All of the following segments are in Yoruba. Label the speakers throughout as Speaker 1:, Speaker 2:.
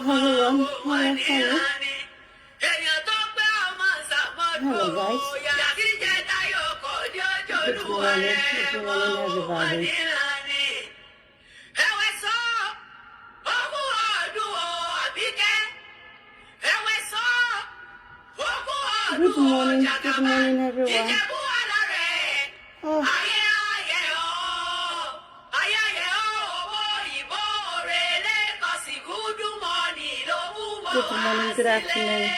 Speaker 1: everyone. Hello guys. Good morning everybody. Good morning everyone. Oh. Good morning, good afternoon.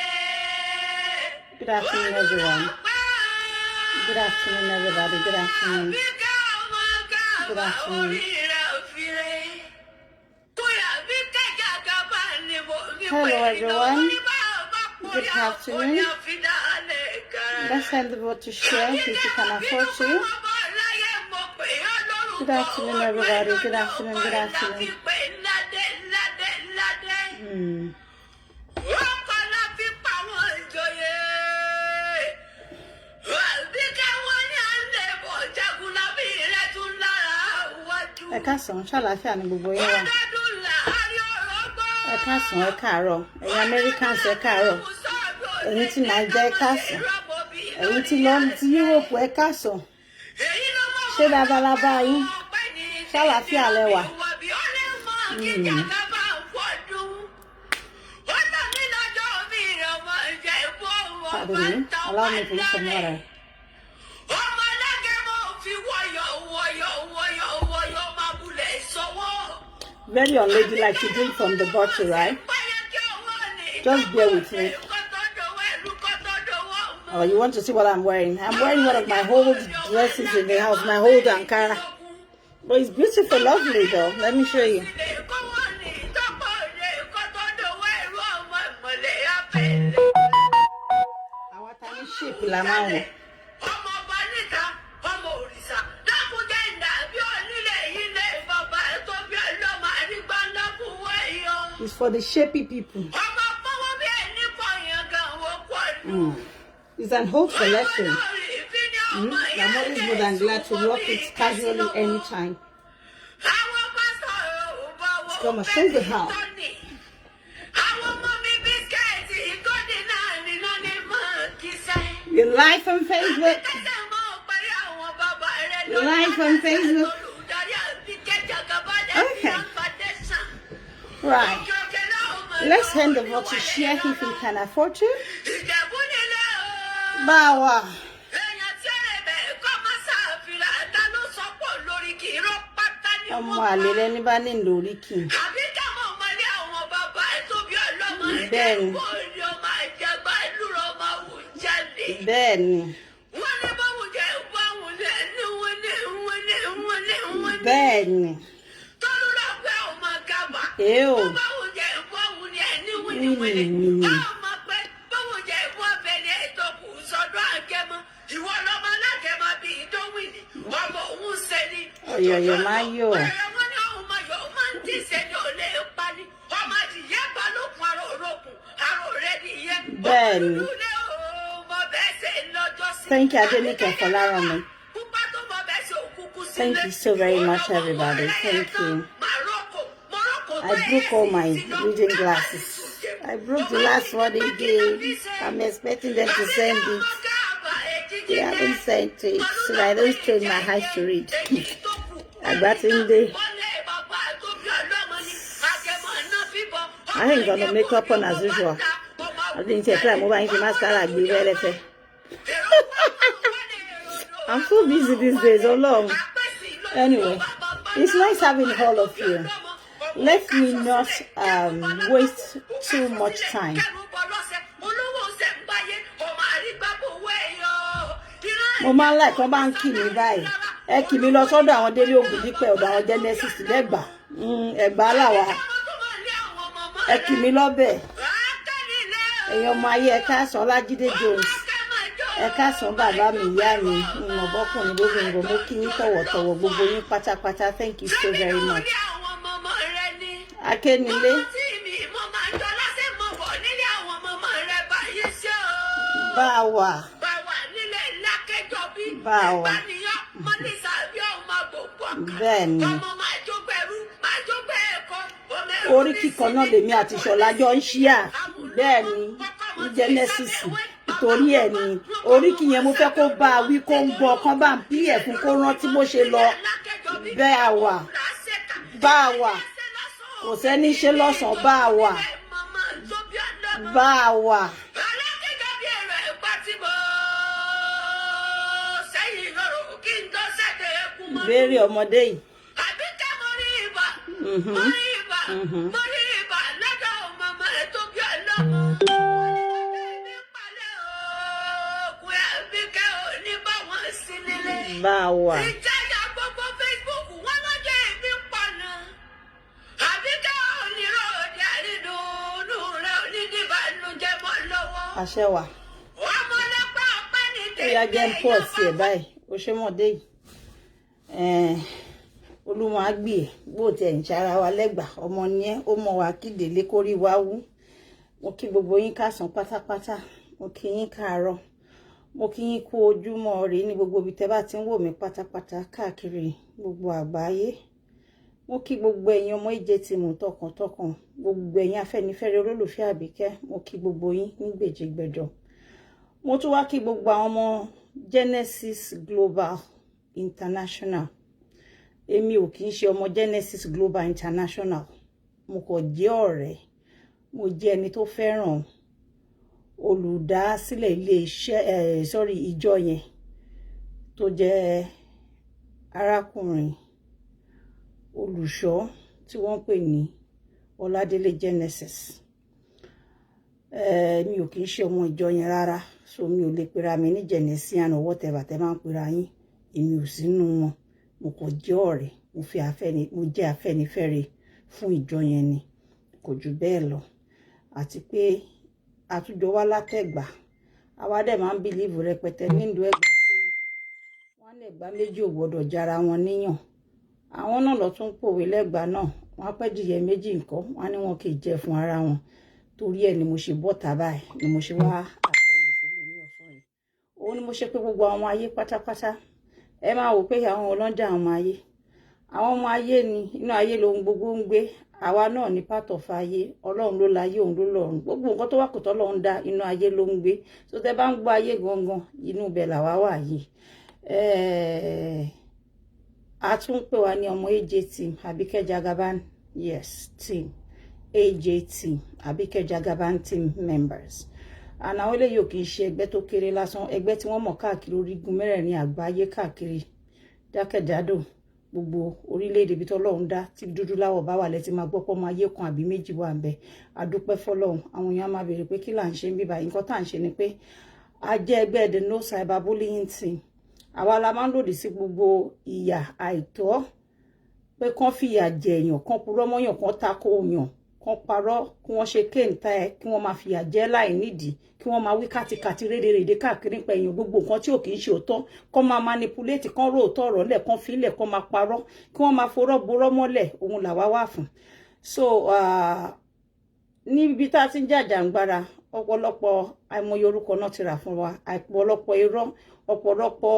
Speaker 1: Good afternoon, everyone. Good afternoon, everybody. Good afternoon. Good afternoon. Hello, everyone. Good afternoon. Let's send the vote to share if you can afford to. Good afternoon, everybody. Good afternoon. Good afternoon. Ẹ káàsán, ṣàlàáfíà ni gbogbo yín wà. Ẹ káàsán, ẹ káàárọ̀. Ẹ̀yin Americans ẹ káàárọ̀. Ẹ̀yin tí Naija ẹ káàsán. Ẹ̀yin tí London tí Europe ẹ káàsán. Ṣé dáadáa yín? Ṣàlàáfíà lẹ wà. Pardon me. Allow me to drink some water. Very unladylike to drink from the bottle, right? Just bear with me. Oh, you want to see what I'm wearing? I'm wearing one of my old dresses in the house, my old Ankara. But it's beautiful, lovely though. Let me show you. Our tiny sheep, Lamau. It's for the shapy people. It's an old collection. I'm always more than glad to rock it casually anytime. It's from a scolded house. Your life on Facebook. Your life on Facebook. Okay. Right. Let's hand over to share if you can afford to. Bawa. Ọmọ àlè lẹni bá ní lórí kì. Bẹ́ẹ̀ni. Bẹ́ẹ̀ni. Bẹ́ẹ̀ni. Ew. Yo mayo. Ben. Thank you, Abike Jagaban. Thank you so very much, everybody. Thank you. I broke all my reading glasses. I broke the last one they gave. I'm expecting them to send it. They haven't sent it, so I don't strain my eyes to read. I got in there. I ain't gonna make up on as usual. I didn't say I'm moving to mascara. I'm so busy these days, so long. Anyway, it's nice having all of you. Let me not waste too much time. Mo máa ń like wọ́n bá ń kí mi báyìí. Ẹ kí mi lọ sọ́dọ̀ àwọn délé ògùn dípẹ́ ọ̀dọ̀ àwọn Genesis lẹ́gbà. Ẹ̀gbá làwà. Ẹ kí mi lọ́bẹ̀. Ẹ̀yin ọmọ ayé ẹ káàsán Ọlájídé Jones. Ẹ káàsán bàbá mi ìyá mi. Ìmọ̀bọ́kùnrin lóbìnrin mo kí yín tọ̀wọ̀tọ̀wọ̀ gbogbo yín pátápátá. Thank you so very much. Akénilé. Báwa. Báwa. Bẹ́ẹ̀ni. oríkì kan náà lèmi àti Ṣọlá jọ ń ṣíà bẹ́ẹ̀ ni ní Genesis torí ẹ̀ ni oríkì yẹn mo fẹ́ kó bá a wí kó ń gbọ́ kan bá ń pí ẹ̀ fún kó rántí bó ṣe lọ bẹ́ẹ̀ àwà bá a wà kò sẹ́ni ṣe lọ́sàn-án bá a wà bá a wà. Béèrè ọmọdé yìí. Bá a wà. Àṣẹ wà. Ó yá jẹ́ ń pọ̀ sí ẹ̀ báyìí ó ṣe mọ̀dé yìí. Olúmọ àgbì ẹ̀ bó tẹ̀ ń ṣara wa lẹ́gbà ọmọ ni ẹ́ ó mọ̀ wá kídèlé kórí wá wú. Mo kí gbogbo yín káàsán pátápátá mo kí yín káàárọ̀ mo kí yín kú ojúmọ́ rè ní gbogbo ibi tẹ́ bá ti ń wò mí pátápátá káàkiri gbogbo àgbáyé. Mo kí gbogbo ẹ̀yin ọmọ ìjẹ tí mò ń tọkàntọkàn gbogbo ẹ̀yin afẹ́nifẹ́re olólùfẹ́ Àbíkẹ́ mo kí gbogbo yín ní gbèjègbèjọ. Mo tún wá kí gbogbo àwọn ọmọ Genesis Global International. Èmi ò kì í ṣe ọmọ Genesis Global International. Mo kò jẹ́ ọ̀rẹ́. Mo jẹ́ ẹni tó fẹ́ràn olùdásílẹ̀ ilé iṣẹ́ ìjọ yẹn tó jẹ́ arákùnrin olùṣọ́ tí wọ́n pè ní Oladele GENESIS. Mi ò kì í ṣe ọmọ ìjọ yẹn rárá so mi ò lè pera mi ní Genesian or whatever tẹ́ máa ń pera yín èmi ò sínú wọn. Mo kò jẹ́ ọ̀rẹ́ mo jẹ́ afẹ́nifẹ́re fún ìjọ yẹn ni kò jù bẹ́ẹ̀ lọ àti pé àtújọ wá látẹ̀gbà àwa dẹ̀ máa ń bìlíìfù rẹpẹtẹ nílùú Ẹ̀gbá pé wọ́n lè gbá méjì ò gbọ́dọ̀ jára wọn níyàn àwọn náà lọ tún pòwe lẹ́gbàá náà wọ́n pẹ́ dìyẹ méjì nǹkan wọ́n ní wọn kì í jẹ fún ara wọn torí ẹ̀ ni mo ṣe bọ́ta báyìí ni mo ṣe wá àtẹ̀lẹ̀ sílé ní ọ̀sán yìí òun ni mo ṣe pé gbogbo àwọn ayé pátápátá ẹ máa wò pé àwọn ọlọ́jà àwọn ọmọ ayé ni inú ayé lohun gbogbo ń gbé àwa náà ní part of ayé Ọlọ́run ló láyé òun ló lọ́run gbogbo nǹkan tó wà kò tọ́lọ́run dá inú ayé ló ń gbé so tẹ́ bá ń gbọ́ ayé gangan inú ibẹ̀ làwa wà yìí a tún pè wá ní ọmọ AJ team Abike Jagaban yes team AJ team Abike Jagaban team members and àwọn eléyìí ò kì í ṣe ẹgbẹ́ tó kéré lásán ẹgbẹ́ tí wọ́n mọ̀ káàkiri orígun mẹ́rẹ̀ẹ̀rin àgbáyé káàkiri jákèjádò gbogbo orílẹ̀-èdè bí tọ́lọ́run dá tí dúdú láwọ̀ bá wà lẹ́tí máa gbọ́ pọ́ máa yé kan àbí méjì wà ń bẹ adúpẹ́ fọ́lọ́run àwọn èèyàn máa béèrè pé kí là ń ṣe ń bíbá nǹkan tá à ń ṣe ni pé a jẹ́ ẹgbẹ́ the no cyberbullying team àwa la máa ń lòdì sí gbogbo ìyà àìtọ́ pé kán fìyà jẹ èèyàn kán purọ́ mọ́yàn kán tako èèyàn kán parọ́ kí wọ́n ṣe kéńtà ẹ̀ kí wọ́n máa fìyà jẹ láì nídìí kí wọ́n máa wí kàtìkàtì rédèrèdè káàkiri pa èèyàn gbogbo nǹkan tí ò kì í ṣe òótọ́ kán máa manipulate kán rò òótọ́ ọ̀rọ̀ lẹ̀ kán filẹ̀ kán máa parọ́ kí wọ́n máa forọ́ borọ́ mọ́lẹ̀ òun làwa wà fún. So níbi tá a ti ń jàjàǹgbara ọ̀pọ̀lọpọ̀ àìmọye orúkọ náà ti rà fún wa ọ̀pọ̀lọpọ̀ irọ́ ọ̀pọ̀lọpọ̀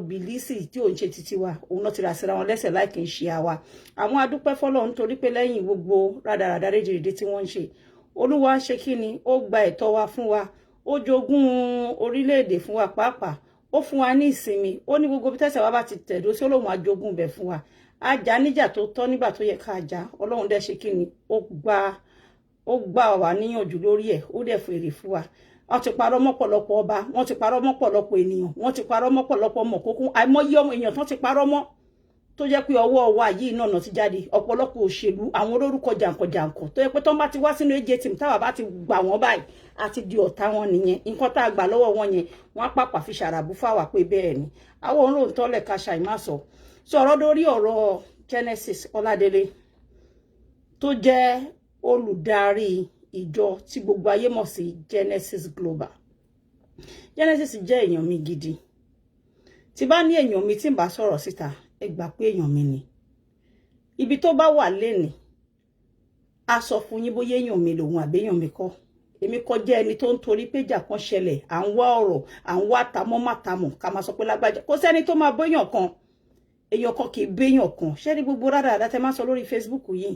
Speaker 1: bìlísì tí ò ń ṣe títí wa òun náà ti rà síra wọn lẹ́sẹ̀ láì kì í ṣe àwa àwọn adúpẹ́ fọ́lọ́run nítorí pé lẹ́yìn gbogbo rádaràdà rédèrèdè tí wọ́n ń ṣe olúwa ṣe kí ni ó gba ẹ̀tọ́ wa fún wa ó jogún orílẹ̀-èdè fún wa pàápàá ó fún wa ní ìsinmi ó ní gbogbo bí tẹ́sẹ̀ wa bá ti tẹ̀dó sí olóhùn àjogún bẹ̀ fún wa ajá níjà tó tọ́ nígbà tó yẹ ká jà ọlọ́run dẹ̀ ṣe kí ni ó gbà wá níyànjú lórí ẹ̀ ó dẹ̀ fèrè fún wa wọ́n ti parọ́ mọ́pọ̀lọpọ̀ ọba wọ́n ti parọ́ mọ́pọ̀lọpọ̀ ènìyàn wọ́n ti parọ́ mọ́pọ̀lọpọ̀ mọ̀kókó àìmọye ọmọ èèyàn tán ti parọ́ mọ́ tó jẹ́ pé ọwọ́ wa yìí náà ti jáde ọ̀pọ̀lọpọ̀ òṣèlú àwọn olórúkọ jàǹkànjàǹkàn tó yẹ pé tán bá ti wá sínú AJ team táwa bá ti gbà wọ́n báyìí àti di ọ̀tá wọn nìyẹn nǹkan tá a gbà lọ́wọ́ wọn yẹn wọ́n á pàpà fi ṣàràbù fáwa pé bẹ́ẹ̀ ni àwọn òun lòun tọ́lẹ̀ ká ṣàìmásọ sọ̀rọ̀ lórí ọ̀rọ̀ Genesis Oladele tó jẹ́ olùdarí ìjọ tí gbogbo ayé mọ̀ sí Genesis Global. Genesis jẹ́ èèyàn mi gidi tí bá ní èèyàn mi tí ń bá sọ̀rọ̀ síta ẹ gbà pé èèyàn mi ni ibi tó bá wà lénìí a sọ fún yín bóyá èèyàn mi lòun àbẹ́yàn mi kọ́ èmi kọ́ jẹ́ ẹni tó ń torí péjà kan ṣẹlẹ̀ à ń wá ọ̀rọ̀ à ń wá tamọ́ má tamọ̀ ká máa sọ pé lágbájá kò sẹ́ni tó máa bóyàn kan èèyàn kan kì í béèyàn kan ṣé ní gbogbo rádàrádà tẹ́ máa sọ lórí Facebook yìí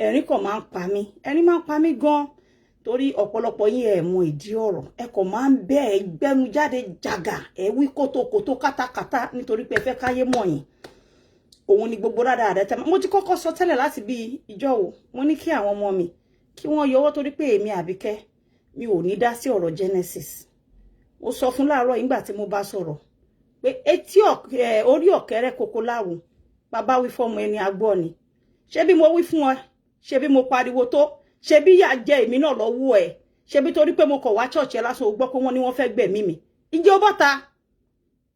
Speaker 1: ẹ̀rín kan máa ń pa mí ẹ̀rín máa ń pa mí gan torí ọ̀pọ̀lọpọ̀ yín ẹ mọ ìdí ọ̀rọ̀ ẹ kò máa ń bẹ́ ẹ gbẹ́nu jáde jàgà ẹ wí kótókótó kátàkátà nítorí pé ẹ fẹ́ káyé mọ̀ yín òun ni gbogbo rádàrádà tẹ́ mo ti kọ́kọ́ sọ tẹ́lẹ̀ láti bí ìjọ́ wo mo ní kí àwọn ọmọ mi kí wọ́n yọwọ́ torí pé èmi Àbíkẹ́ mi ò ní dá sí ọ̀rọ̀ Genesis mo sọ fún láàárọ̀ ìgbà tí mo bá sọ̀rọ̀ pé etí orí ọ̀kẹ́rẹ́ koko láwo bàbá wí fọ́mọ ẹni agbọ́ ni ṣé bí mo wí fún ẹ ṣé bí mo pariwo tó ṣé bí yà jẹ èmi náà lọ́wọ́ ẹ ṣé bí torí pé mo kọ̀ wá church ẹ lásán ó gbọ́ pé wọ́n ní wọ́n fẹ́ gbẹ̀mí mi ìjẹ́ ó bọ́ta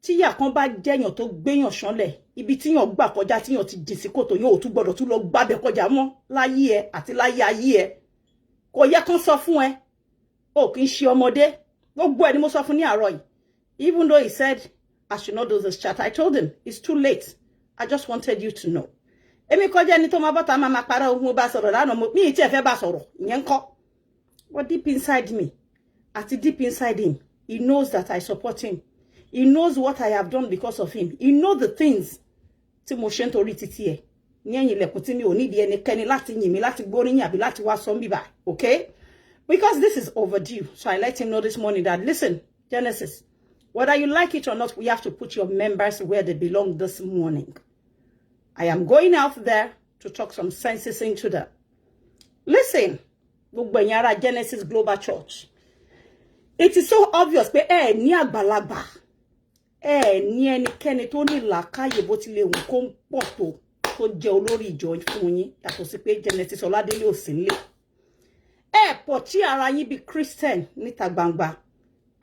Speaker 1: tíyà kan bá jẹ́yàn tó gbéyàn ṣánlẹ̀ ibi tíyàn gbà kọjá tíyàn ti jìn sí kòtò yóò tún gbọ́dọ̀ tún lọ gbábẹ́ kọjá mọ́ láyé ẹ àti láyé ayé ẹ kò yẹ kán sọ fún ẹ ó kì í ṣe ọmọdé gbogbo ẹ ni mo sọ fún ní àárọ̀ yìí even though he said I should not do this chat. I told him, it's too late. I just wanted you to know. Èmi kọjá ní tó máa bọ́ta máa para ohun bá sọ̀rọ̀ lánàá mo mi tí ẹ fẹ́ bá sọ̀rọ̀ ìyẹn ńkọ́. But deep inside me, deep inside him, he knows that I support him. He knows what I have done because of him. He knows the things tí mo ṣe nítorí títí ẹ̀. Ní ẹ̀yìn ilẹ̀kùn tí mi ò ní di ẹnikẹ́ni láti yìn mí láti gbóríyìn àbí láti wá sọ mí báyìí, okay? Because this is overdue. So I let him know this morning that, listen, Genesis, whether you like it or not, we have to put your members where they belong this morning. I am going out there to talk some senses into them. Listen, Genesis Global Church. It is so obvious pé ní àgbàlagbà ní ẹnikẹ́ni tó ní làákàyè bó tilẹ̀ wù kó pọ̀ tó jẹ́ olórí ìjọ fún yín yàtọ̀ sí pé Genesis Oladele ò sí nílé. Pọ̀ tí ara yín bí Christian níta gbangba.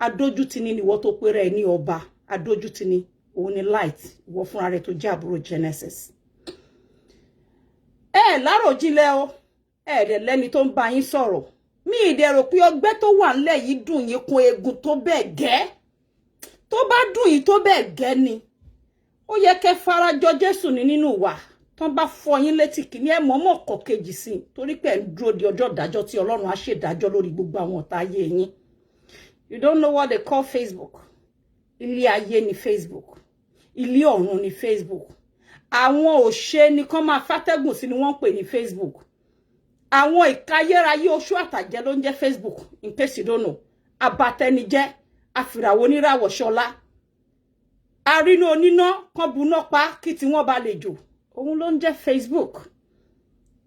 Speaker 1: Adójútini ni wọ́n tó péré ní ọba adójútini òun ni light ìwọ fúnra rẹ̀ tó jẹ́ àbúrò Genesis. Láròjinlẹ̀ o dẹ̀ lẹ́ni tó ń bá yín sọ̀rọ̀ mi ìdẹ̀rò pé ọgbẹ́ tó wà ńlẹ̀ yìí dùn yín kún egun tó bẹ́ẹ̀ gẹ́ tó bá dùn yín tó bẹ́ẹ̀ gẹ́ ni ó yẹ kẹ́ farajọ Jésù ní nínú wa tán bá fọ́ yín létí kìíní ẹ mọ̀ọ́mọ̀ kọ̀ kejì sí torí pé ń dúró di ọjọ́ ìdájọ́ tí Ọlọ́run á ṣèdájọ́ lórí gbogbo àwọn ọ̀tá ayé yín. You don't know what they call Facebook. Ilé ayé ni Facebook. Ilé ọ̀run ni Facebook. Àwọn òṣè ni kán máa fàtẹ́gùn sí ni wọ́n pè ní Facebook. Àwọn ìkayérayé oṣù àtàjẹ́ ló ń jẹ́ Facebook. In case you don't know. Abatẹnijẹ́, àfìràwọ̀ oníràwọ̀ ṣọlá. Arínú oníná kan buná pa kí tí wọ́n bá lè jò. Òun ló ń jẹ́ Facebook.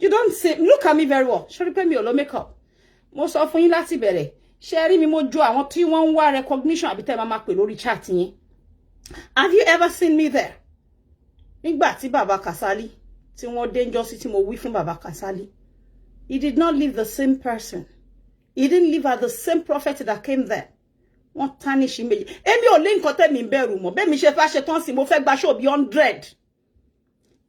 Speaker 1: You don't see, look at me very well. Ṣé rí pé mi ò lo makeup. Mo sọ fún yín láti bẹ̀rẹ̀. Ṣé rí mi mo jọ àwọn tí wọ́n ń wá recognition àbí tẹ́ máa pè lórí chat yín. Have you ever seen me there? Nígbà tí bàbá Kasali tí wọ́n dé ńjọ́ sí tí mo wí fún bàbá Kasali. He did not leave the same person. He didn't leave as the same prophet that came there. Wọ́n tarnish méjì. Èmi ò lè nǹkan tẹ́ mi ń bẹ̀rù mọ́. Bẹ́ẹ̀ mi ṣe fẹ́ ṣe tán sí mo fẹ́ gba show bí 100.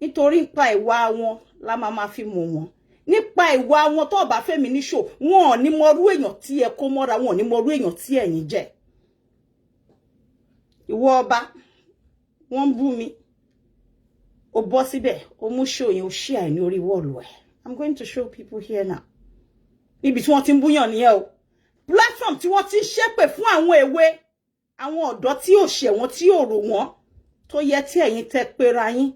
Speaker 1: Nítorí nípa ìwà wọn la máa fi mọ̀ wọ́n. Nípa ìwà wọn tó bá fẹ́ mi ní show wọn ò ní mọrú èèyàn tí ẹ kó mọ́ra wọn ò ní mọrú èèyàn tí ẹ̀yin jẹ́. Ìwọ ọba wọ́n bú mi ó bọ́ síbẹ̀ ó mú show yẹn ó share ní orí wall ẹ̀. I'm going to show people here now. Níbi tí wọ́n ti ń búyàn nìyẹn o. Platform tí wọ́n ti ṣépè fún àwọn èwe àwọn ọ̀dọ́ tí ò ṣẹ̀ wọ́n tí ò rò wọ́n tó yẹ tí ẹ̀yin tẹ́ pera yín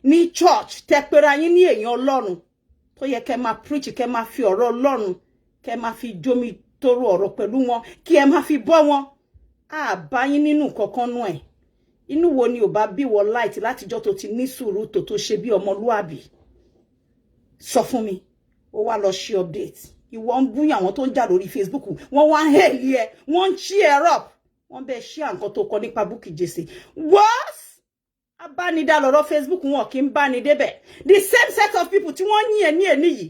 Speaker 1: ní church tẹ́ pera yín ní èèyàn Ọlọ́run tó yẹ kẹ́ máa preach kẹ́ máa fi ọ̀rọ̀ Ọlọ́run kẹ́ máa fi jomi toro ọ̀rọ̀ pẹ̀lú wọn kí ẹ máa fi bọ́ wọn bá yín nínú kankan nú ẹ̀ inú wo ni ò bá bí wọ light látijọ́ tó ti ní sùúrù tó ṣe bí ọmọlúàbí sọ fún mi ó wá lọ ṣe update ìwọ ń búyàn àwọn tó ń jà lórí Facebook wọ́n wá ń hẹ̀lì ẹ wọ́n ń cheer up wọ́n bẹ́ẹ̀ ṣí nǹkan tó kọ nípa Bukky Jesse what abánidá lọ́rọ̀ Facebook wọn kì í bá ní débẹ̀ the same set of people tí wọ́n yìn ẹ ní èní yìí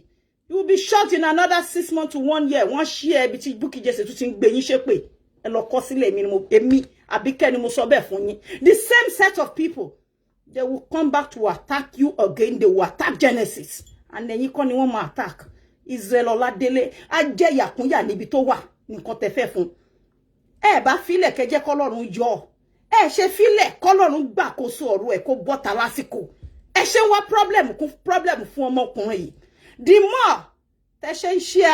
Speaker 1: you will be shocked in another 6 months to 1 year wọ́n ṣí ẹ ibi tí Bukky Jesse tún ti ń gbé yín ṣépè ẹ lọ kọ sílẹ̀ èmi Àbíkẹ́ ni mo sọ bẹ́ẹ̀ fún yín the same set of people they will come back to attack you again they will attack Genesis and ẹ̀yin kọ́ ni wọ́n máa attack Israel Oladele á jẹ́ yàkúnyà níbi tó wà nǹkan tẹ́ fẹ́ fún bá filẹ̀ kẹjẹ́ kọ́lọ́run yọ ṣe filẹ̀ kọ́lọ́run gbàkóso ọ̀rọ̀ ẹ̀ kó bọ́ta lásìkò ṣe wá problem fún ọmọkùnrin yìí the more tẹ́ ṣe ń ṣe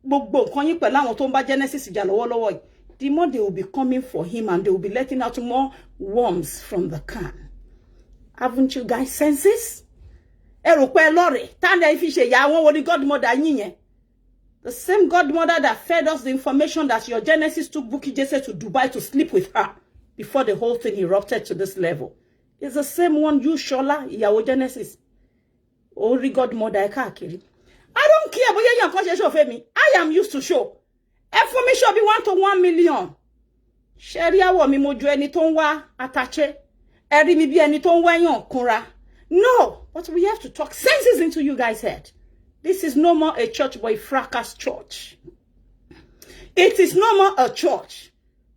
Speaker 1: gbogbo nǹkan yín pẹ̀lú àwọn tó ń bá Genesis jà lọ́wọ́lọ́wọ́ yìí the more they will be coming for him and they will be letting out more worms from the can Haven't you guys senses? The same godmother that fed us the information that your Genesis took Abike Jagaban to Dubai to sleep with her before the whole thing erupted to this level. It's the same one you, Shola, your Genesis. Only godmother, I don't care about your conscious of me. I am used to show. Information be 1 to 1 million. Sharia wa mi mojo eni to nwa atache. Eri mi bi eni to nwa yan kunra. No, but we have to talk senses into you guys' head. This is no more a church, but a fracas church. It is no more a church,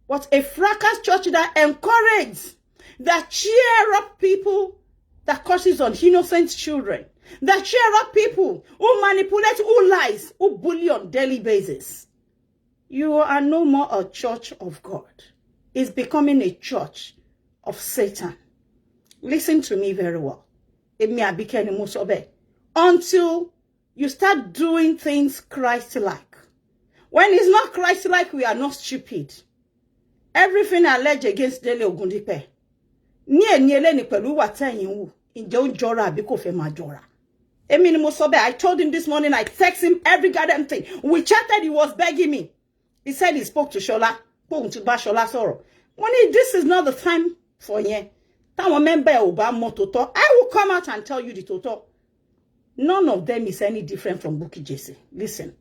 Speaker 1: but a fracas church that encourages, that cheer up people that causes on innocent children, that cheer up people who manipulate, who lies, who bully on daily basis. You are no more a church of God. It's becoming a church of Satan. Listen to me very well. Until you start doing things Christ-like. When it's not Christ-like, we are not stupid. Everything alleged against Dele Ogundipe. I told him this morning, I text him every goddamn thing. We chatted, he was begging me. He said he spoke to Shola. This is not the time for you. I will come out and tell you the total. None of them is any different from Abike Jagaban. Listen.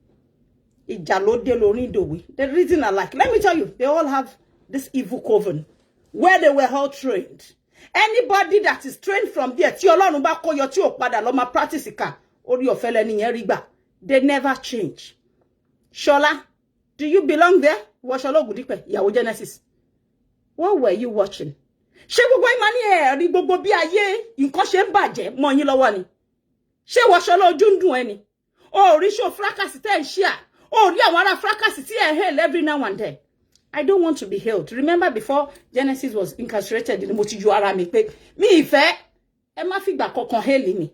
Speaker 1: The reason I like, let me tell you, they all have this evil coven where they were all trained. Anybody that is trained from there, they never change. Shola, do you belong there? Yawo Genesis. What were you watching? She Shola Jundu any. Oh, Risho fracas share. Oh, Yawara fracas hell every now and then. I don't want to be held. Remember before Genesis was incarcerated in the Motijuara me ife. Emma figba kokon heli me.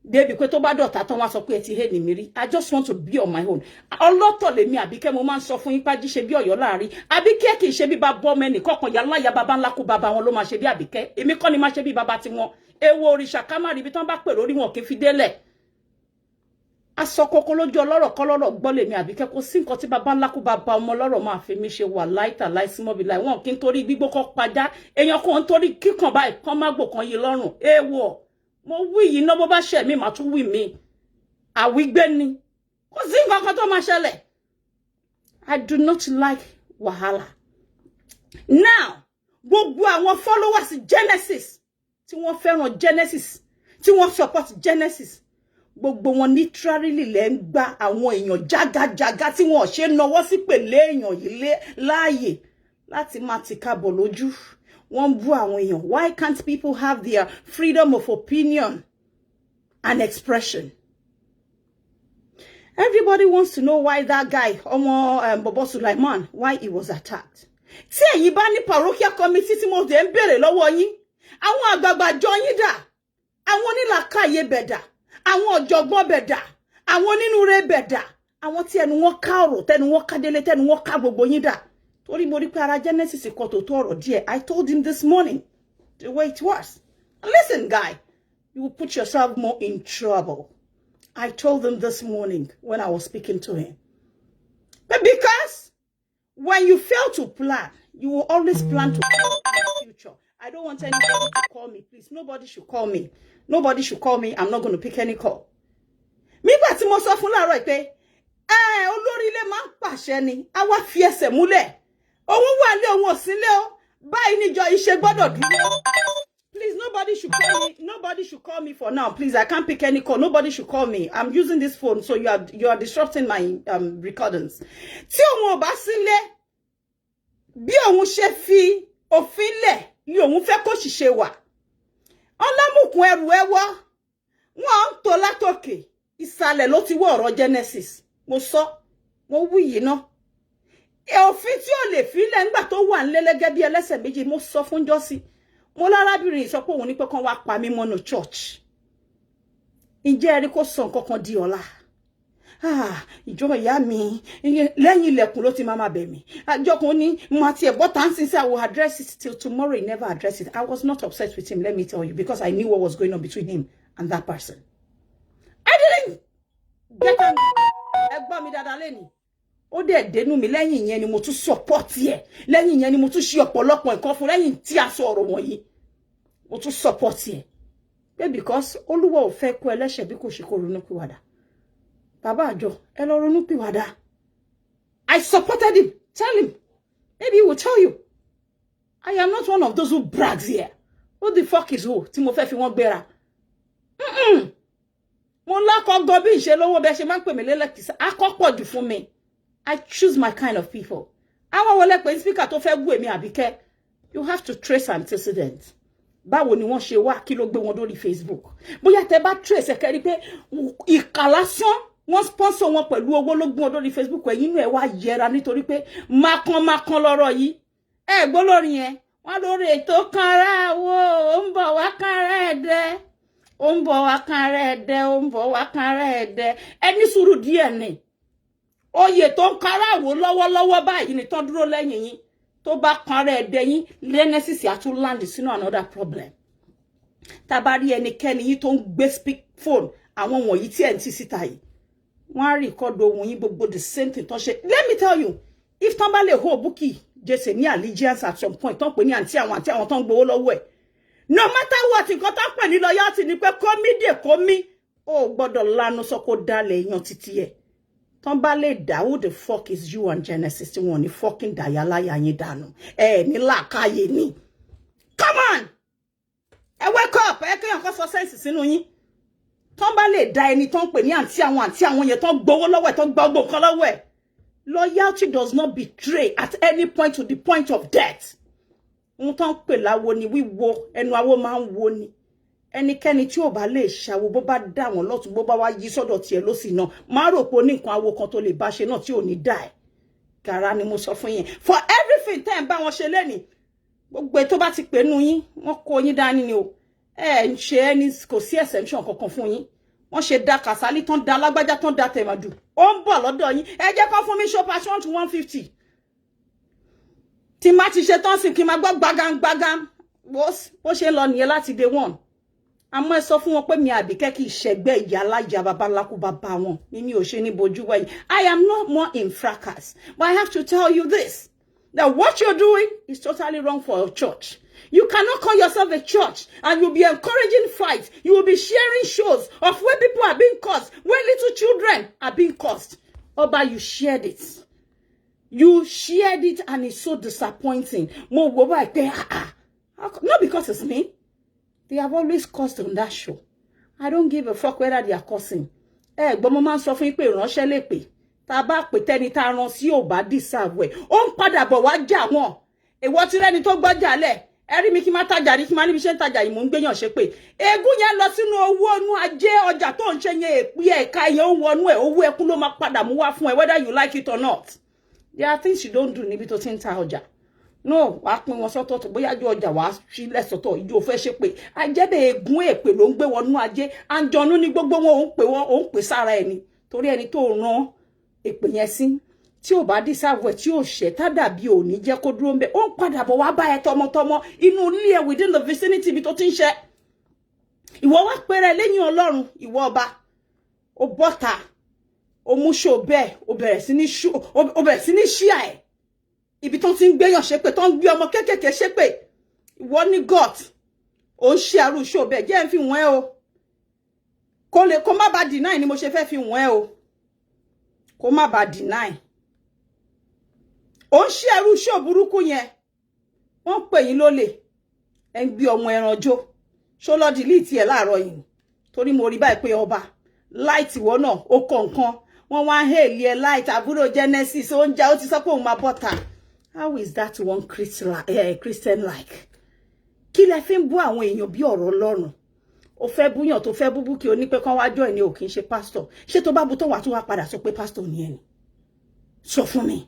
Speaker 1: Baby kwe to ba dota ton wa so pe ti heli mi ri. I just want to be on my own. Oloto le mi Abike mo man sọ fún yín pa ji ṣe bí Ọ̀yọ́ láàrin. Abike kì í ṣe bí baba me ni kokon ya ya baba ńlá ku baba wọn ló ma ṣe bí Abike. Èmi kọ́ ni ma ṣe bí baba ti wọn. Ewo òrìṣà ká má rí bí tán bá pè lórí wọn kì í fi délẹ̀. Asokoko lójú ọlọ́rọ̀ kọ́lọ́rọ̀ gbọ́ lèmi Abike kò sí nǹkan tí baba ńlá kú baba ọmọ ọlọ́rọ̀ máa fi mí ṣe wà láìta láìsímọ́ bí láì wọn kí n torí gbígbó kọ́ pajá èèyàn kan ń torí kíkàn báyìí kán má gbò kan yìí lọ́rùn èèwọ̀ mo wí yìí ná bó bá ṣẹ̀ mí màá tún wí mí àwígbé ni kò sí nǹkan kan tó máa ṣẹlẹ̀. I do not like wahala. Now gbogbo àwọn followers Genesis tí wọ́n fẹ́ràn Genesis tí wọ́n support Genesis gbogbo wọn literally lè ń gba àwọn èèyàn jágàjágá tí wọ́n ṣe náwó sí pèlè èèyàn yìí láàyè láti máa ti kábọ̀ lójú. Wọ́n bú àwọn èèyàn. Why can't people have their freedom of opinion and expression? Everybody wants to know why that guy, Bobo Sulaiman, why he was attacked. Tí ẹ̀yin bá ní parochial committee tí mo dé ń bèrè lọ́wọ́ yín, àwọn àgbààgbà jọ yín dà, àwọn onílàákàyè bẹ̀dà, àwọn ọ̀jọ̀gbọ́n bẹ̀dà, àwọn onínúure bẹ̀dà, àwọn tí ẹnu wọn ká ọ̀rọ̀, tẹnu wọn ká délé, tẹnu wọn ká gbogbo yín dà. Torí mo rí pé ara Genesis kò tó ọ̀rọ̀ díẹ̀. I told him this morning the way it was. Listen, guy, you will put yourself more in trouble. I told him this morning when I was speaking to him. But because when you fail to plan, you will always plan to fail in the future. I don't want anybody to call me, please. Nobody should call me. Nobody should call me. I'm not going to pick any call. Mi gba tí mo sọ fún láàárọ̀ pé olórí ilé máa ń pàṣẹ ni, a wá fi ẹsẹ̀ múlẹ̀. Òun wà lé òun ò sí lé o. Báyìí níjọ iṣẹ́ gbọ́dọ̀ dúró. Please, nobody should call me. Nobody should call me for now. Please, I can't pick any call. Nobody should call me. I'm using this phone, so you are disrupting my recordings. Tí òun ò bá sílé, bí òun ṣe fi òfin lẹ̀, ni òun fẹ́ kó ṣiṣẹ́ wà. Ọlámùkún ẹrù ẹwọ́, wọ́n ń tò látòkè. Ìsàlẹ̀ ló ti wọ ọ̀rọ̀ Genesis. Mo sọ, mo wí yìí ná. Òfin tí ò lè fi lẹ̀ nígbà tó wà nílẹ̀ bí ẹlẹ́sẹ̀ méjì, mo sọ fún jọ́sí. Mo lárábìnrin sọ pé òun ní pé kán wá pa mí mọ́nú church. Ǹjẹ́ ẹ rí kó sọ nǹkan kan di ọ̀la? ìjọ ìyá mi lẹ́yìn ilẹ̀kùn ló ti máa bẹ̀ mí àjọkùn ní mo àti ẹ̀bọ́ tá ń sin sí I will address it till tomorrow. He never addressed it. I was not upset with him, let me tell you, because I knew what was going on between him and that person. I didn't get angry. Ẹgbọ́n mi dáadáa lẹ́ni ó dẹ̀ dénú mi lẹ́yìn yẹn ni mo tún support ẹ̀ lẹ́yìn yẹn ni mo tún ṣe ọ̀pọ̀lọpọ̀ nǹkan fún lẹ́yìn tí a sọ ọ̀rọ̀ wọ̀nyí mo tún support ẹ̀ because Olúwa ò fẹ́ kó ẹlẹ́ṣẹ̀ bí kò ṣe kó ronú pìwàdà. Bàbá àjọ ẹ lọ ronú pìwàdà. I supported him. Tell him. Maybe he will tell you. I am not one of those who brags here. Who the fuck is who? Tí mo fẹ́ fi wọ́n gbéra. Mo lákọ̀ gan bí ìṣe lówó bẹ́ẹ̀ ṣe máa ń pè mí lélẹ́kìsí. Akọ́pọ̀ jù fún mi. I choose my kind of people. Àwọn wọlé pé speaker tó fẹ́ bú èmi Àbíkẹ́. You have to trace antecedents. Báwo ni wọ́n ṣe wá kí ló gbé wọn lórí Facebook. Bóyá tẹ́ bá trace ẹ kẹ́rí pé ìkà lásán wọ́n sponsor wọn pẹ̀lú owó ló gbé wọn lórí Facebook ẹ̀yin inú ẹ̀ wá yẹra nítorí pé mákan lọ́rọ̀ yìí. Ẹ gbọ́ lórí yẹn. Wọ́n lórí ètò kanra wo ó ń bọ̀ wá kanra ẹ̀dẹ́. Ó ń bọ̀ wá kanra ẹ̀dẹ́, ó ń bọ̀ wá kanra ẹ̀dẹ́. Ẹni sùúrù díẹ̀ ni. Oyè tó ń kanra wo lọ́wọ́lọ́wọ́ báyìí ni tán dúró lẹ́yìn yín. Tó bá kanra ẹ̀dẹ́ yín, Genesis á tún land sínú another problem. Tá bá rí ẹnikẹ́ni yín tó ń gbé speak phone àwọn wọ̀nyí tí ẹ̀ ń tì síta yìí. Wọ́n á record ohun yín gbogbo the same thing tó ṣe. Let me tell you, if tán bá lè hold Bukky Jesse ní allegiance at some point tán pè ní àǹtí àwọn tán gbowó lọ́wọ́ ẹ̀. No matter what nǹkan tán pè ní loyalty ni pé kómí ó gbọ́dọ̀ lanu sọ kó dalẹ̀ èèyàn títí ẹ̀. Tán bá lè dá who the fuck is you and Genesis tí wọ́n ní fucking dàyàláyà yín dànù. Ní làákàyè ni. Come on! Ẹ wake up! Ẹ kéèyàn kọ́ sọ sense sínú yín. Tán bá lè dá ẹni tán pè ní àǹtí àwọn yẹn tán gbowó lọ́wọ́ ẹ̀ tán gba gbogbo nǹkan lọ́wọ́ ẹ̀. Loyalty does not betray at any point to the point of death. Wọ́n tán pè láwo ni wíwo ẹnu awo máa ń wo ni. Ẹnikẹ́ni tí ò bá lè ṣàwo bó bá dá wọn lọ́tùn bó bá wá yí sọ́dọ̀ tiẹ̀ ló sì náà má rò pé ní nǹkan awo kan tó lè bá ṣe náà tí ò ní dá ẹ̀. Kàrá ni mo sọ fún yín. For everything tẹ́ ń bá wọn ṣe lẹ́nìí gbogbo tó bá ti pè nú yín wọ́n kó yín dání ni o. Ń ṣe ẹni kò sí exemption kankan fún yín. Wọ́n ṣe da Kàsálí tán da lágbájá tán da Tẹ̀mọ̀dù. Ó ń bọ̀ lọ́dọ̀ yín. Ẹ jẹ́ kó fún mi show passion to 150. Tí má ti ṣe tán sí kí má gbọ́ gbagam bó ṣe lọ nìyẹn láti day one. Àmọ́ ẹ sọ fún wọn pé mi Àbíkẹ́ kì í ṣẹgbẹ́ ìyá alájà baba ńlá kú bàbá wọn. Mi ò ṣe ní bojú wẹ̀yìn. I am not more in fracas. But I have to tell you this. That what you're doing is totally wrong for a church. You cannot call yourself a church and you'll be encouraging fights. You will be sharing shows of where people are being cursed, where little children are being cursed. Oba, you shared it. You shared it and it's so disappointing. Not because it's me. They have always cursed on that show. I don't give a fuck whether they are cursing. Gbọ́n mo máa ń sọ fún yín pé ìránṣẹ́ lè pè. Tá bá pè tẹ́ni tá rán sí ò bá deserve ẹ̀. Ó ń padà bọ̀ wá jà wọ́n. Èwo tí rẹ́ni tó gbọ́jà lẹ̀. Ẹ rí mi kí má tajà rí kí má níbi ṣe ń tajà yìí mò ń gbéyàn ṣe pé. Ègún yẹn lọ sínú owó inú ajé ọjà tó ń ṣe yẹn èpí ẹ̀ka yẹn ó wọnú ẹ̀ owó ẹkún ló máa padà mú wá fún ẹ whether you like it or not. There are things you don't do níbi tó ti ń ta ọjà. No, wàá pín wọn sọ́tọ̀ tó bóyá ju ọjà wàá sílẹ̀ sọ́tọ̀ ìjọ fẹ́ ṣe pé ajẹ́bẹ̀ ègún èpè ló ń gbé wọnú ajé àǹjọ̀nú ní gbogbo wọn ó ń pè sára ẹni torí ẹni tó rán èpè yẹn sí tí ò bá dísàvù ẹ̀ tí ò ṣẹ́ tá dàbí òní jẹ́ kó dúró ń bẹ ó ń padà bọ̀ wá bá ẹ tọmọtọmọ inú ilé ẹ within the vicinity ibi tó ti ń ṣe ìwọ wá pẹ́rẹ́ lẹ́yìn Ọlọ́run ìwọ ọba ó bọ́ta ó mú ṣó bẹ́ẹ̀ ó bẹ̀rẹ̀ sí ní ṣíà ẹ̀ ibi tó ti ń gbéyàn ṣépè tó ń gbé ọmọ kékèké ṣépè ìwọ ní God ó ń ṣe àrùn ṣó bẹ́ẹ̀ jẹ́ ń fi wọ́n ẹ o kó má bàa deny ni mo ṣe fẹ́ fi wọ́n ẹ o kó má bàa deny ó ń ṣe àrùn ṣó burúkú yẹn wọ́n pè yín lólè ẹ ń gbé ọmọ ẹran jó ṣó lọ delete ẹ láàárọ̀ yìí torí mo rí báyìí pé ọba light ìwọ náà ó kọ nǹkan wọ́n wá hail ẹ light àbúrò Genesis ó ń jà ó ti sọ pé òun máa bọ́ta. How is that one Christian like? Kí lẹ fi ń bú àwọn èèyàn bí ọ̀rọ̀ Ọlọ́run. Ó fẹ́ búyàn tó fẹ́ bú Bukky ó ní pé kán wá join ní ò kì í ṣe pastor. Ṣé tó bá bú tó wà tó wá padà sọ pé pastor ni ẹni? Sọ fún mi.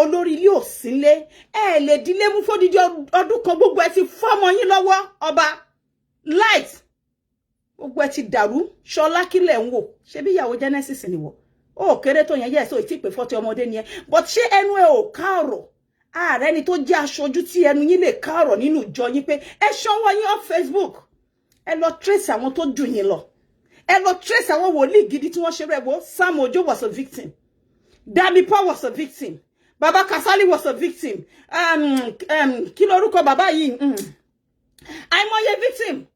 Speaker 1: Olórí ilé ò sílé. Ẹ lè dílé mú fódìdí ọdún kan gbogbo ẹ ti fọ́mọ yín lọ́wọ́ ọba. Light. gbogbo ẹ ti dàrú ṣọlá kílẹ̀ ń wò ṣé bí ìyàwó Genesis ni wọ ó kéré tó yẹn yes ó ti pé 40 ọmọdé ni ẹ but ṣé ẹnu ẹ ò ká ọ̀rọ̀ ààrẹ ni tó jẹ́ aṣojú tí ẹnu yín lè ká ọ̀rọ̀ nínú ìjọ yín pé ẹ ṣọwọ́ yín off Facebook ẹ lọ trace àwọn tó jù yín lọ ẹ lọ trace àwọn wòlíì gidi tí wọ́n ṣe rẹ̀ wò Sam Ojo was a victim Damipa was a victim Baba Kasali was a victim kí lorúkọ bàbá yìí àìmọye victim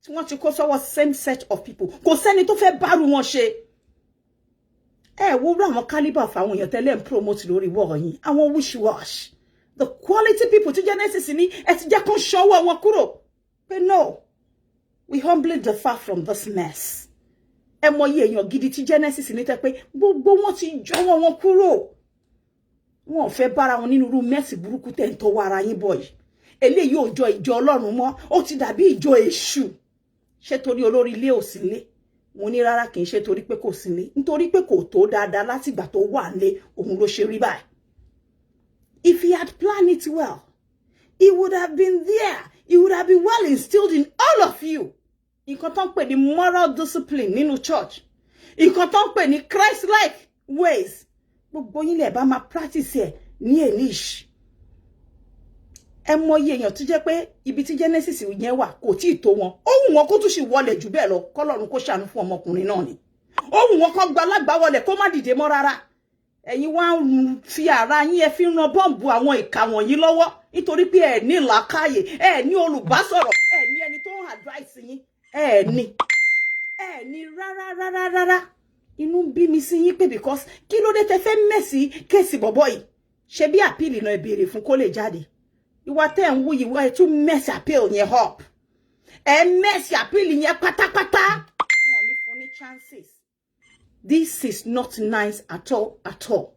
Speaker 1: tí wọ́n ti kó sọ́wọ́ same set of people kò sẹ́ni tó fẹ́ bárù wọn ṣe wo rú àwọn caliber fáwọn èèyàn tẹ́lẹ̀ ń promote lórí wọ́ọ̀ yín àwọn wish wash the quality people tí Genesis ní ẹ ti jẹ́ kó ṣọwọ́ wọn kúrò pé no we humbly differ from this mess ẹ mọye èèyàn gidi tí Genesis ní tẹ́ pé gbogbo wọn ti jọwọ́ wọn kúrò wọn ò fẹ́ bára wọn nínú irú mẹ́sì burúkú tẹ́ ń tọwọ́ ara yín bọ̀ yìí eléyìí ò jọ ìjọ Ọlọ́run mọ́ ó ti dàbí ìjọ èṣù ṣé torí olórí ilé ò sí nílé mo ní rárá kì í ṣe torí pé kò sí nílé nítorí pé kò tó dáadáa láti ìgbà tó wà nílé òun ló ṣe rí báyìí if he had planned it well he would have been there he would have been well instilled in all of you nǹkan tó ń pè ní moral discipline nínú church nǹkan tó ń pè ní Christ-like ways gbogbo yín lè bá máa practice ẹ̀ ní èníṣ ẹ mọye èèyàn tó jẹ́ pé ibi tí Genesis yẹn wà kò tí ì tó wọn ó wù wọn kó tún sì wọlé jù bẹ́ẹ̀ lọ kọ́lọ́run kó ṣàánú fún ọmọkùnrin náà ni ó wù wọn kó gba alágbá wọlé kó má dìde mọ́ rárá ẹ̀yin wá ń fi ara yín ẹ fi ran bọ́ǹbù àwọn ìka wọ̀nyí lọ́wọ́ nítorí pé ẹ ní làákàyè ẹ ní olùbásọ̀rọ̀ ẹ ní ẹni tó ń advice yín ẹ ní rárá inú bí mi sí yín pé because kí ló dé tẹ́ fẹ́ mẹ́sì kéèsì bọ̀bọ̀ yìí ṣe bí àpíìlì náà béèrè fún kó lè jáde ìwà tẹ́ ń wú ìwà ẹ̀ tún mẹ́sì àpíìlì yẹn up ẹ mẹ́sì àpíìlì yẹn pátápátá wọn ní fún ní chances this is not nice at all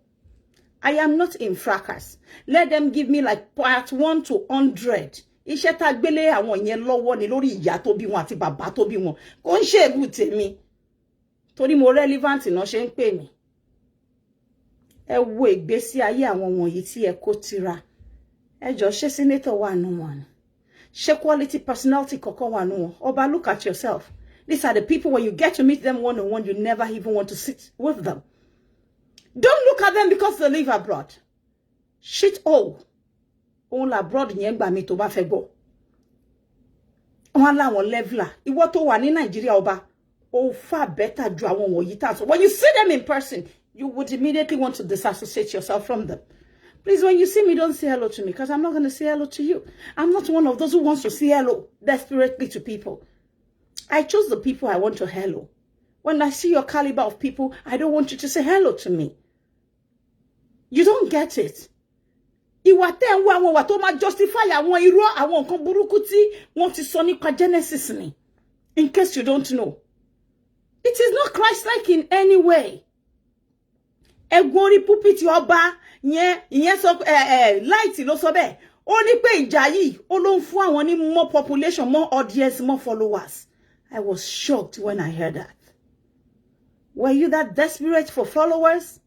Speaker 1: I am not in fracas let them give me like part 1 to 100 iṣẹ́ tá gbélé àwọn yẹn lọ́wọ́ ni lórí ìyá tó bí wọn àti bàbá tó bí wọn kò ń ṣe èbù tèmi torí mo relevant náà ṣe ń pè mí ẹ wo ìgbésí ayé àwọn wọ̀nyí tí ẹ kó tira ẹ jọ ṣé senator wà nù wọn ṣé quality personality kọ̀ọ̀kan wà nù wọn ọba look at yourself these are the people when you get to meet them one-on-one you never even want to sit with them don't look at them because they live abroad shit oh òun la abroad yẹn gbà mí tó bá fẹ́ gbọ́ wọn láwọn leveler ìwọ tó wà ní Nàìjíríà ọba ó far better ju àwọn wọ̀nyí tá so when you see them in person you would immediately want to disassociate yourself from them. Please, when you see me, don't say hello to me because I'm not going to say hello to you. I'm not one of those who wants to say hello desperately to people. I choose the people I want to hello. When I see your caliber of people, I don't want you to say hello to me. You don't get it. Ìwà tẹ́ ń wá àwọn wà tó máa justify àwọn irọ́ àwọn nǹkan burúkú tí wọ́n ti sọ nípa Genesis ni. In case you don't know. It is not Christ-like in any way. Ẹ̀gbọ́n orí pulpit ọba ìyẹn sọ light ló sọ bẹ́ẹ̀ ó ní pé ìjà yìí ó ló ń fún àwọn ní more population more audience more followers. I was shocked when I heard that. Were you that desperate for followers?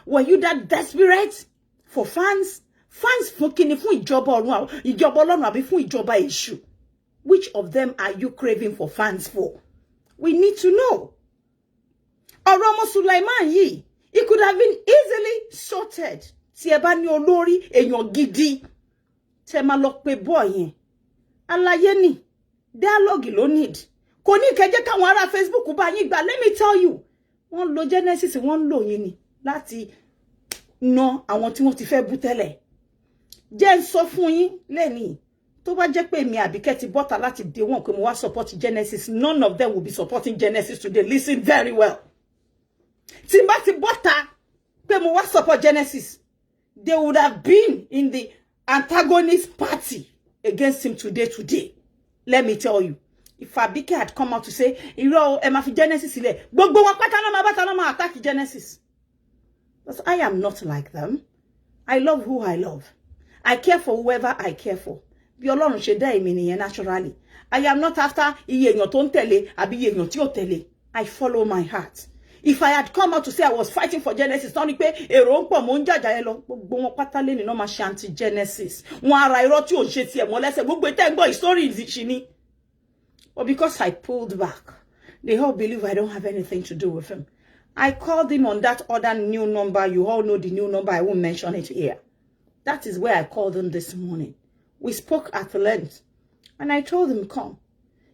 Speaker 1: Were you that desperate for fans? Fans fún kíni fún ìjọba Ọlọ́run àbí fún ìjọba èṣù? Which of them are you craving for fans for? We need to know. Ọ̀rọ̀ ọmọ Sulaiman yìí it could have been easily sorted. Tí ẹ bá ní olórí èèyàn gidi tẹ́ máa lọ pé boy yẹn. Àlàyé ni dialogue ló need. Kò ní kẹ́ jẹ́ káwọn ará Facebook bá yín gbà. Let me tell you. Wọ́n lo Genesis wọ́n lò yín ni láti ná àwọn tí wọ́n ti fẹ́ bú tẹ́lẹ̀. Jẹ́ n sọ fún yín lẹ́ni tó bá jẹ́ pé mi Abike ti bọ́ta láti day one pé mo wá support Genesis, none of them will be supporting Genesis today. Listen very well. Tí n bá ti bọ́ta pé mo wá support Genesis, they would have been in the antagonist party against him today. Let me tell you. If Abike had come out to say, "Iro, ẹ má fi Genesis sílẹ̀," gbogbo wọn pátá ló máa bá ta ló máa attack Genesis. Because I am not like them. I love who I love. I care for whoever I care for. Bí Ọlọ́run ṣe dá èmi nìyẹn naturally. I am not after iye èèyàn tó ń tẹ̀lé àbí iye èèyàn tí ò tẹ̀lé. I follow my heart. If I had come out to say I was fighting for Genesis, tán ni pé èrò ń pọ̀ mò ń jàjà yẹn lọ. Gbogbo wọn pátá lé ní náà máa ṣe anti-Genesis. Wọn ara irọ́ tí ò ṣe tiẹ̀ mọ́ lẹ́sẹ̀. Gbogbo ìtẹ́ ń gbọ́ story ìṣí ni. But because I pulled back, They all believe I don't have anything to do with him. I called him on that other new number. You all know the new number. I won't mention it here. That is where I called him this morning. We spoke at length. And I told him, come.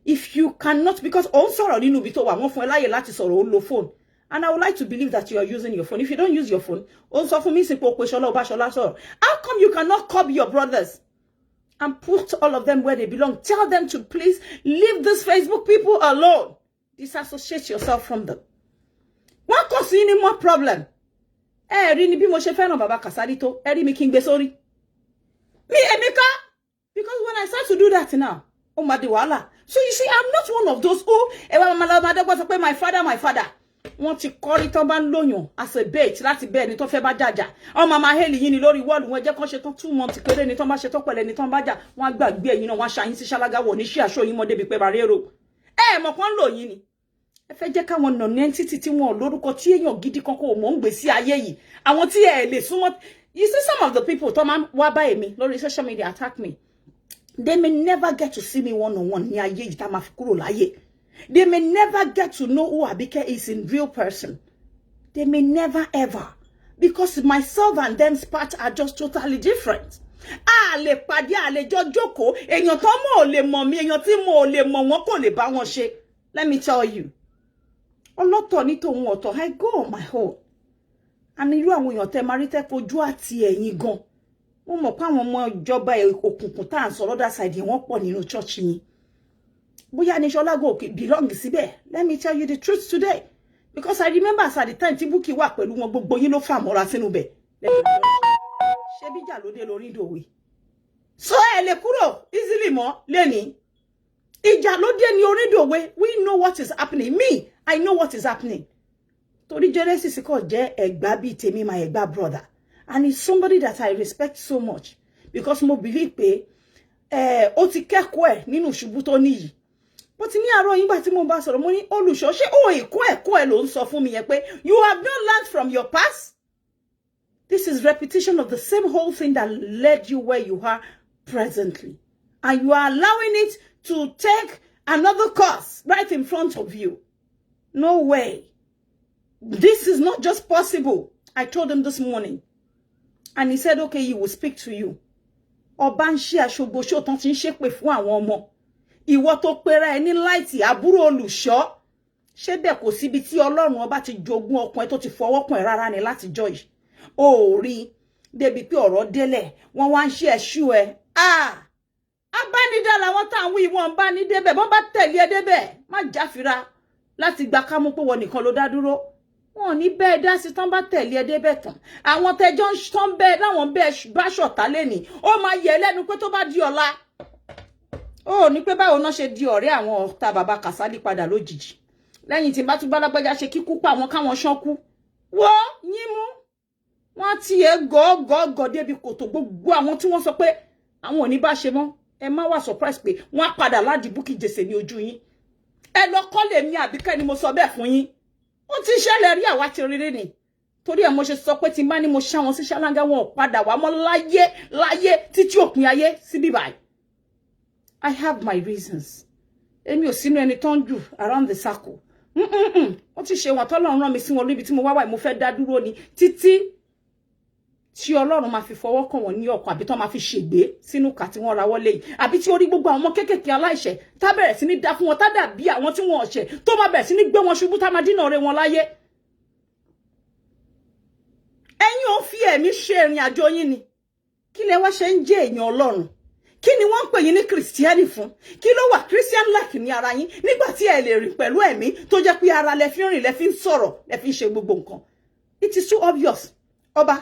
Speaker 1: If you cannot, because also I didn't know one phone phone. And I would like to believe that you are using your phone. If you don't use your phone, also for me, how come you cannot curb your brothers and put all of them where they belong? Tell them to please leave these Facebook people alone. Disassociate yourself from them. What cause any more problem? Rini bi mo she feran baba Kasali to, eri mi king gbe sori. Me Emeka, because when I start to do that now, oh my wala. So you see, I'm not one of those my father. Want to call it ban loyan as a bait láti be ẹni tó fẹ́ bá jaja. O mama heli yin ni lórí wall wọ́n jẹ́ kan ṣe tán 2 months péré ni tán bá ṣe tán pẹ̀lẹ́ ni tán bá jà wọ́n gbàgbé ẹ̀yin náà wọ́n ṣayin sí ṣálága wo ni share show yin mo débi pé barero. Mo kan lo yin ni. Ẹ fẹ́ jẹ́ ká wọn non entity tí wọn lórúkọ tí èyàn gidi kan kò mọ̀ ngbe sí ayé yìí. Àwọn tí ẹ lè súnmọ́. You see some of the people tó máa wá bá èmi lórí social media attack me. They may never get to see me one on one ní ayé yìí tá máa fi kúrò láyé. They may never get to know who Abike is in real person. They may never ever. Because myself and them's paths are just totally different. Le pàdé lè jọ jókòó, èyàn tó mọ̀ lè mọ̀ mi, èyàn tí mo lè mọ̀ wọ́n kò lè bá wọn ṣe. Let me tell you. Ọlọ́tọ̀ ní tòun ọ̀tọ̀, I go on my own. And irú àwọn èyàn tẹ́ máa rí tẹ́ fojú àti ẹ̀yin gan. Mo mọ̀ pé àwọn ọmọ ìjọba òkùnkùn tá à ń sọ lọ́dà side wọ́n pọ̀ nínú church yín. Bóyá ni Ṣọlá go belong síbẹ̀. Let me tell you the truth today. Because I remember as at the time tí Bukky wà pẹ̀lú wọn gbogbo yín ló fà mọ́ra sínú bẹ̀. Ṣé bíjà ló dé lórí ìdòwe. So ẹ lè kúrò easily mọ́ lẹ́ni. Ìjà ló dé ní orí ìdòwe. We know what is happening. Me, I know what is happening. Torí Genesis kò jẹ́ ẹ̀gbá bíi tèmi, my ẹ̀gbá brother. And he's somebody that I respect so much. Because mo believe pé ó ti kẹ́kọ̀ọ́ ẹ̀ nínú ṣubú tó níyì. But ní àárọ̀ yín gbà tí mo bá sọ̀rọ̀ mo ní olùṣọ́ ṣé o ẹ̀kọ́ ẹ̀ ló ń sọ fún mi yẹn pé you have not learned from your past. This is repetition of the same whole thing that led you where you are presently. And you are allowing it to take another course right in front of you. No way. This is not just possible. I told him this morning. And he said, okay, he will speak to you. Ọba ń ṣe aṣogbóṣó tán ti ń ṣépè fún àwọn ọmọ. Ìwọ tó pera ẹni láìtì àbúrò olùṣọ́. Ṣé bẹ́ẹ̀ kò síbi tí Ọlọ́run ọba ti jogún ọkùnrin tó ti fọwọ́ kàn rárá ni láti joy. Ó rí débi pé ọ̀rọ̀ délẹ̀ wọ́n wá ń ṣe ẹ̀ṣù ẹ̀. Abánidá làwọn tá ń wí wọn bá ní débẹ̀ bọ́n bá tẹ̀lé ẹ débẹ̀ má jáfira láti gba kámú pé wọ́n nìkan ló dá dúró. Wọ́n ní bẹ́ẹ̀ dá sí tán bá tẹ̀lé ẹ débẹ̀ tán. Àwọn tẹjọ́ ń tán bẹ́ẹ̀ láwọn bẹ́ẹ̀ bá ṣọ̀tá lẹ́ni. Ó máa yẹ lẹ́nu pé tó bá di ọ̀la. Ó ní pé báwo náà ṣe di ọ̀rẹ́ àwọn ọ̀tá bàbá Kasali padà lójijì. Lẹ́yìn tí bá tún Bálágbájá ṣe kíkú pa àwọn káwọn ṣánkú. Wo yín mú. Wọ́n ti ẹ gọ́gọ́gọ́ débi kòtò gbogbo àwọn tí wọ́n sọ pé àwọn ò ní bá ṣe mọ́. Ẹ má wá surprise pé wọ́n á padà ládi Bukky Jesse ní ojú yín. Ẹ lọ kọ́lé mi Àbíkẹ́ ni mo sọ bẹ́ẹ̀ fún yín. Ó ti ṣẹlẹ̀ rí àwa ti rírí ni. Torí ẹ mo ṣe sọ pé tí bá ní mo ṣá wọn sí ṣáláńgá wọn ò padà wá mọ́ láyé títí òpin ayé síbí báyìí. I have my reasons. Èmi ò sínú ẹni tó ń jù around the circle. Ó ti ṣe wọn tọ́lọ́run rán mi sí wọn níbi tí mo wá wà mo fẹ́ dá dúró ni títí tí Ọlọ́run máa fi fọwọ́ kàn wọ́n ní ọkàn àbí tó máa fi ṣègbé sínú kà tí wọ́n ra wọlé yìí àbí tí orí gbogbo àwọn kéékèèké aláìṣẹ̀ tá bẹ̀rẹ̀ sí ní dá fún wọn tá dàbí àwọn tí wọ́n ọ̀ṣẹ̀ tó máa bẹ̀rẹ̀ sí ní gbé wọn ṣubú tá máa dínà ọ̀rẹ́ wọn láyé. Ẹ̀yin ò fi ẹ̀mí ṣe ìrìn àjò yín ni. Kí lẹ wá ṣe ń jẹ́ èèyàn Ọlọ́run? Kí ni wọ́n ń pè yín ní Christiani fún? Kí ló wà Christian like ní ara yín nígbà tí ẹ lè rìn pẹ̀lú ẹ̀mí tó jẹ́ pé ara lẹ fi ń rìn lẹ fi ń sọ̀rọ̀ lẹ fi ń ṣe gbogbo nǹkan. It is too obvious. Ọba,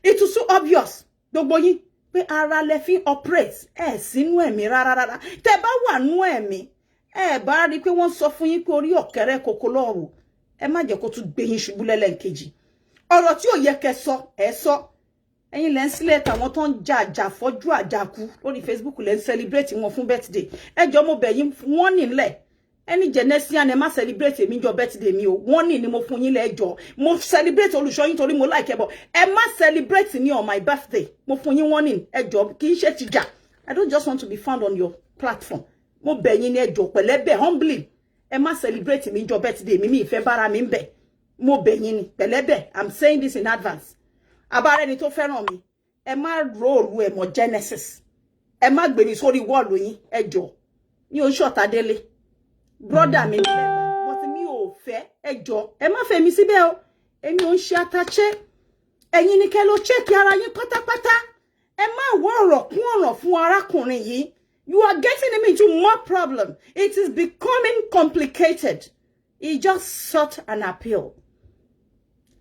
Speaker 1: it is too obvious. Gbogbo yín pé ara lẹ fi ń operate ẹ sínú ẹ̀mí rárá. Tẹ́ bá wà nú ẹ̀mí ẹ bá rí pé wọ́n sọ fún yín pé orí ọ̀kẹ́rẹ́ kòkó lọ́rùn. Ẹ má jẹ́ kó tún gbé yín ṣubú lẹ́lẹ́ǹkejì. Ọ̀rọ̀ tí ò yẹ kẹ́ sọ ẹ sọ. Ẹ̀yin lẹ ń sílẹ̀ tàwọn tó ń jà fọ́jú àjàkú lórí Facebook lẹ ń celebrate wọn fún birthday. Ẹ jọ̀ọ́ mo bẹ̀ yín wọ́n nílẹ̀. Ẹni Genesis ẹ má celebrate èmi jọ birthday mi o. Wọ́n ní ni mo fún yín lẹ jọ̀ọ́. Mo celebrate olùṣọ́ yín torí mo like ẹ bọ̀. Ẹ má celebrate ní on my birthday. Mo fún yín wọ́n ní ẹ jọ̀ọ́ kì í ṣe ti jà. I don't just want to be found on your platform. Mo bẹ̀ yín ní ẹ jọ̀ọ́ pẹ̀lẹ́bẹ̀ humbly. ẹ má celebrate mi jọ birthday mi ìfẹ́ bára mi ńbẹ̀ mo bẹ̀ yín ni pẹ̀lẹ́bẹ̀ I'm saying this in advance abare ni tó fẹ́ràn mi ẹ má róòlù ẹ mọ́ Genesis ẹ má gbé mi sórí wọ́ọ̀lù yín ẹ jọ̀ọ́ ní oṣù Ọ̀tádélé brother mi nílẹ̀ but mi ò fẹ́ ẹ jọ̀ọ́ ẹ má fẹ́ mi síbẹ̀ o èmi ò ń ṣe attaché ẹ̀yin ni kẹ́ lọ check ara yín pátápátá ẹ má wọ ọ̀rọ̀ kún ọ̀rọ̀ fún arákùnrin yìí. You are getting him into more problem. It is becoming complicated. He just sought an appeal.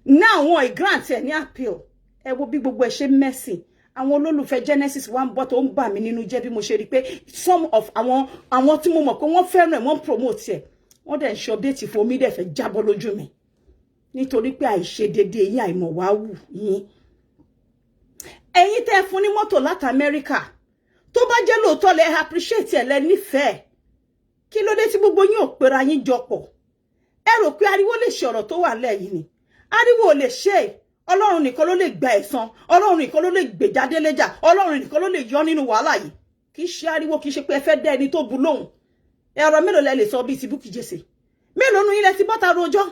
Speaker 1: Now, wọ́n grant any appeal. Ẹ wo bí gbogbo ẹ ṣe messy. Àwọn olólùfẹ́ Genesis one but ó ń bà mí nínú jẹ́ bí mo ṣe rí pé some of àwọn tí mo mọ̀ pé wọ́n fẹ́ràn ẹ̀ wọ́n promote ẹ̀. Wọ́n dẹ̀ ń ṣe update fún mi dẹ̀ fẹ́ jábọ́ lójú mi. Nítorí pé àìṣe déédéé yín àìmọ̀ wá wù yín. Ẹ̀yin tẹ́ fún ní mọ́tò láti America. Tó bá jẹ́ lóòótọ́ lẹ appreciate ẹ lẹ nífẹ̀ẹ́ kí ló dé tí gbogbo yín ò pera yín jọpọ̀ ẹ rò pé ariwo lè ṣe ọ̀rọ̀ tó wà lẹ́yìn ni ariwo ò lè ṣe Ọlọ́run nìkan ló lè gba ẹ̀san Ọlọ́run nìkan ló lè gbèjáde léjà Ọlọ́run nìkan ló lè yọ nínú wàhálà yìí kì í ṣe ariwo kì í ṣe pé ẹ fẹ́ dá ẹni tó bu lóhùn ẹ̀rọ mélòó lẹ lè sọ bíi ti Bukky Jesse mélòó nu yín lẹ ti bọ́ta rojọ́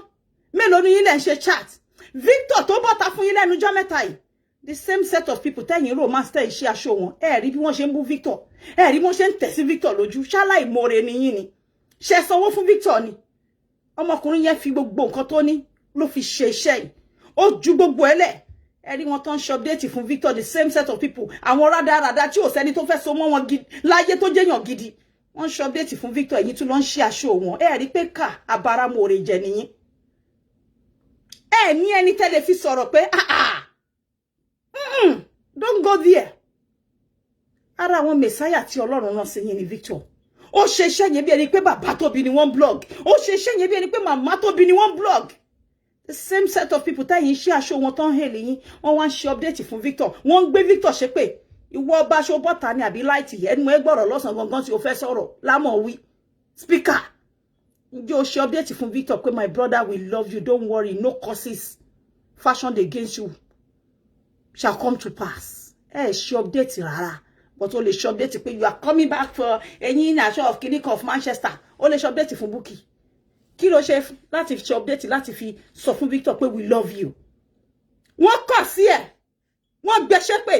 Speaker 1: mélòó nu yín lẹ ń ṣe chat Victor tó bọ́ta fún yín lẹ́nu jọ́ mẹ́ta yìí the same set of people tẹ́yìn rò master iṣẹ́ aṣọ wọn ẹ rí bí wọ́n ṣe ń bú Victor ẹ rí bí wọ́n ṣe ń tẹ̀ sí Victor lójú ṣáláì more ni yín ni ṣe sanwó fún Victor ni ọmọkùnrin yẹn fi gbogbo nǹkan tó ní ló fi ṣe iṣẹ́ yìí ó ju gbogbo ẹlẹ̀ ẹ rí wọn tó ń ṣe update fún Victor the same set of people àwọn rádaràda tí ò sẹ́ni tó fẹ́ so mọ́ wọn láyé tó jẹ́yàn gidi wọ́n ṣe update fún Victor èyí tún lọ ń ṣe aṣọ wọn ẹ rí pé ká abáramọ̀ọ́rẹ́ jẹ nìyí ẹ ní ẹni tẹ́lẹ̀ fi sọ̀rọ̀ pé don't go there. Ara àwọn Messiah tí Ọlọ́run rán sí yín ni Victor. Ó ṣe iṣẹ́ yẹn bí ẹni pé bàbá tó bí ni wọ́n blog. Ó ṣe iṣẹ́ yẹn bí ẹni pé màmá tó bí ni wọ́n blog. The same set of people táyìn ṣe aṣọ wọn tán hèlè yín. Wọ́n wá ń ṣe update fún Victor. Wọ́n ń gbé Victor ṣépè. Ìwọ ọba aṣọ bọ́ta ni àbí láìtì ẹnu ẹ gbọ́rọ̀ lọ́sàn gangan tí o fẹ́ sọ̀rọ̀ lámọ̀ wí. Speaker. Ǹjẹ́ o ṣe update fún Victor pé my brother will love you, don't worry, no curses fashioned against you shall come to pass. She update rara. But only she update pé you are coming back for any nation of clinic of Manchester. Only she update fún Bukky. Kí ló ṣe láti fi update láti fi sọ fún Victor pé we love you. Wọ́n kọ̀ sí ẹ̀. Wọ́n gbéṣẹ́ pé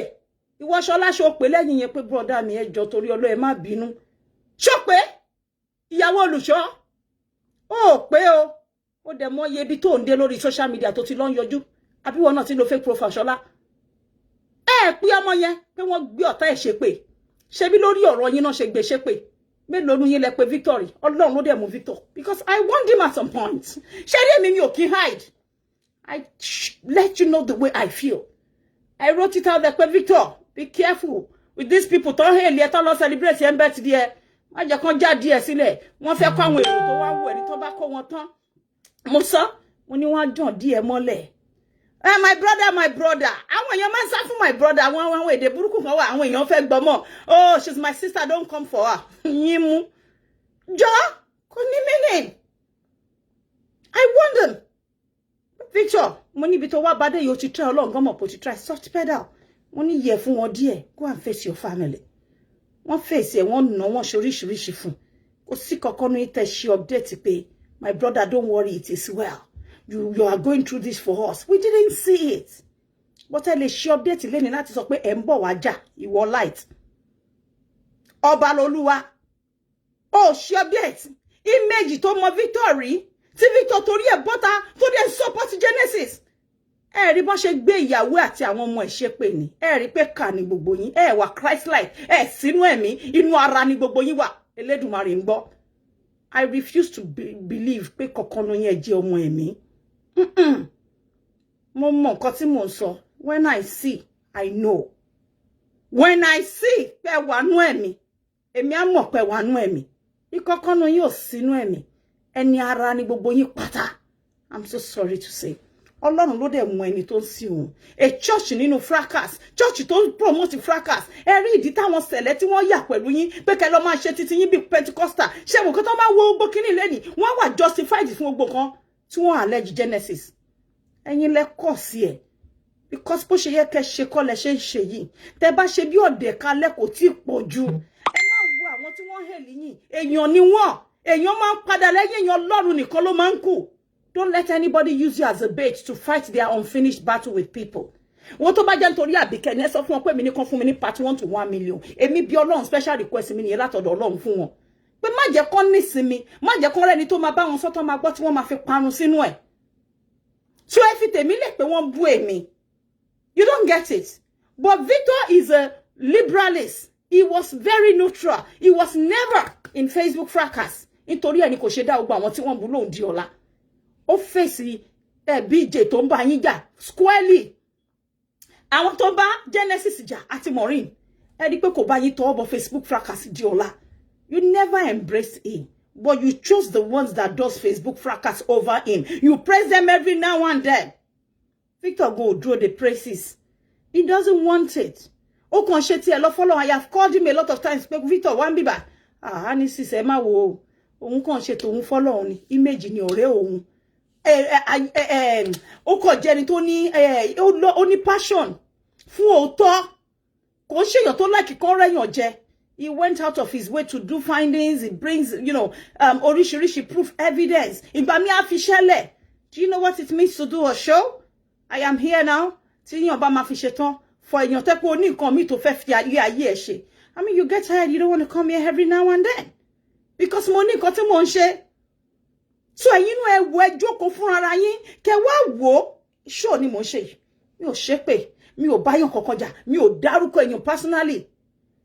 Speaker 1: ìwọ Ṣọlá ṣó pé lẹ́yìn yẹn pé brother mi ẹ jọ̀ọ́ torí Ọlọ́run ẹ má bínú. Ṣó pé ìyàwó olùṣọ́. Ó pé o. Ó dẹ̀ mọ̀ iye bí tó ń dé lórí social media tó ti lọ ń yọjú. Àbí wọ́n náà ti lo fake profile Ṣọlá. Pé ọmọ yẹn pé wọ́n gbé ọ̀tá ẹ̀ ṣe pé ṣe bí lórí ọ̀rọ̀ yín náà ṣe gbé ṣe pé mélòó nu yín lẹ pé Victor Ọlọ́run ló dẹ̀ mú Victor because I want him at some point ṣe rí èmi mi ò kí hide I let you know the way I feel I wrote it out there pé Victor be careful with these people tó hẹ̀ lé tó lọ celebrate ẹ̀ ń bẹ́ ti díẹ̀ wọ́n jẹ́ kán jáde ẹ̀ sílẹ̀ wọ́n fẹ́ kó àwọn èrò tó wá wù ẹni tó bá kó wọn tán mo sọ mo ní wọ́n jàn díẹ̀ mọ́lẹ̀. My brother. Àwọn èèyàn máa ń sá fún my brother. Àwọn èdè burúkú kan wà. Àwọn èèyàn fẹ́ gbọ́ mọ́. Oh, she's my sister. Don't come for her. Yín mú. Jọ, kò ní meaning. I wonder. Victor, mo ní ibi tó wá bàdé yóò ti try Ọlọ́run gan mọ̀ pé ó ti try soft pedal. Mo ní yẹ fún wọn díẹ̀. Go and face your family. Wọ́n face ẹ̀ wọ́n nà wọ́n ṣoríṣiríṣi fún. Kò sí kankan ní tẹ̀ ṣe update pé my brother don't worry it is well. You are going through this for us. We didn't see it. But I lè ṣe update lẹ́ni láti sọ pé ẹ̀ ń bọ̀ wá jà ìwọ light. Ọba lolúwa. Ó ṣe update. Image tó mọ Victor rí. Tí Victor torí ẹ̀ bọ́ta tó dẹ̀ support Genesis. Ẹ rí bọ́n ṣe gbé ìyàwó àti àwọn ọmọ ẹ̀ ṣépè ni. Ẹ rí pé kà ní gbogbo yín. Ẹ wà Christ-like. Ẹ sínú ẹ̀mí. Inú ara ni gbogbo yín wà. Elédùmarè ń gbọ́. I refuse to believe pé kọ̀kan yẹn jẹ́ ọmọ ẹ̀mí. Mo mọ nǹkan tí mo sọ. When I see, I know. When I see pé wà nú ẹ̀mí, èmi á mọ̀ pé wà nú ẹ̀mí. Ìkọ̀kan yóò sínú ẹ̀mí. Ẹni ara ni gbogbo yín pátá. I'm so sorry to say. Ọlọ́run ló dẹ̀ mọ ẹni tó ń sìn òun. A church nínú fracas, church tó ń promote fracas. Ẹ rí ìdí táwọn sẹ̀lẹ̀ tí wọ́n yà pẹ̀lú yín pé kẹ́ lọ máa ṣe títí yín bí Pentecostal. Ṣé mo kọ́ tó máa wo gbogbo kíní lẹ́nìí? Wọ́n wà justified fún gbogbo kan tí wọ́n allege Genesis. Ẹ̀yin lẹ kọ̀ sí ẹ̀. Because bó ṣe yẹ kẹ́ ṣe kọ́ lẹ ṣe ń ṣe yìí. Tẹ́ bá ṣe bí ọ̀dẹ̀ kalẹ̀ kò tí ì pọ̀ jù. Ẹ má wo àwọn tí wọ́n hẹ̀lì yín. Èèyàn ni wọ́n. èèyàn máa ń padà lẹ́yìn èèyàn Ọlọ́run nìkan ló máa ń kù. Don't let anybody use you as a bait to fight their unfinished battle with people. Wọ́n tó bá jẹ́ nítorí Àbíkẹ́ ní ẹ sọ fún wọn pé mi ní kan fún mi ní part 1 to 1 million. Èmi bí Ọlọ́run special request mi nìyẹn látọ̀dọ̀ Ọlọ́run fún wọn. Pé má jẹ́ kán nísinmi, má jẹ́ kán rẹ́ni tó máa bá wọn sọ tó máa gbọ́ tí wọ́n máa fi parun sínú ẹ̀. So ẹ fi tèmi lẹ̀ pé wọ́n bú èmi. You don't get it. But Victor is a liberalist. He was very neutral. He was never in Facebook fracas. Nítorí ẹni kò ṣe dá gbogbo àwọn tí wọ́n bú lóhùn di ọ̀la. Ó fèsì BJ tó ń bá yín jà squarely. Àwọn tó bá Genesis jà àti Maureen. Ẹ rí pé kò bá yín tọwọ́ bọ Facebook fracas di ọ̀la. You never embraced him. But you chose the ones that does Facebook fracas over him. You praise them every now and then. Victor go draw the praises. He doesn't want it. O kàn ṣe tí ẹ lọ follow. I have called him a lot of times. Victor, one biba. Ní sísẹ má wo. Òun kàn ṣe tòun follow ni. Image ni ọ̀rẹ́ òun. Ó kàn jẹ́ ni tó ní ó ní passion fún òótọ́. Kò ṣe èèyàn tó like kan rẹ́yàn jẹ. He went out of his way to do findings. He brings, you know, oríṣiríṣi proof evidence. Ìgbà mi á fi ṣẹlẹ̀. Do you know what it means to do a show? I am here now. Tí yín bá máa fi ṣetán. For èèyàn tẹ́ pé ó ní nǹkan mi tó fẹ́ fi ayé ẹ̀ ṣe. I mean, you get tired. You don't want to come here every now and then. Because mo ní nǹkan tí mo ń ṣe. So ẹ̀yin inú ẹ wo ẹ jókòó fún ara yín. Kẹ́ wá wò. Show ni mo ń ṣe yìí. Mi ò ṣépè. Mi ò bá yàn kankan jà. Mi ò dárúkọ èèyàn personally.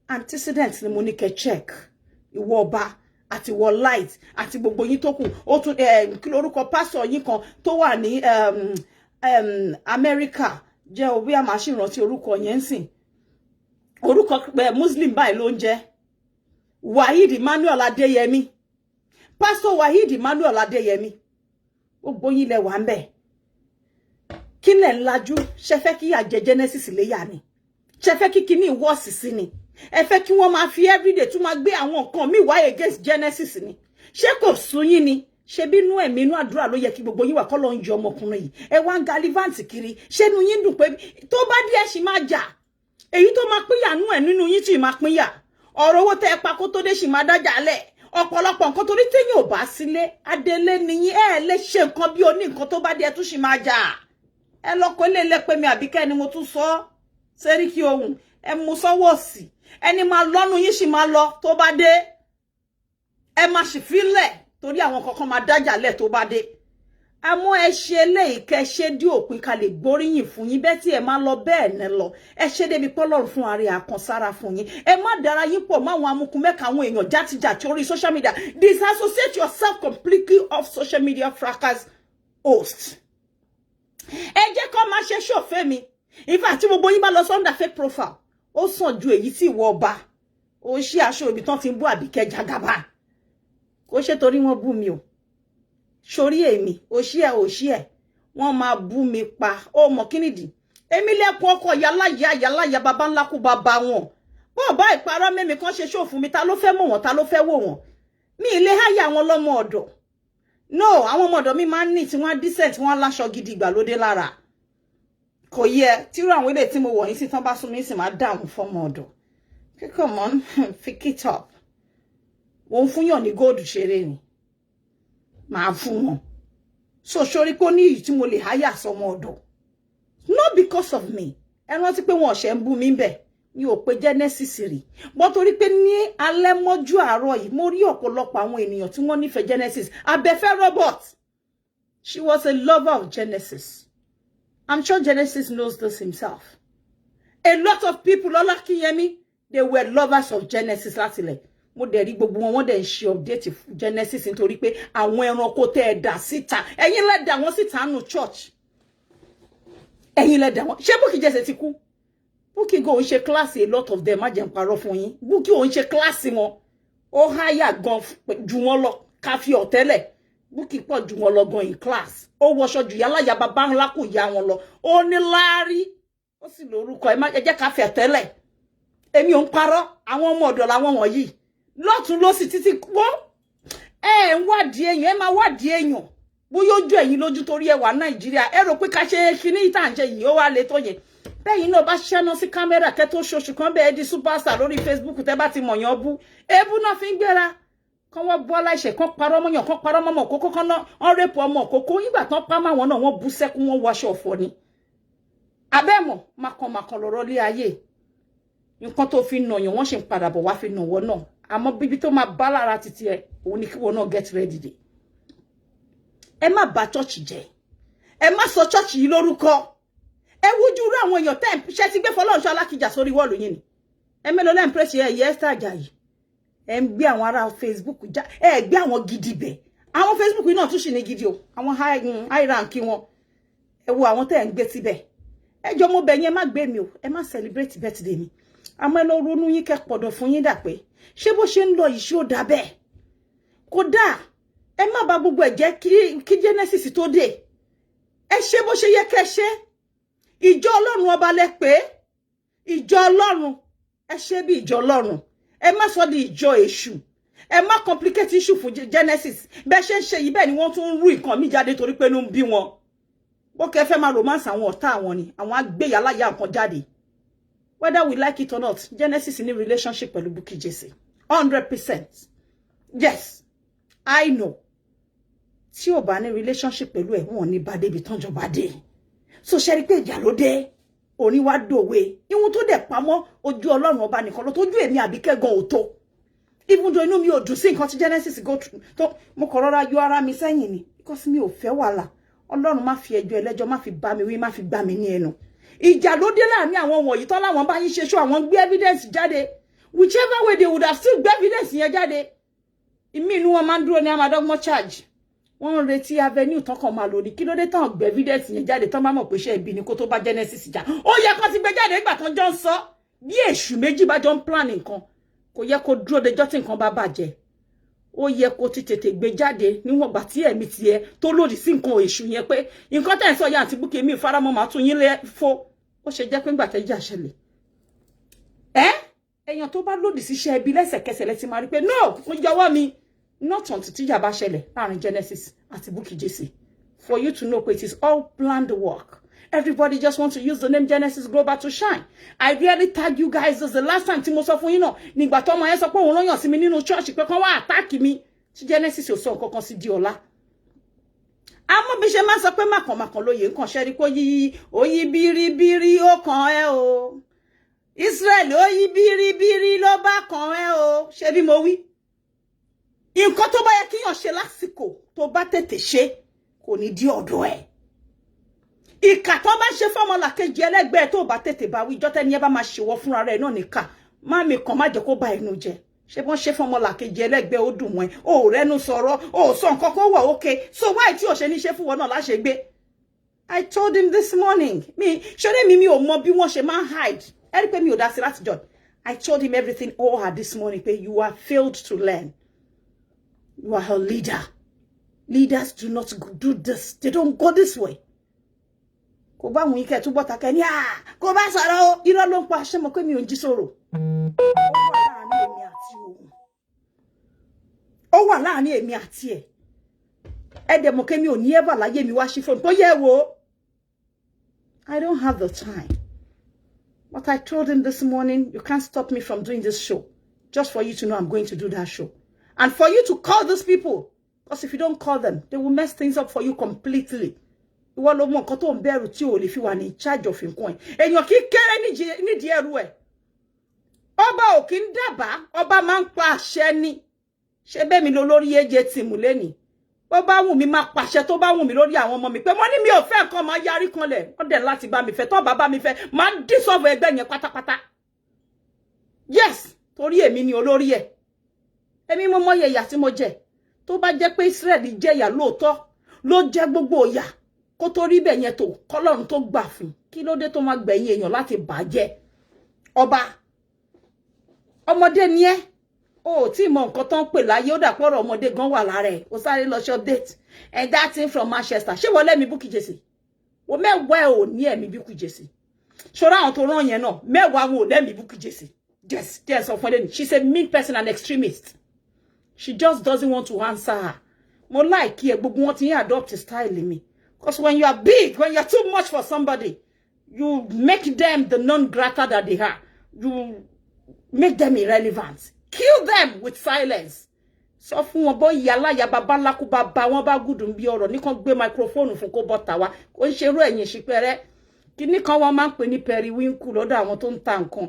Speaker 1: Antecedents ni mo ní kẹ́ check. Ìwọ ọba àti ìwọ light àti gbogbo yín tó kù. Ó tún kí lórúkọ pastor yín kan tó wà ní America. Jẹ́ o bí a máa ṣì rántí orúkọ yẹn sìn. Orúkọ Muslim báyìí ló ń jẹ́. Waheed Emmanuel Adeyemi. Pastor Waheed Emmanuel Adeyemi. Gbogbo yín lẹ wà ńbẹ̀. Kí lẹ ńlájú ṣe fẹ́ kí àjẹ Genesis lè yà ni. Ṣe fẹ́ kí kíní wọ́ọ̀sì sí ni. Ẹ fẹ́ kí wọ́n máa fi everyday tún máa gbé àwọn nǹkan mi wá against Genesis ni. Ṣé kò sún yín ni? Ṣé bí inú ẹ̀mí inú àdúrà ló yẹ kí gbogbo yín wà kọ́ ló ń yọ ọmọkùnrin yìí. Ẹ wá ń galivant kiri. Ṣé inú yín dùn pé tó bá díẹ̀ ṣì máa jà. Èyí tó máa pínyà nú ẹ̀ nínú yín tí máa pínyà. Ọ̀rọ̀ owó tẹ́ ẹ pa kó tó dé ṣì máa dájà lẹ̀. Ọ̀pọ̀lọpọ̀ nǹkan torí téèyàn ò bá sílé. Adélé nìyí ẹ lè ṣe nǹkan bí oní nǹkan tó bá díẹ̀ tún ṣì máa jà. Ẹ lọ kó lè lè pé mi Àbíkẹ́ ni mo tún sọ. Sẹ́ríkì ohun. Ẹ mú sọ́wọ́ sí. Ẹni máa lọ́nu yín ṣì máa lọ tó bá dé. Ẹ máa ṣì fílẹ̀ torí àwọn kankan máa dájà lẹ̀ tó bá dé. Àmọ́ ẹ ṣe eléyìí kẹ́ ṣe dí òpin ká lè gbóríyìn fún yín bẹ́ẹ̀ tí ẹ máa lọ bẹ́ẹ̀ ní lọ. Ẹ ṣe débi pọ́lọ́run fún ààrẹ àkànsára fún yín. Ẹ má dára yín pọ̀ mọ́ àwọn amukun mẹ́ka àwọn èèyàn játijàti orí social media. Disassociate yourself completely of social media fracas host. Ẹ jẹ́ kó máa ṣe ṣòfẹ́ mi. In fact, tí gbogbo yín bá lọ sọ́ndà fake profile. Ó sàn ju èyí tí ìwọ ọba. Ó ṣí aṣọ ibi tán ti ń bú Abike Jagaban. Kò ṣe torí wọ́n bú mi o. Sórí èmi, ó ṣí ẹ̀. Wọ́n máa bú mi pa. Ó mọ̀ kínìdí. Èmi lẹ́kùn ọkọ̀ yálàyà baba ńlá kú baba wọn. Bó bá ìparọ́ mẹ́mi kan ṣe ṣó fún mi, ta ló fẹ́ mọ̀ wọ́n, ta ló fẹ́ wò wọ́n. Mi ilé háyà wọn lọ́mọ ọ̀dọ̀. No, àwọn ọmọ ọ̀dọ̀ mi máa ń ní tí wọ́n decent, wọ́n láṣọ gidi ìgbàlódé lára. Kò yẹ tí irú àwọn ilé tí mo wọ̀ yín sí tán bá sún mi sì máa dáhùn fọ́mọ ọ̀dọ̀. Come on, pick it up. Wọ́n fún yàn ní gold ṣeré ni. Màá fún wọn. So sori pé ó ní èyí tí mo lè háyà sọmọ ọ̀dọ̀. Not because of me. Ẹ rántí pé wọn ṣe ń bú mi ńbẹ̀. Mi ò pé Genesis rí. Bọ́ torí pé ní alẹ́ mọ́jú àárọ̀ yìí mo rí ọ̀pọ̀lọpọ̀ àwọn ènìyàn tí wọ́n nífẹ̀ẹ́ Genesis. Abẹ́fẹ́ Robert. She was a lover of Genesis. I'm sure Genesis knows this himself. A lot of people, Lola Kiyemi, they were lovers of Genesis látilẹ̀. Mo dẹ̀ rí gbogbo wọn, wọ́n dẹ̀ ń ṣe update Genesis nítorí pé àwọn ẹranko tẹ́ ẹ dà síta. Ẹ̀yin lẹ dà wọ́n síta nù church. Ẹ̀yin lẹ dà wọ́n. Ṣé Bukky Jesse ti kú? Bukky go ń ṣe class a lot of them, má jẹ́ n parọ́ fún yín. Bukky ó ń ṣe class wọn. Ó háyà gan ju wọn lọ ká fi ọ̀tẹ́lẹ̀. Bukky pọ̀ ju wọn lọ gan in class. Ó wọṣọ ju yálà ya baba ńlá kò ya wọn lọ. Ó ní láárí. Ó sì lórúkọ ẹ jẹ́ ká fi ọ̀tẹ́lẹ̀. Èmi ò ń parọ́. Àwọn ọmọ ọ̀dọ̀ làwọn wọ̀nyí. Lọ́tún ló sì títí wọ́n. Ẹ ń wádìí èèyàn, ẹ máa wádìí èèyàn. Bóyá ojú ẹ̀yin lójú torí ẹ wà Nàìjíríà. Ẹ rò pé ká ṣe kíní ìta ń ṣe yìí ó wá le tó yẹn. Bẹ́yìn náà bá ṣẹ́ná sí kámẹ́rà kẹ́ tó ṣoṣù kan bẹ́ẹ̀ di superstar lórí Facebook tẹ́ bá ti mọ̀yàn bú. Ebú náà fi ń gbéra. kan wọ́n bọ́ aláìṣẹ̀ kan parọ́ mọ́yàn kan parọ́ mọ́mọ́ kókó kan náà wọ́n rẹ́pù ọmọ kókó nígbà tán pa máwọn náà wọ́n bú sẹ́kún wọ́n waṣọ ọ̀fọ̀ ni abẹ́mọ̀ makan lọ́rọ̀ lé ayé nǹkan tó fi nàyàn wọ́n ṣe ń padà bọ̀ wá fi nà wọ́n náà àmọ́ bíbí tó máa bá lára títí ẹ òun ni kí wọ́n náà get ready dé ẹ má bà church jẹ́ ẹ má sọ church yìí lórúkọ ẹ wojú rú àwọn èèyàn tẹ́ ṣe ti gbé fọlọ́runṣọ́ alákìjà sórí wọ́ọ̀lù yìí ni ẹ mélòó lẹ́yìn pẹ́sì ẹ yẹ Esther Ajayi ẹ ń gbé àwọn ará Facebook já ẹ gbé àwọn gidi bẹ̀ àwọn Facebook náà tún sì ní gidi o àwọn high rank wọn ẹ wo àwọn tẹ́ ń gbé síbẹ̀ ẹ jọ mo bẹ̀ yín ẹ má gbé mi o ẹ má celebrate birthday mi àmọ́ ẹ lọ ronú yín kẹ́ pọ̀dọ̀ fún yín dà pé ṣé bó ṣe ń lọ yìí ṣó dà bẹ́ẹ̀ kódà ẹ má bà gbogbo ẹ̀ jẹ́ kí Genesis tó dé ẹ ṣe bó ṣe yẹ kẹ́ ṣe ìjọ Ọlọ́run ọba lẹ pé ìjọ Ọlọ́run ẹ ṣe bí ìjọ Ọlọ́run ẹ má sọ di ìjọ èṣù ẹ má complicate issue fún Genesis bẹ́ẹ̀ ṣe ń ṣe yìí bẹ́ẹ̀ ni wọ́n tún ń rú nǹkan mi jáde torí pé inú ń bí wọn bó kẹ́ fẹ́ máa romance àwọn ọ̀tá àwọn ni àwọn agbéyàláyà nǹkan jáde whether we like it or not Genesis ní relationship pẹ̀lú Bukky Jesse 100%. Yes, I know. Tí ó bá ní relationship pẹ̀lú ẹ̀ wọ́n ní bá débi tán jọba dé. So ṣe rí pé ìjà ló dé. Oni wá dòwe. Ihun tó dẹ̀ pamọ́ ojú Ọlọ́run ọba nìkan ló tójú èmi Àbíkẹ́ gan ò tó. Even though inú mi ò dùn sí nǹkan tí Genesis go through. Tó mo kọ̀ rọra yọ ara mi sẹ́yìn ni because mi ò fẹ́ wàhálà. Ọlọ́run má fi ẹjọ́ ẹlẹ́jọ́ má fi bá mi wí má fi gbá mi ní ẹnu. Ìjà ló dé láàrin àwọn wọ̀nyí tán láwọn bá yín ṣe show àwọn gbé evidence jáde. Whichever way they would have still gbé evidence yẹn jáde. Ìmí inú wọn máa ń dúró ní amadọ́gbọ́n charge. Wọ́n ń retí avenue tán kan máa lò ní kí ló dé tán gbé evidence yẹn jáde tán bá mọ̀ pé ṣe ibi ni kó tó bá Genesis jà. Ó yẹ kó ti gbé jáde nígbà tán jọ ń sọ bí èṣù méjì bá jọ ń plan nǹkan kò yẹ kó dúró dejọ́ tí nǹkan bá bàjẹ́. Ó yẹ kó ti tètè gbé jáde níwọ̀n gbà tí ẹ̀mí tiẹ̀ tó lòdì sí nǹkan èṣù yẹn pé nǹkan tẹ́ ń sọ yá àti Bukky mi faramọ́ máa tún yín lé fo ó ṣe jẹ́ pé ńgbà tẹ́ jà ṣẹlẹ̀. Èèyàn tó bá lòdì sí iṣẹ́ ibi lẹ́sẹ̀kẹsẹ̀ lẹ ti máa rí pé no mo jọ̀wọ́ mi not until tíjà bá ṣẹlẹ̀ láàrin Genesis àti Bukky Jesse for you to know it is all planned work. Everybody just wants to use the name Genesis Global to shine. I really tag you guys as the last time tí mo sọ fún yín náà nígbà tó ọmọ yẹn sọ pé òun lọ́yàn sí mi nínú church pé kán wá attack mi tí Genesis ò sọ nǹkan kan sí di ọ̀la. Àmọ́ bí ṣe máa sọ pé màkànmàkàn lóye nǹkan ṣẹ́rí kó yí òyí bíríbírí ó kàn ẹ́ o Israel òyí bíríbírí ló bá kàn ẹ́ o ṣé bí mo wí. Nǹkan tó bá yẹ kíyàn ṣe lásìkò tó bá tètè ṣe kò ní di ọ̀dọ̀ ẹ̀. Ìkà tó bá ṣe fọ́mọlàkejì ẹlẹ́gbẹ́ tó bá tètè bá wí ìjọ́ tẹ́ni ẹ bá máa ṣèwọ fúnra rẹ̀ náà nìkà má mi kàn má jẹ́ kó bá ẹnu jẹ. Ṣé wọ́n ṣe fọ́mọlàkejì ẹlẹ́gbẹ́ ó dùn wọ́n ó rẹ́nu sọ̀rọ̀ ó sọ nǹkan kó wà okay so why tí ò ṣe ní ṣe fún wọn náà láṣẹ gbé. I told him this morning ṣọlẹ́ mi ò mọ bí wọ́n ṣe máa hide ẹ rí pé mi ò dá sí láti jọ. I told him everything all her this morning pé you are failed to learn. You are her leader. Leaders do not do this. They don't go this way. Kò bá wọn ike túbọ̀ takẹ́ ní kò bá sọ̀rọ̀ o irọ́ ló ń pa ṣé mo pé mi ò ń jí sọ̀rọ̀. Ó wà láàrin èmi àti ẹ̀. Ẹ dẹ̀ mọ̀ pé mi ò ní ever láyé mi wá sí phone tó yẹ wo. I don't have the time. But I told him this morning, you can't stop me from doing this show. Just for you to know I'm going to do that show. And for you to call those people. Because if you don't call them, they will mess things up for you completely. Ìwọ ló mọ nǹkan tó ń bẹ̀rù tí ò lè fi wà ní charge of nǹkan ẹ̀. Èèyàn kì í kéré nídìí ẹrú ẹ̀. Ọba ò kí ń dábàá, ọba máa ń pa àṣẹ ni. Ṣé bẹ́ẹ̀ mi lọ lórí ẹjẹ tìmù lẹ́nìí? Bó bá wù mí máa pàṣẹ tó bá wù mí lórí àwọn ọmọ mi pé mo ní mi ò fẹ́ nǹkan máa yarí kanlẹ̀. Wọ́n dẹ̀ láti bá mi fẹ́, tó bá bá mi fẹ́, máa dissolve ẹgbẹ́ yẹn pátápátá. Yes, torí èmi ni olórí ẹ̀. Èmi mo mọye ìyà tí mo jẹ. Tó bá jẹ́ pé Israel jẹ ìyà lóòótọ́, ló jẹ gbogbo ìyà. Kó tó rí bẹ́ẹ̀ yẹn tó kọ́lọ́run tó gbà fún. Kí ló dé tó máa gbẹ̀yìn èèyàn láti bàjẹ́? Ọba ọmọdé ni ẹ́. O tí mọ nǹkan tán pè láyé ó dàpọ̀rọ̀ ọmọdé gan wà lára ẹ̀. Ó sáré lọ ṣe update. And that thing from Manchester. Ṣé wọ́n lẹ́mi Bukky Jesse? Wo mẹ́wàá ò ní ẹ̀mí Bukky Jesse. Ṣọ́ra àwọn tó rán yẹn náà. Mẹ́wàá wọn ò lẹ́mí Bukky Jesse. Yes, there's of her. She's a mean person and extremist. She just doesn't want to answer her. Mo like here, gbogbo wọn ti adopt a style in me. Because when you are big, when you are too much for somebody, you make them the non-grata that they are. You make them irrelevant. Kill them with silence. sọ fún wọn bó yàlá ya baba ńlá kú baba wọn bá gùdùn bí ọ̀rọ̀ nìkan gbé microphone fún kó bọ́ta wa kó ń ṣerú ẹ̀yìn ṣìpẹ̀rẹ́ kíní kan wọ́n máa ń pè ní periwinkle lọ́dọ̀ àwọn tó ń ta nǹkan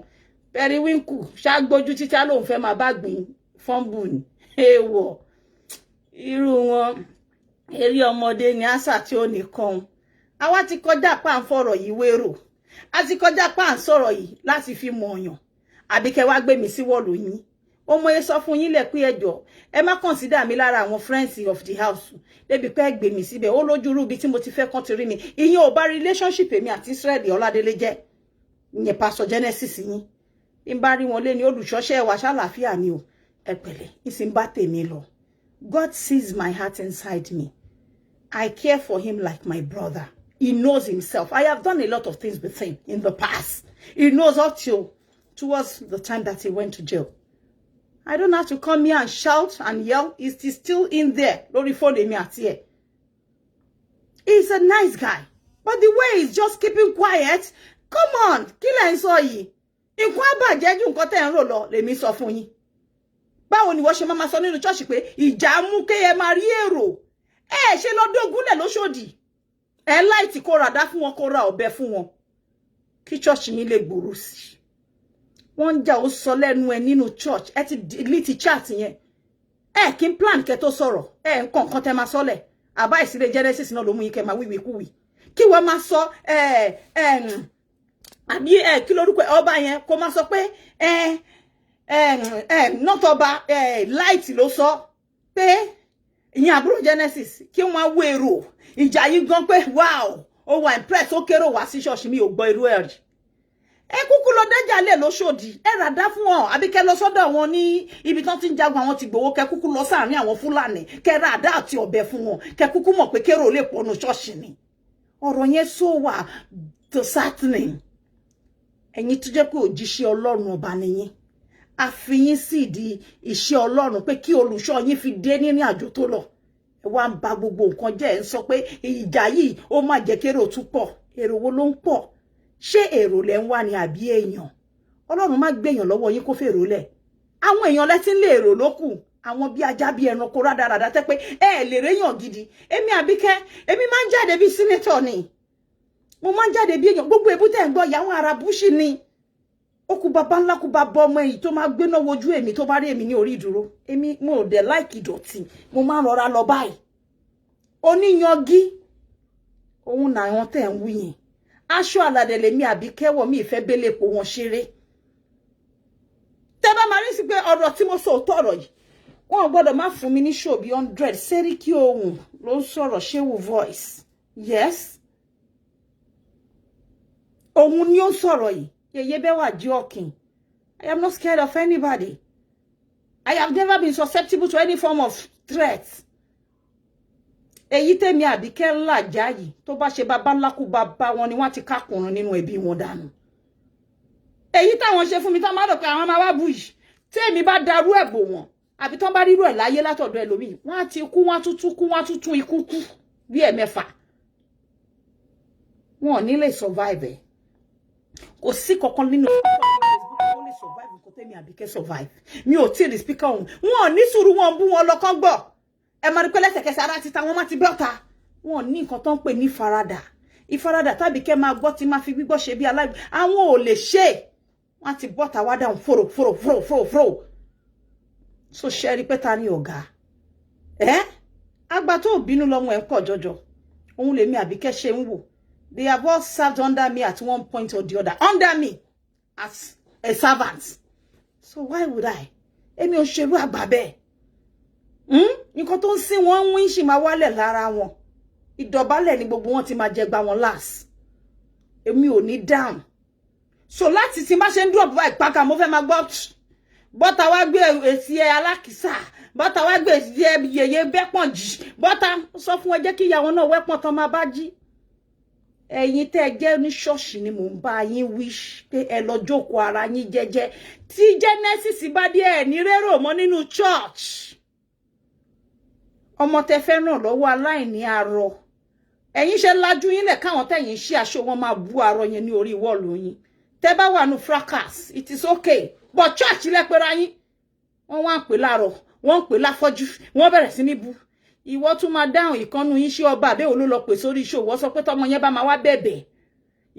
Speaker 1: periwinkle ṣàgbójú títí lóun fẹ́ máa bá gbìn fọ́nbù ní èèwọ̀ irú wọn eré ọmọdé ní àṣà tí ó nìkan àwa ti kọjá pa ń fọ̀rọ̀ yìí wérò a ti kọjá pa ń sọ̀rọ̀ yìí láti fi mọ̀ ọ̀yàn àbí kẹ́ wá gbé mi sí wọ́ọ̀lù yín ó mọ ẹ sọ fún yín lẹ pé ẹjọ́ ẹ má consider mi lára àwọn friends of the house débi pé gbé mi síbẹ̀ ó lójú rú bí tí mo ti fẹ́ kàn ti rí mi ìyẹn ò bá relationship èmi àti Israeli Oladele jẹ́ ìyẹn pastor Genesis yín ń bá rí wọn lé ní olùṣọ́ṣẹ́ wa ṣàlàáfíà ni o ẹ pẹ̀lẹ́ ìsìn bá tèmi lọ. God sees my heart inside me. I care for him like my brother. He knows himself. I have done a lot of things with him in the past. He knows up till towards the time that he went to jail. I don't have to come here and shout and yell. He's still in there. Lórí phone mi àti ẹ̀. He's a nice guy. But the way he's just keeping quiet, come on, kí lẹ̀ ń sọ yìí. Nǹkan àbàjẹ́ ju nǹkan tẹ́ ń rò lọ lèmi sọ fún yín. Báwo ni wọ́n ṣe máa sọ nínú church pé ìjà mú kéye máa rí èrò. Ṣe lọ́dọ̀ gúnlẹ̀ lóṣòdì. Láìtì kó ra dá fún wọn kó ra ọ̀bẹ fún wọn. Kí church yín lè gbòòrò sí. Wọ́n jà ó sọ lẹ́nu ẹ nínú church. Ẹ ti delete chat yẹn. Kí n plan kẹ́ tó sọ̀rọ̀. Nǹkan kan tẹ́ máa sọlẹ̀. Àbá ìsílẹ̀ Genesis náà ló mú yín kẹ́ máa wíwí kúwì. Kí wọ́n máa sọ àbí kí lórúkọ ọba yẹn kó máa sọ pé nọ́tọ̀ba light ló sọ pé ìyẹn àbúrò Genesis kí wọ́n wé èrò ìjà yìí gan pé wow ó wà impress ó kérò wá sí ṣọ́ọ̀ṣì mi ò gbọ́ irú ẹ̀ rí. Kúkú lọ dájà lẹ̀ lóṣòdì rà dá fún wọn àbí kẹ́ lọ sọ́dọ̀ wọn ní ibi tán ti ń jagun àwọn ti gbowó kẹ́ kúkú lọ sáàrin àwọn Fúlàní kẹ́ rà dá àti ọ̀bẹ fún wọn kẹ́ kúkú mọ̀ pé kérò lè pọnú ṣọ́ọ̀ṣì ni. Ọ̀rọ̀ yẹn so wà disheartening. Ẹ̀yin tó jẹ́ pé òjíṣẹ́ Ọlọ́run ọba nìyẹn a fi yín sí ìdí iṣẹ́ Ọlọ́run pé kí olùṣọ́ yín fi dé nínú àjò tó lọ ẹ wá ń ba gbogbo nǹkan jẹ́ ẹ ń sọ pé ìjà yìí ó má jẹ́ kérò tún pọ̀ èrò wo ló ń pọ̀ ṣé èrò lẹ ń wá ní àbí èèyàn Ọlọ́run má gbé èèyàn lọ́wọ́ yín kó fèrò lẹ̀ àwọn èèyàn lẹ́tí ń lè èrò lókù àwọn bí ajá bí ẹranko rádaràdà tẹ́ pé lè réyàn gidi èmi Àbíkẹ́ èmi máa ń jáde bí sínétọ̀ ni mo máa ń jáde bí èèyàn gbogbo èbúté ń gbọ́ ìyàwó ara búṣì ni ó kú bàbá ńlá kú bàbá ọmọ èyí tó máa gbéná wojú èmi tó bá rí èmi ní orí ìdúró èmi mo ò dẹ̀ láìkì ìdọ̀tí mo máa ń rọra lọ báyìí oníyangí òun náà wọn tẹ̀ ń wí yẹn aṣọ àlàdẹ̀lẹ̀ mi Àbíkẹ́ wọ̀ mi ìfẹ́ bẹ́lẹ̀ po wọn ṣeré tẹ́ bá máa rí sí pé ọ̀rọ̀ tí mo sọ òótọ́ ọ̀rọ̀ yìí wọn gbọ́dọ̀ má fún mi ní show bí 100 Sẹ́ríkì ohùn ló ń sọ̀rọ̀ ṣéwù voice yes òun ni ó ń sọ̀rọ̀ yìí Yeye Bewa joking. I am not scared of anybody. I have never been susceptible to any form of threat. Èyí tèmi Àbíkẹ́ ńlá jáyì tó bá ṣe bàbá ńlá kú bàbá wọn ni wọ́n ti kákùnrún nínú ẹbí wọn dànù. Èyí táwọn ṣe fún mi tán máa rò pé àwọn máa wá bú yìí. Tèmi bá darú ẹ̀ bò wọ́n àbí tán bá rírú ẹ̀ láyé látọ̀dọ̀ ẹlòmíì wọ́n á ti kú wọ́n á tún kú wọ́n á tún ikú kú bí ẹ̀mẹ́fà. Wọn ò ní lè survive kò sí kankan nínú ó lè survive nǹkan tẹ́mi Àbíkẹ́ survive mi ò tí ì speaker òun wọn ò ní sùúrù wọn bú wọn lọ́kàn gbọ́ ẹ máa rí pé lẹ́sẹ̀kẹsẹ̀ ara títa wọn má ti bọ́ta wọn ò ní nǹkan tó ń pè ní ìfaradà tàbí kẹ́ máa gbọ́ tí máa fi gbígbọ́ ṣe bí aláìbí àwọn ò lè ṣe wọn ti bọ́ta wá dáhùn fòrò so ṣe rí pé ta ni ọ̀gá àgbà tó bínú lọ́mọ ẹ̀ ń pọ̀ jọjọ òun lèmi Àbíkẹ́ ṣe ń wò. They have all served under me at one point or the other. Under me as a servant. So why would I? Èmi ò ṣerú àgbà bẹ́ẹ̀. Nǹkan tó ń sìn wọ́n ń wí ṣì máa wálẹ̀ lára wọn. Ìdọ̀bálẹ̀ ni gbogbo wọn ti máa jẹ gba wọn last. Èmi ò ní down. So láti tí má ṣe ń drop by ìpáka mo fẹ́ máa gbọ́. Bọ́tà wá gbé èsì alákìsà. Bọ́tà wá gbé èsì yeye bẹ́pọ̀n jì. Bọ́tà sọ fún ẹ jẹ́ kí ìyàwó náà wẹ́pọ̀n tán máa bá jí. Ẹ̀yin tẹ́ jẹ́ ní ṣọ́ọ̀ṣì ni mò ń bá yín wish pé ẹ lọ jókòó ara yín jẹ́jẹ́ tí Genesis bá dé ẹ̀ ní rérò mọ́ nínú church ọmọ tẹ́ fẹ́ ràn lọ́wọ́ aláìní arọ ẹ̀yin ṣe lajú yín lẹ̀ káwọn tẹ̀yin ṣí aṣọ wọn máa bú arọ yẹn ní orí wọ́ọ̀lù yín tẹ́ bá wà nù fracas it is okay but church lẹ́pẹ̀rẹ̀ yín wọ́n wá ń pè láàrọ̀ wọ́n pè láfọ́jú wọ́n bẹ̀rẹ̀ sí ní bú ìwọ tún máa dáhùn ìkànnù iṣẹ́ ọba àbẹ́ òun ló lọ pè sórí iṣẹ́ ìwọ sọ pé tọmọ yẹn bá máa wá bẹ̀bẹ̀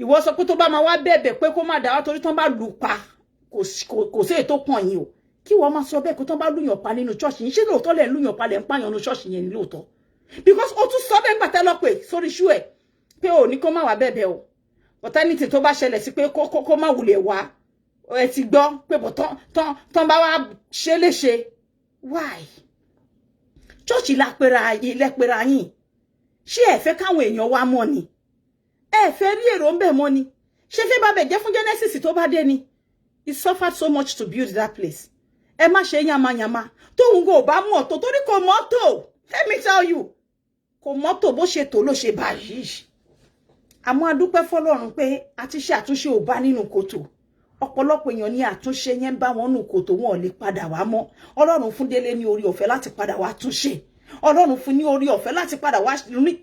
Speaker 1: ìwọ sọ pé tó bá máa wá bẹ̀bẹ̀ pé kó má dá wá torí tán bá lù pa kò sí ètò pọ̀n yín o kí wọ́n máa sọ bẹ́ẹ̀ kó tán bá lùyàn pa nínú church yín ṣé lóòótọ́ lẹ̀ ń lùyàn pa lẹ̀ ń pààyàn nínú church yẹn ní lóòótọ́ because o tún sọ bẹ́ẹ̀ gbàtẹ́ lọ pé sórí iṣu ẹ̀ pé ò ní kó má wá bẹ̀bẹ̀ o bọ̀tánítì tó bá ṣẹlẹ̀ sí pé kó má wulẹ̀ wá ẹ ti gbọ́ pé bọ̀ tán bá wá ṣe léṣe why church lápẹ́ra yín ṣé ẹ fẹ́ káwọn èèyàn wá mọ́ ni ẹ fẹ́ rí èrò ń bẹ̀ mọ́ ni ṣé fẹ́ bá bẹ̀ jẹ́ fún Genesis tó bá dé ni it suffered so much to build that place ẹ má ṣe yamayama tóun kò bá mú ọ̀tọ̀ torí kò mọ́tò let me tell you kò mọ́tò bó ṣe tó ló ṣe báyìí àmọ́ adúpẹ́ fọlọ́run pé àti ṣe àtúnṣe ò bá nínú kòtò ọ̀pọ̀lọpọ̀ èèyàn ní àtúnṣe yẹn bá wọn nù kòtò wọn ò lè padà wá mọ́ ọlọ́run fún Délé ní orí ọ̀fẹ́ láti padà wá túnṣe ọlọ́run fún ní orí ọ̀fẹ́ láti padà wá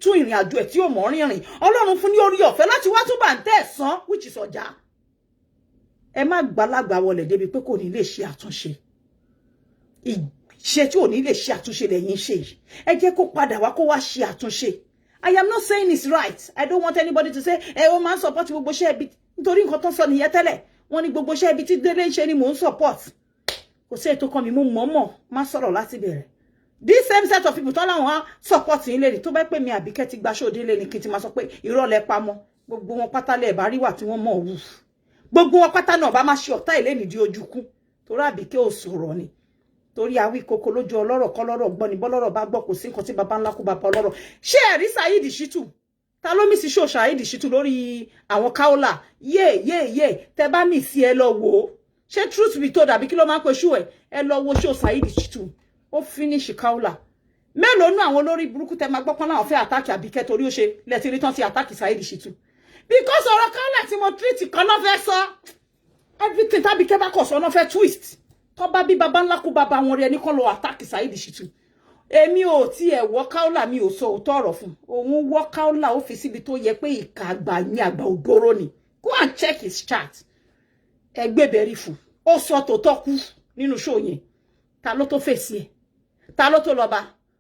Speaker 1: tún ìrìn àjò ẹ̀ tí ò mọ̀ rìnrìn ọlọ́run fún ní orí ọ̀fẹ́ láti wá tún bàǹtẹ́ ẹ̀sán which is ọjà ẹ má gbàlagbà wọlé débi pé kò ní lè ṣe àtúnṣe ìṣe tí ò ní lè ṣe àtúnṣe lẹ́yìn ṣe ẹ jẹ́ kó padà wá kó wá ṣe àtúnṣe I am not saying it's right I don't want anybody to say o máa ń support gbogbo iṣẹ́ ibi nítorí nǹkan tó sọ nìyẹn tẹ́lẹ̀ wọ́n ní gbogbo iṣẹ́ ibi tí Délé ń ṣe ni mò ń support kò sí ètò kan mi mo mọ̀ọ́mọ̀ má sọ̀rọ̀ láti bẹ̀rẹ̀ this same set of people tó láwọn á support yín lẹ́ni tó bá pè mí Àbíkẹ́ ti gba show Délé ni kí n ti máa sọ pé irọ́ lẹ pamọ́ gbogbo wọn pátá lẹ̀ bá rí wà tí wọ́n mọ̀ wù gbogbo wọn pátá náà bá máa ṣe ọ̀tá ìlé nìdí ojúkú torí Àbíkẹ́ ò sọ̀rọ̀ ni torí àwí koko lójú ọlọ́rọ̀ kọ́lọ́rọ̀ gbọ́ ni bọ́lọ́rọ̀ bá gbọ́ kò sí nǹkan tí baba ńlá kú baba ọlọ́rọ̀ ṣé ẹ̀rí Saheed Shittu ta ló mí sí show Saheed Shittu lórí àwọn kaola yé tẹ bá mí sí ẹ lọ wò ó ṣé truth be told àbí kí ló máa ń pe show ẹ lọ wo show Saheed Shittu ó finish kaola mélòó nú àwọn olórí burúkú tẹ máa gbọ́ pọ́n láwọn fẹ́ attack Àbíkẹ́ torí ó ṣe lẹ́tí rí tán ti attack Saheed Shittu because ọ̀rọ̀ kaola tí mo treat kan náà fẹ́ sọ everything tàbíkẹ́ bá kọ̀ sọ náà fẹ́ twist tó bá bí baba ńlá kú baba wọn rẹ ní kán lọ attack Saheed Shittu èmi ò tí ẹ wọ kaola mi ò sọ òótọ́ ọ̀rọ̀ fún òun wọ kaola ó fi síbi tó yẹ pé ìka àgbà ní àgbà òdòrò ni go and check his chart ẹgbẹ́ bẹ̀rí fún ó sọ tòótọ́ kú nínú show yẹn ta ló tó fèsì ẹ ta ló tó lọ bá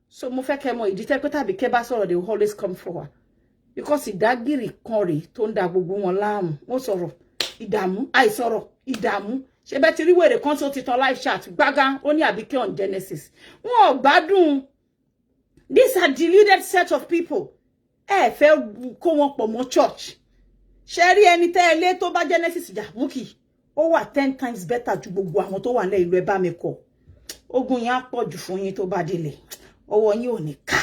Speaker 1: so mo fẹ́ kẹ́ mọ̀ ìdí tẹ́ pé tàbí kẹ́ bá sọ̀rọ̀ they will always come forward because ìdágìrì kan rèé tó ń da gbogbo wọn láàmú wọ́n sọ̀rọ̀ ìdààmú àìsọ̀rọ̀ ìdààmú ṣe bẹ́ẹ̀ ti rí wèrè kan tó ti tan live chat gbágán ó ní Àbíkẹ́ on Genesis wọn ò gbádùn these are deluded set of people ẹ fẹ́ kó wọn pọ̀ mọ́ church ṣe rí ẹni tẹ́ ẹ lé tó bá Genesis jà Bukky ó wà 10 times better ju gbogbo àwọn tó wà ní ìlú ẹ bá mi kọ ogun yẹn á pọ̀ jù fún yín tó bá délé ọwọ́ yín ò ní ká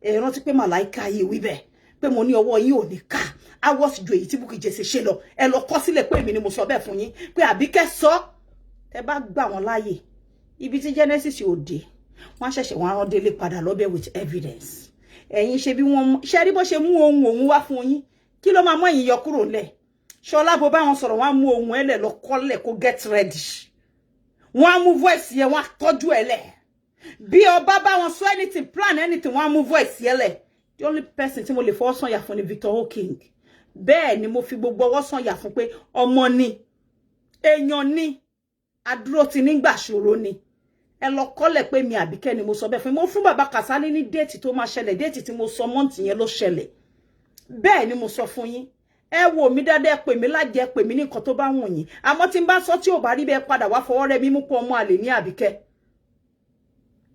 Speaker 1: ẹ rántí pé màláìka yìí wí bẹ́ẹ̀ pé mo ní ọwọ́ yín ò ní ká awọ́ sì ju èyí tí Bukky Jesse ṣe lọ ẹ lọ kọ sílẹ̀ pé èmi ni mo sọ bẹ́ẹ̀ fún yín pé Àbíkẹ́ sọ ẹ bá gbà wọ́n láàyè ibi tí Genesis ò dé wọ́n ṣẹ̀ṣẹ̀ wọ́n rán Délé padà lọ́bẹ̀ with evidence ẹ̀yin ṣe bí wọ́n ṣe rí bó ṣe mú ohun òun wá fún yín kí ló máa mú ẹ̀yin yọ kúrò lẹ̀ Ṣọlá bó bá wọn sọ̀rọ̀ wọ́n á mú ohun ẹ̀ lẹ̀ lọ kọ́lẹ̀ kó get ready wọ́n á mú voice yẹn wọ́n á tọ́jú ẹ̀ lẹ̀ bí ọba bá wọn sọ anything plan anything wọ́n á mú voice yẹn lẹ̀ the only person tí mo lè fọwọ́ sọ̀yà fún ni Victor Oking bẹ́ẹ̀ ni mo fi gbogbo ọwọ́ sọ̀yà fún pé ọmọ ni èèyàn ni adúró ti nígbà ṣòro ni ẹ lọ kọ́lẹ̀ pé mi Àbíkẹ́ ni mo sọ bẹ́ẹ̀ fún mo fún bàbá Kàsálí ní déètì tó máa ṣẹlẹ̀ déètì tí mo sọ mọ́ǹtì yẹn ló ṣẹlẹ̀ bẹ́ẹ̀ ni mo sọ fún yín ẹ wò mí dáadáa pè mí lájẹ pè mí ní nǹkan tó bá wùn yín àmọ́ tí n bá sọ tí ò bá rí bẹ́ẹ̀ padà wá fọwọ́ rẹ mímú pọ̀ ọmọ àlè ní Àbíkẹ́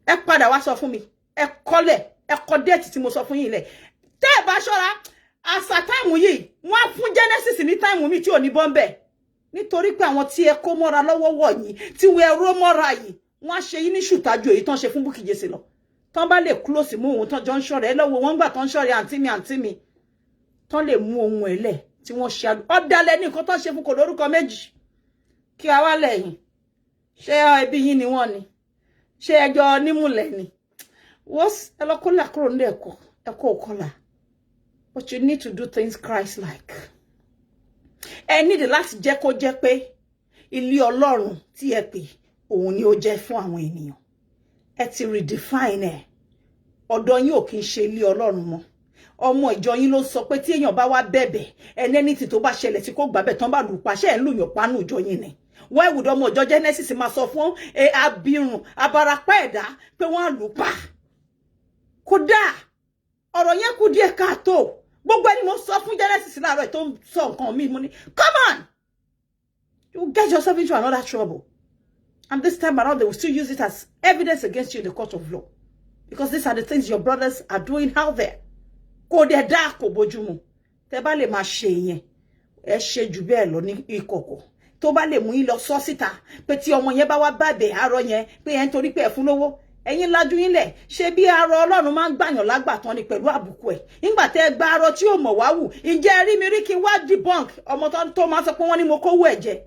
Speaker 1: ẹ padà wá sọ fún mi ẹ kọ́lẹ̀ ẹ kọ déètì tí mo sọ fún yín lẹ̀ tẹ́ ẹ bá ṣọ́ra àṣà táìmù yìí wọ́n á fún Genesis ní táìmù mi tí ò ní bọ́m̀bẹ̀ nítorí pé àwọn tí ẹ kó mọ́ra lọ́wọ́ wọ̀ yín tí wọ́n ẹ̀rọ mọ́ra yìí wọ́n á ṣe yín ní ṣùtájú èyí tán ṣe fún Bukky Jesse lọ tán bá lè close mú òun tán jọ ń ṣọ̀rẹ́ ẹ lọ́wọ́ wọ́n gbà tán ṣọ̀rẹ́ àǹtí mi tán lè mú ohun ẹ̀ lẹ̀ tí wọ́n ṣe ọ̀dàlẹ̀ ní nǹkan tán ṣe fún kò lórúkọ méjì kí a wá lẹ́yìn ṣé ẹbí yín ni wọ́n ni ṣé ẹjọ́ nímùlẹ̀ ni wọ́n ẹ lọ kó là kúrò ní ẹ̀kọ́ òkọlà but you need to do things Christ-like ẹ nídìí láti jẹ́ kó jẹ́ pé ilé Ọlọ́run tí ẹ pè òun ni ó jẹ́ fún àwọn ènìyàn ẹ ti redefine ẹ ọ̀dọ̀ yín ò kí ń ṣe ilé Ọlọ́run mọ́ ọmọ ìjọ yín ló sọ pé tí èèyàn bá wá bẹ̀bẹ̀ ẹni tí tó bá ṣẹlẹ̀ tí kò gbàbẹ̀ tán bá lù pàṣẹ ẹ̀ ń lùyàn pánú ìjọ yín ni Why would ọmọ ìjọ Genesis máa sọ fún abirùn abarapá ẹ̀dá pé wọ́n lù pa? Kódà ọ̀rọ̀ yẹn kù díẹ̀ káàtó. Gbogbo ẹni mo sọ fún Genesis láàárọ̀ tó ń sọ nǹkan mi mo ní, come on, you get yourself into another trouble. And this time around, they will still use it as evidence against you in the court of law. Because these are the things your brothers are doing out there. Kò dẹ̀ dá kò bójúmu. Tẹ́ bá lè máa ṣe yẹn, ẹ ṣe jù bẹ́ẹ̀ lọ ní ìkọ̀kọ̀. Tó bá lè mú yín lọ sọ síta pé tí ọmọ yẹn bá wá bàbẹ̀ àárọ̀ yẹn pé ẹ ń torí pé ẹ fún lówó. Ẹ̀yin lajú yín lẹ̀, ṣé bí arọ Ọlọ́run máa ń gbàyàn lágbàtàn ni pẹ̀lú àbùkù ẹ̀. Nígbà tẹ́ gba arọ tí ò mọ̀ wá wù, ǹjẹ́ rí mi rí kí n wá debunk ọmọ tó máa sọ pé wọ́n ní mo kówó ẹ̀ jẹ.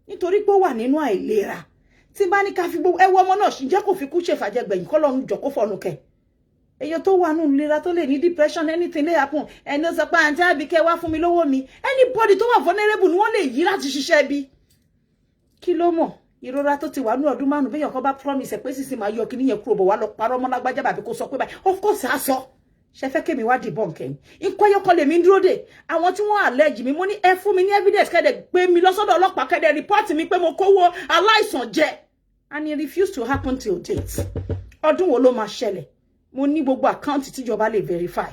Speaker 1: Nítorí pé ó wà nínú àìlera. Tí bá ní ká fi gbogbo ẹwọ ọmọ náà ǹjẹ́ kò fi kú ṣèfàjẹ gbẹ̀yìn kọ́lọ́run jọ kó fọnù kẹ̀. Èyàn tó wà nínú ìlera tó lè ní depression, anything lè happen. Ẹni ó sọ pé àǹtí Abike wá fún mi lówó mi. Anybody tó wà vulnerable ni wọ́n lè yí láti ṣiṣẹ́ bí. Kí ló mọ̀? Ìrora tó ti wà ní ọdún márùn-ún béèyàn kan bá promise pé sísìn máa yọ kíní yẹn kúrò bọ̀ wá lọ parọ́ mọ́ lágbájá bàbí kó sọ pé báyìí. Of course á sọ. Ṣé fẹ́ kémi wá debunk ẹ̀yin? Ikọ́ ẹyọkan lèmi ń dúró dè. Àwọn tí wọ́n allege mi mo ní ẹ fún mi ní evidence kẹ́dẹ̀ gbé mi lọ sọ́dọ̀ ọlọ́pàá kẹ́dẹ̀ report mi pé mo kówó aláìsàn jẹ. And it refused to happen till date. Ọdún wo ló máa ṣẹlẹ̀? Mo ní gbogbo account tíjọba lè verify.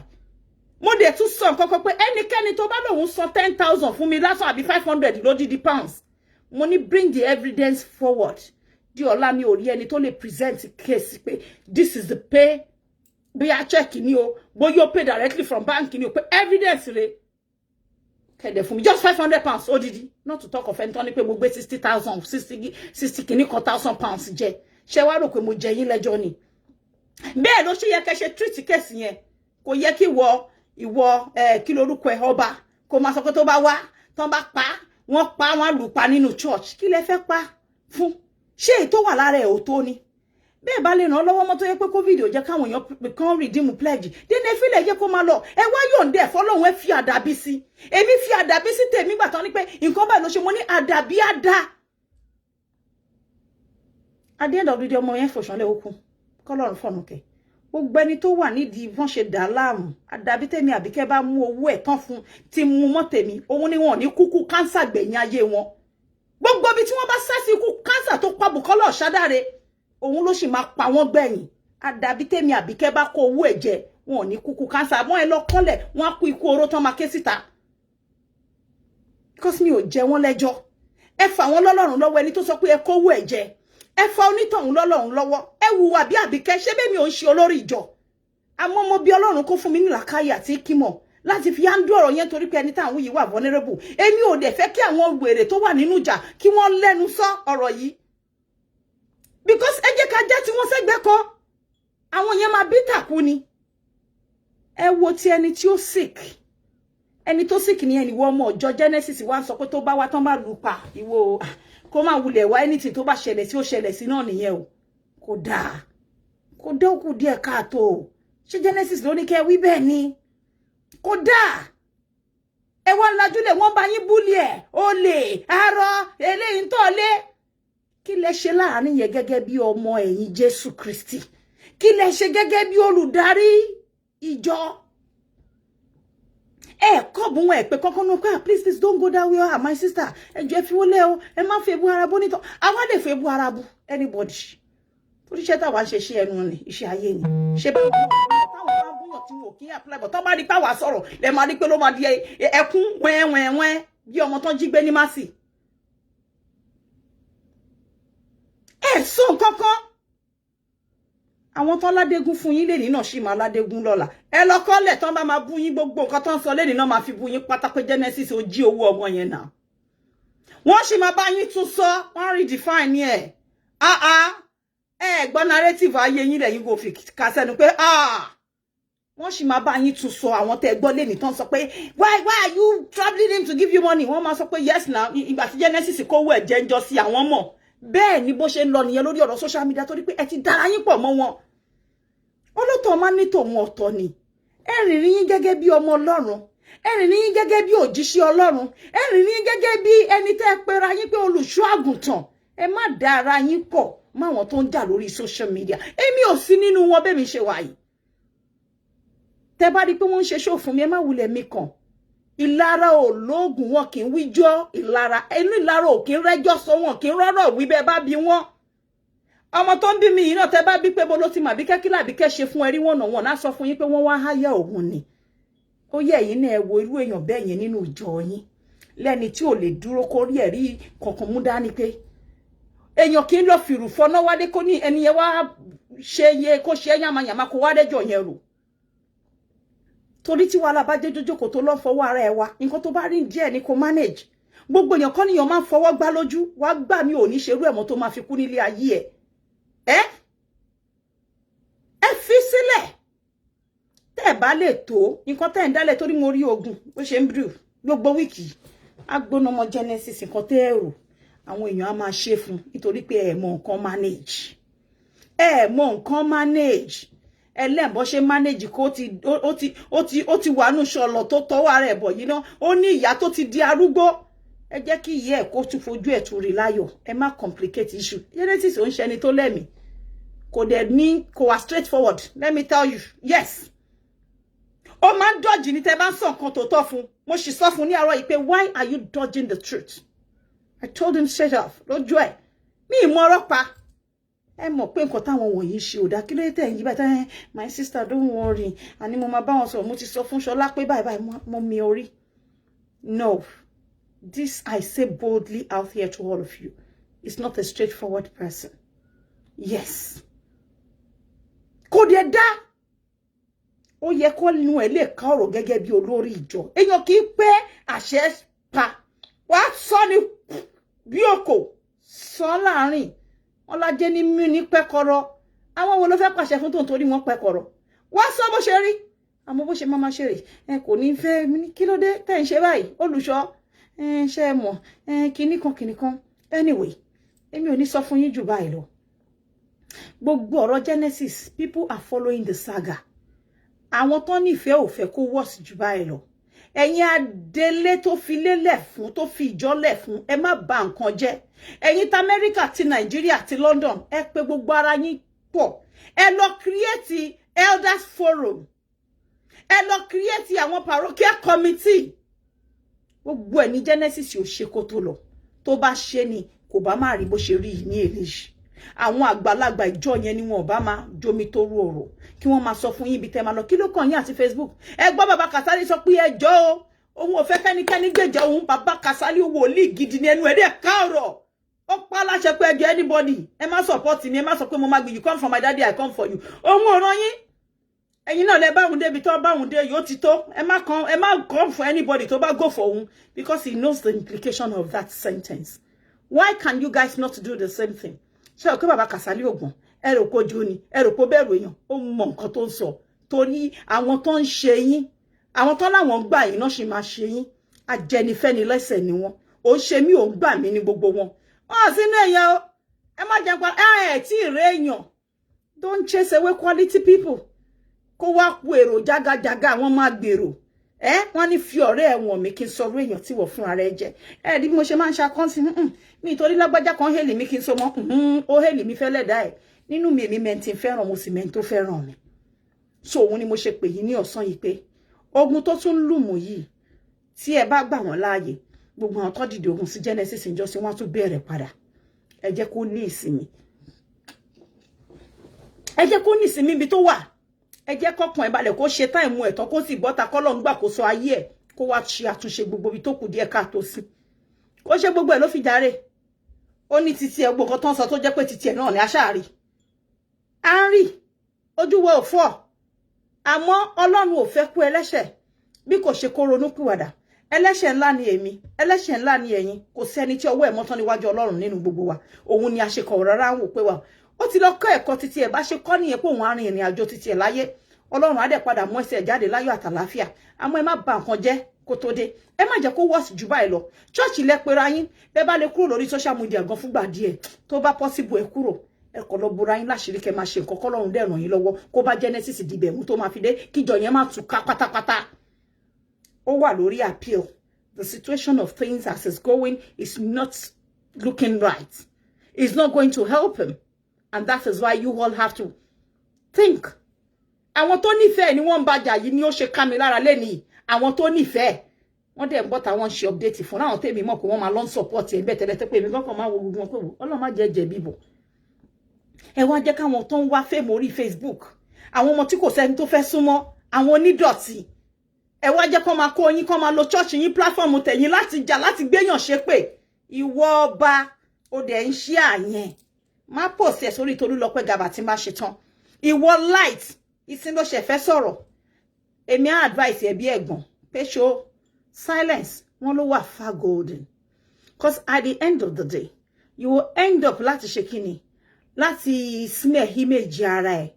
Speaker 1: Mo dẹ̀ tún sọ nǹkan kan pé ẹnikẹ́ni tó bá lòun san 10,000 fún mi lásán àbí 500 lódìdí pounds. Mo ní bring the evidence forward. Di ọ̀la mi ò rí ẹni tó lè present case pé this is the pay. Bóyá check ni o, bóyá o pay directly from bank ni o, pé evidence rẹ̀. Kẹ̀dẹ̀ fún mi just 500 pounds odidi. Not to talk of ẹni tó ní pé mo gbé 60,000 60 kìíní kan £1,000 jẹ. Ṣé wá rò pé mo jẹ yín lẹ́jọ́ ni? Bẹ́ẹ̀ ló ṣe yẹ kẹ́ ṣe treat case yẹn. Kò yẹ kí ìwọ kí lorúkọ ẹ̀ ọba kó máa sọ pé tó bá wá tán bá pa wọ́n lù pa nínú church. Kí lẹ fẹ́ pa fún? Ṣé èyí tó wà lára ẹ̀ ò tó ni? Bẹ́ẹ̀ bá lè ràn lọ́wọ́ mọ́ tó yẹ pé COVID ò jẹ́ káwọn èèyàn kan redeem pledge. Dene fi lè jẹ́ kó máa lọ. Ẹ wá yọ̀ǹde fọ́lọ́run ẹ fi àdàbí sí. Èmi fi àdàbí sí tèmi gbà tán ní pé nǹkan báyìí ló ṣe mo ní àdàbí àdá. At the end of the day ọmọ yẹn fòṣánlẹ̀ okun. Kọ́lọ́run fọ̀nù kẹ̀. Gbogbo ẹni tó wà nídìí wọ́n ṣe dà láàmú. Àdàbí tèmi Àbíkẹ́ bá mú owó ẹ̀ tán fún ti mú mọ́ tèmi. Òun ni wọn ò ní kúkú kánsà gbẹ̀yìn ayé wọn. Gbogbo ibi tí wọ́n bá sá sí ikú kánsà tó pa Bùkọ́lá Ọ̀ṣádáre. Òun ló sì máa pa wọ́n gbẹ̀yìn. Àdàbí tèmi Àbíkẹ́ bá kó owó ẹ̀ jẹ wọn ò ní kúkú kánsà mọ́ ẹ lọ kọ́lẹ̀ wọ́n á kú ikú oró tán máa ké síta. Because mi ò jẹ wọ́n lẹ́jọ́. Ẹ fà wọ́n lọ́lọ́run lọ́wọ́ ẹni tó sọ pé ẹ kówó ẹ̀ jẹ. Ẹ fa onítọ̀hún lọ́lọ́run lọ́wọ́. Ẹ hùwà bí Àbíkẹ́ ṣé bẹ́ẹ̀ mi ò ń ṣe olórí ìjọ. Àmọ́ mo bí Ọlọ́run kó fún mi ní làákàyè àti ìkímọ̀ láti fi handle ọ̀rọ̀ yẹn torí pé ẹni táwọn yìí wà vulnerable. Èmi ò dẹ̀ fẹ́ kí àwọn wèrè tó wà nínú ìjà kí wọ́n lẹ́nu sọ ọ̀rọ̀ yìí. Because ẹ jẹ́ ká jẹ́ tí wọ́n sẹ́gbẹ́ kọ́. Àwọn yẹn máa bí tàkú ni. Ẹ wo ti ẹni tí ó sick. Ẹni tó sick ni ẹni wọ ọmọ ọjọ́ Genesis wá sọ pé tó bá wá tán bá lù pa ìwọ kó máa wulẹ̀ wá anything tó bá ṣẹlẹ̀ sí ó ṣẹlẹ̀ sí náà nìyẹn o. Kò dáa. Kò dá òkú díẹ̀ káàtó. Ṣé Genesis ló ní kẹ́ wí bẹ́ẹ̀ ni? Kò dáa. Ẹ wá lajúlẹ̀ wọ́n bá yín búlì ẹ̀. Olè, arọ, eléyìí ń tọ́lé. Kí lẹ ṣe láàrin yẹn gẹ́gẹ́ bí ọmọ ẹ̀yìn Jésù Kristi? Kí lẹ ṣe gẹ́gẹ́ bí olùdarí ìjọ? Kọ́bùn ẹ̀ pé kọ́kọ́ náà pé please don't go that way my sister. Ẹ jẹ́ fi wọlé o. Ẹ má fi ebu ara bú nítọ́. Àwa lè fi ebu ara bú anybody. Torí iṣẹ́ táwa ń ṣe ẹnu ni iṣẹ́ ayé ni. Ṣé báwo ni táwọn bá búyàn tí wò kí apply but tó bá rí páwà sọ̀rọ̀ lẹ máa rí pé ló máa di ẹkún wẹ́wẹ́wẹ́ bí ọmọ tán jí gbé ní Másì. Sọ kankan. Àwọn tán ládégún fún yín lẹ́ni náà sì máa ládégún lọ́la. Ẹ lọ kọ́lẹ̀ tán bá máa bú yín gbogbo nǹkan tán sọ lẹ́ni náà máa fi bú yín pátákó Genesis ó jí owó ọmọ yẹn náà. Wọ́n sì máa bá yín tún sọ, wọ́n redefine ẹ̀. Gbọ́ narrative ayé yín lẹ́yìn go fi kà sẹ́nu pé wọ́n sì máa bá yín tún sọ àwọn tẹ́ gbọ́ lẹ́ni tán sọ pé why are you troubling him to give you money? Wọ́n máa sọ pé yes now ìgbà tí Genesis kówó ẹ̀ jẹ́ ń jọ sí àwọn mọ̀. Bẹ́ẹ̀ ni bó ṣe ń lọ nìyẹn lórí ọ̀rọ̀ social media torí pé ẹ ti dára yín pọ̀ mọ́ wọn. Olóòótọ́ máa ní tòun ọ̀tọ̀ ni. Ẹ rìn yín gẹ́gẹ́ bí ọmọ Ọlọ́run. Ẹ rìn yín gẹ́gẹ́ bí òjíṣẹ́ Ọlọ́run. Ẹ rìn yín gẹ́gẹ́ bí ẹni tẹ́ pera yín pé olùṣọ́ àgùntàn. Ẹ má dára yín pọ̀ máwọn tó ń jà lórí social media. Èmi ò sí nínú wọn bẹ́ẹ̀ mi ṣe wà yìí. Tẹ́ bá rí pé wọ́n ń ṣe show fún mi ẹ má wulẹ̀ mi kàn. ìlara ológun wọn kì í wíjọ́ ìlara inú ìlara ò kì í rẹ́jọ́ sọ wọn kì í rọ́rọ̀ wí bẹ́ẹ̀ bá bí wọn ọmọ tó ń bí mi yìí náà tẹ́ bá bí pé bolo ti mà bí kẹ́kí làbí kẹ́ ṣe fún ẹrí wọ̀nà náà sọ fún yín pé wọ́n wá háyà òun ni ó yẹ yín náà ẹ wo irú èèyàn bẹ́ẹ̀ yẹn nínú ìjọ yín lẹ́ni tí ò lè dúró kó rí ẹ̀rí kankan mú dání pé èèyàn kì í lọ fìrù fọná wádé kó ní ẹni yẹn wá ṣe yẹ kó ṣe yàmàyàmà kó wá dẹ́jọ́ yẹn rò torí tí wàhálà bá jẹ́ jójókòó tó lọ́ fọwọ́ ara ẹ̀ wá nǹkan tó bá rí díẹ̀ ni kó manage gbogbo èèyàn kọ́ níyàn máa ń fọwọ́ gbá lójú wá gbà mí ò ní ṣerú ẹ̀mọ́ tó máa fi kú nílé ayé ẹ̀ ẹ fi sílẹ̀ tẹ́ ẹ̀ bá lè tó nǹkan tẹ́ ẹ̀ ń dálẹ̀ torí mo rí ogun bó ṣe ń bírù gbogbo wíìkì agbónọmọ Genesis nǹkan tẹ́ ẹ rò àwọn èèyàn á máa ṣe fún nítorí pé ẹ mọ nǹkan manage ẹ mọ nǹkan manage ẹlẹ́bọ̀ ṣe manage kó ó ti wà nù ṣọlọ tó tọwọ́ ara ẹ̀ bọ̀ yìí náà ó ní ìyá tó ti di arúgbó ẹ jẹ́ kí ìyá ẹ̀ kó tún fojú ẹ̀ tún rí láyọ̀ ẹ má complicate issue Genesis ò ń ṣe ẹni tó lẹ́mìí kò dẹ̀ ní kò wá straight forward let me tell you yes ó máa ń dodge ní tẹ́ bá ń sọ nǹkan tó tọ́ fún mo sì sọ fún ní àárọ̀ yìí pé why are you dodging the truth I told him straight off lójú ẹ̀ mi ì mọ ọ̀rọ̀ pa ẹ mọ̀ pé nǹkan táwọn wọ̀nyí ṣe ò dá kí ló tẹ̀ yí báyìí my sister don't worry àní mo máa bá wọn sọ̀rọ̀ mo ti sọ fún Ṣọlá pé báyìí mo mi orí no this I say boldly out here to all of you is not a straightforward person yes kò dé dá ó yẹ kó nu ẹ lè ká ọ̀rọ̀ gẹ́gẹ́ bí olórí ìjọ èèyàn kì í pé àṣẹ pa wàá sọ ni bí òkò sọ láàrin ọlájẹ ní mí ní pẹ́kọ̀rọ̀ àwọn wo ló fẹ́ pàṣẹ fún tó nítorí wọ́n pẹ́kọ̀rọ̀ wá sọ bó ṣe rí àmọ́ bó ṣe máa ṣe rè ẹ kò ní fẹ́ ní kí ló dé tẹ́ ń ṣe báyìí olùṣọ́ ṣe mọ̀ kinní kan anyway èmi ò ní sọ fún yín jù báyìí lọ gbogbo ọ̀rọ̀ Genesis people are following the saga àwọn tó nífẹ̀ẹ́ ò fẹ́ kó wọ́ọ̀sì jù báyìí lọ ẹ̀yin adélé tó fi lélẹ̀ fún tó fi ìjọ́lẹ̀ fún ẹ má bà nǹkan jẹ́ ẹ̀yin tí Amẹ́ríkà ti Nàìjíríà ti London ẹ pé gbogbo ara yín pọ̀ ẹ lọ create elders forum ẹ lọ create àwọn parochial committee gbogbo ẹ̀ ní Genesis ò ṣe kó tó lọ tó bá ṣe ni kò bá má rí bó ṣe rí ní èléjì àwọn àgbàlagbà ìjọ yẹn ni wọn ò bá máa jomi tó rú ọ̀rọ̀ kí wọ́n máa sọ fún yín ibi tẹ́ máa lọ kí ló kàn yín àti Facebook ẹ gbọ́ bàbá Kasali sọ pé ẹjọ́ o òun ò fẹ́ kẹ́nikẹ́ni gbèjà òun bàbá Kasali wòlíì gidi ní ẹnu ẹ̀dẹ̀ káàrọ̀ ó pa láṣẹ pé ẹjọ́ anybody ẹ má support mi ẹ má sọ pé mo máa gbé you come for my daddy I come for you òun ò rán yín ẹ̀yin náà lẹ báwọn débi tó báwọn dé yóò ti tó ẹ má come for anybody tó bá go for òun because he knows the implication of that sentence why can you guys not do the same thing ṣé o pé bàbá Kasali ògùn ẹ rò kó jó ni ẹ rò kó bẹ̀rù èèyàn ó mọ nǹkan tó ń sọ torí àwọn tó ń ṣe yín àwọn tó láwọn gbà yín náà ṣì máa ṣe yín ajẹnifẹ́ni lẹ́sẹ̀ ni wọ́n ó ṣe mí ò ń gbà mí ní gbogbo wọn wọ́n sínú èèyàn o ẹ má jẹun pa ẹ tí ì rẹ èèyàn don't chase away quality people kó wá ku èrò jágajàga àwọn máa gbèrò wọ́n ní fi ọ̀rẹ́ ẹ̀wọ̀n mi kí n sọ̀rọ̀ èèyàn tí wọ́n fún ara ẹ jẹ bí mo ṣe máa ń ṣàkọ́nsí mi torí lágbájá kan hélì mi kí n so mọ́ ó hélì mi fẹ́ lẹ́dàá ẹ̀ nínú mi èmi mẹ́ntì fẹ́ràn mo sì mẹ́ntì tó fẹ́ràn mi so òun ni mo ṣe pè yín ní ọ̀sán yìí pé ogun tó tún lùmù yìí tí ẹ bá gbà wọ́n láàyè gbogbo àwọn tó dìde ogun sí Genesis ìjọsìn wọn tún bẹ̀rẹ̀ padà ẹ jẹ́ kó ní ìsinmi ẹ jẹ́ kó ní ìsinmi ibi tó wà ẹ jẹ́ kọ́kàn ẹ balẹ̀ kó ṣe táìmù ẹ̀tọ́ kó sì bọ́ta kọ́lọ́ ń gbà kó sọ ayé ẹ̀ kó wá ṣe àtúnṣe gbogbo ibi tó kù díẹ̀ káàtó sí kó ṣe gbogbo ẹ̀ ló fi jàre ó ní títí ẹ̀ gbogbo tó ń sọ tó jẹ́ pé títí ẹ̀ náà ni aṣáàrí à ń rí ojú wo ò fọ́ àmọ́ Ọlọ́run ò fẹ́ kú ẹlẹ́ṣẹ̀ bí kò ṣe kó ronú pìwàdà ẹlẹ́ṣẹ̀ ńlá ni èmi ẹlẹ́ṣẹ̀ ńlá ni ẹ̀yin kò sẹ́ni tí ọwọ́ ẹ̀ mọ́tán níwájú Ọlọ́run nínú gbogbo wa òun ni àṣekọ̀ rárá ń wò pé wa ó ti lọ kọ́ ẹ̀kọ́ títí ẹ̀ bá ṣe kọ́ nìyẹn pé òun á rin ìrìn àjò títí ẹ̀ láyé Ọlọ́run á dẹ̀ padà mú ẹsẹ̀ jáde láyọ̀ àtàlàáfíà àmọ́ ẹ má bà nǹkan jẹ́ kó tó dé ẹ má jẹ́ kó wọ́ọ̀sì jù báyìí lọ ṣọ́ọ̀ṣì lẹ pera yín bẹ́ẹ̀ bá lè kúrò lórí social media gan fúngbà díẹ̀ tó bá possible ẹ kúrò ẹ kọ́ lọ bora yín láṣìírí kẹ́ máa ṣe nǹkan kọ́lọ́run dẹ̀ ràn yín lọ́wọ́ kó bá Genesis dìbẹ̀ mú tó máa fi dé kíjọ yẹn má tú ká pátápátá ó wà lórí appeal the situation of things as it's going is not looking right it's not going to help him and that is why you all have to think àwọn tó nífẹ̀ẹ́ ni wọ́n ń bàjà yìí ni ó ṣe ká mi lára lẹ́nìí àwọn tó nífẹ̀ẹ́ wọ́n dẹ̀ bọ́ ta wọ́n ṣe update fún àwọn tèmi mọ̀ pé wọ́n máa lọ support ẹ̀ bẹ́ẹ̀ tẹ́lẹ̀ tẹ́ pé èmi kọ́kọ́ máa wo gbogbo wọn pé Ọlọ́run má jẹ́ jẹ̀bi bò ẹ wá jẹ́ káwọn tó ń wá fèmí orí Facebook àwọn ọmọ tí kò sẹ́ni tó fẹ́ súnmọ́ àwọn onídọ̀tí ẹ wá jẹ́ kó máa kó yín kó máa lo church yín platform tẹ̀yìn láti jà láti gbéyàn ṣépè ìwọ ọba ó dẹ̀ ń ṣe àyẹn má post ẹ̀ sórí Tolúlọpẹ́ Gàbà tí má ṣe tán ìwọ light ìsìn ló ṣe fẹ́ sọ̀rọ̀ èmi á advice ẹ bí ẹ̀gbọ́n pé ṣó silence wọ́n ló wà far golden because at the end of the day you will end up láti ṣe kíni láti smear image ara ẹ̀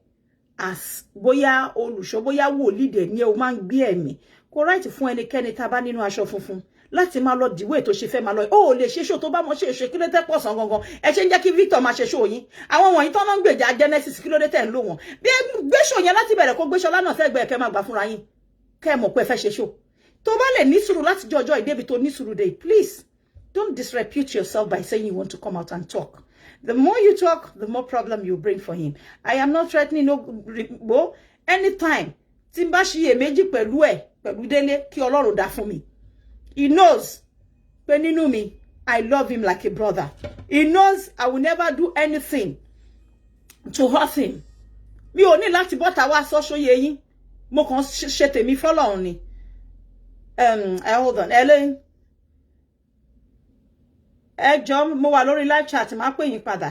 Speaker 1: as bóyá olùṣọ́ bóyá wòlíì dẹ̀ ni o máa ń gbé ẹ̀mí kò right fún ẹnikẹ́ni tá bá nínú aṣọ funfun láti máa lọ dìwé tó ṣe fẹ́ máa lọ ó lè ṣe ṣó tó bá mọ̀ ṣe kí ló tẹ́ pọ̀ sàn gangan ẹ ṣe ń jẹ́ kí Victor máa ṣe ṣó yín àwọn wọ̀nyí tán náà ń gbèjà Genesis kí ló dé tẹ̀ ń lò wọ́n bí gbé ṣó yẹn láti bẹ̀rẹ̀ kó gbé ṣọlá náà sẹ́gbẹ̀ẹ́ kẹ́ máa gbà fúnra yín kẹ́ mọ̀ pé ẹ fẹ́ ṣe ṣó tó bá lè ní sùúrù láti jọjọ́ ìdébi tó ní sùúrù dé please don't disrepute yourself by saying you want to come out and talk. The more you talk, the more problem you bring for him. I am not threatening no anytime. Tí n bá ṣiyèméjì pẹ̀lú Délé kí Ọlọ́run dá fún mi. He knows pé nínú mi I love him like a brother. He knows I will never do anything to hurt him. Mi ò ní láti bọ́ta wá sọ́ṣọ́ yé yín. Mo kàn ṣe tèmi fọ́lọ́run ni. Hold on. Ellen. Ẹ jọ̀ọ́ mo wà lórí live chat máa pè yín padà.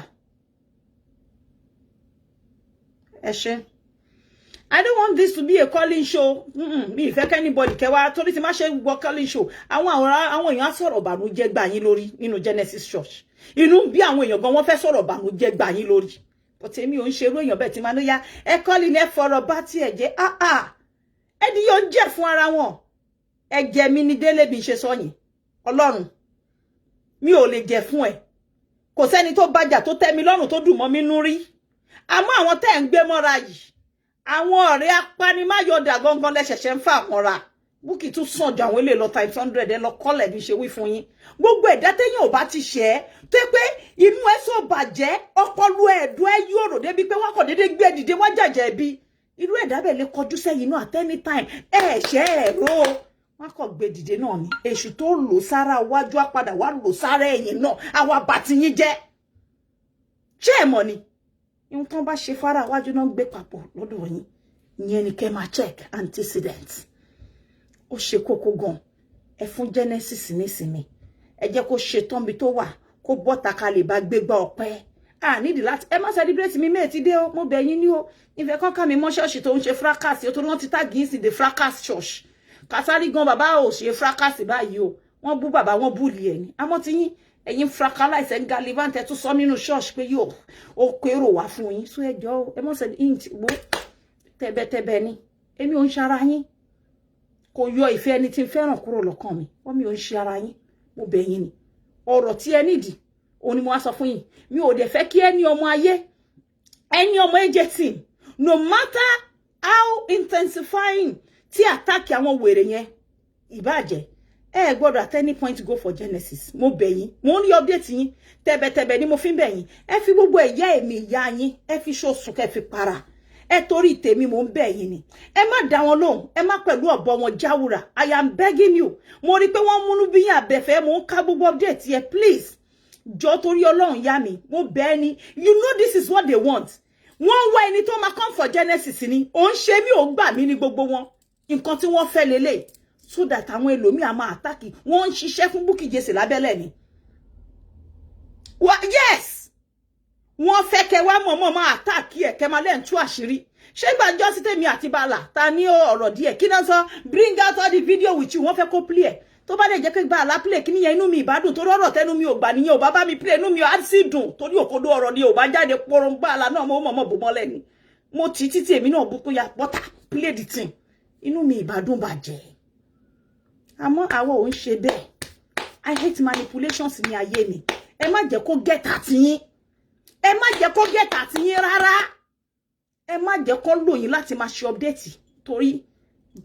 Speaker 1: Ẹ ṣé. I don't want this to be a calling show. Mi fẹ́ anybody kẹwa torí tí má ṣe gbọ́ calling show. Àwọn èèyàn sọ̀rọ̀ bànújẹ́ gbà yín lórí nínú Genesis Church. Inú bí àwọn èèyàn gan wọ́n fẹ́ sọ̀rọ̀ bànújẹ́ gbà yín lórí. But èmi ò ń ṣe irú èèyàn bẹ́ẹ̀ tí máa ní ya ẹ calling ẹ fọ̀rọ̀ bá tí ẹ jẹ́ ẹ di yóò jẹ́ fún ara wọn. Ẹ jẹ́ mi ní Délé bí ṣe sọ yín. Ọlọ́run mi ò lè jẹ fún ẹ kò sẹ́ni tó bájà tó tẹ́ mi lọ́rùn tó dùn mọ́ mi nú rí àmọ́ àwọn tẹ́ ń gbé mọ́ra yìí àwọn ọ̀rẹ́ apanimáyọ̀dà gangan lẹ́ṣẹ̀ṣẹ̀ ń fà mọ́ra Bukky tún sàn ju àwọn ilé lọ times 100 ẹ lọ kọ́lẹ̀ bí ṣe wí fún yín gbogbo ẹ̀dá téèyàn ò bá ti ṣe é tó pé inú ẹ sọ bàjẹ́ ọpọlọ ẹ̀dùn ẹ yóò rò débi pé wọ́n kàn déédéé gbé dìde wọ́n jàjẹ́ bí irú ẹ̀dá bẹ́ẹ̀ lè kọjú sẹ́yìn náà at any time ṣe ẹ̀rọ wọ́n kàn gbé dìde náà ni èṣù tó lò sára wájú àpadà wá lò sára ẹ̀yìn náà àwa bàtí yín jẹ́ ṣé ẹ mọ̀ ni ihun tán bá ṣe fara wájú náà gbé papọ̀ lọ́dọ̀ yín ìyẹn ni kẹ́ máa check antecedent ó ṣe kókó gan ẹ fún Genesis nísìnyí ẹ jẹ́ kó ṣe tán bí tó wà kó bọ́ta ká lè bá gbégbá ọpẹ́ nídìí láti ẹ má celebrate mi méè ti dé o mo bẹ̀ yín ní o ìfẹ́ kan ká mi mọ́ ṣọ́ọ̀ṣì tó ń ṣe fracas o tó wọ́n ti tagi sí the fracas church Kasari gan bàbá ò ṣe fracas báyìí o wọ́n bú bàbá wọn búlì ẹ̀ ní àmọ́ tí yín ẹ̀yin fracalize ń galivant ẹ̀ tún sọ nínú church pé yóò ó kérò wá fún yín so ẹjọ́ ẹ mọ̀ sẹ́ int wo tẹ́bẹ́tẹ́bẹ́ ni èmi ò ń ṣara yín kò yọ ìfẹ́ ẹni tí ń fẹ́ràn kúrò lọ́kàn mi wọ́n mi ò ń ṣe ara yín mo bẹ̀ yín ni ọ̀rọ̀ tí ẹ nídìí òun ni mo wá sọ fún yín mi ò dẹ̀ fẹ́ kí ẹni ọmọ ayé ẹni ọmọ agency no matter how intensifying tí attack àwọn wèrè yẹn ìbàjẹ́ ẹ gbọ́dọ̀ at any point go for Genesis mo bẹ̀ yín mo ní update yín tẹ́bẹ̀tẹ́bẹ̀ ni mo fi ń bẹ̀ yín ẹ fi gbogbo ẹ̀yà èmi ìyá yín ẹ fi ṣoṣù kẹ́ fi para ẹ torí tèmi mo ń bẹ̀ yín ni ẹ má dá wọn lóhùn ẹ má pẹ̀lú ọ̀bọ wọn jáwúra I am begging you mo rí pé wọ́n múnú bí yín àbẹ̀fẹ́ mo ń ká gbogbo update yẹn please jọ torí Ọlọ́run yá mi mo bẹ̀ ni you know this is what they want wọ́n wá ẹni tó máa come for Genesis ni ò ń ṣe mí ò ń gbà mí ní gbogbo wọn nǹkan tí wọ́n fẹ́ lélẹ̀ so that àwọn ẹlòmíì á máa attack wọ́n ń ṣiṣẹ́ fún Bukky Jesse lábẹ́lẹ̀ ni yes wọ́n fẹ́ kẹ́ wá mọ̀mọ́ máa attack ẹ̀ kẹ́ máa lẹ́yìn tú àṣírí ṣé gbàjọ́ sí tèmi àti Bala ta ní ọ̀rọ̀ díẹ̀ kí náà sọ bring out all the video with you wọ́n fẹ́ kó play ẹ̀ tó bá dẹ̀ jẹ́ pé Bala play kí nìyẹn inú mi ìbádùn tó rọ̀rọ̀ tẹnu mi ò gbà nìyẹn ò bá bá mi play inú mi ò á sì dùn torí òkodo ọ̀rọ̀ ni ò bá jáde poron Bala náà mo mọ̀mọ́ bò mọ́lẹ̀ ni mo ti títí èmi náà bú pé ya bọ́tà play the thing inú mi ìbádùn bàjẹ́ àmọ́ àwa ò ń ṣe bẹ́ẹ̀ I hate manipulations ní ayé mi ẹ má jẹ́ kó get at yín ẹ má jẹ́ kó get at yín rárá ẹ má jẹ́ kó lò yín láti máa ṣe update torí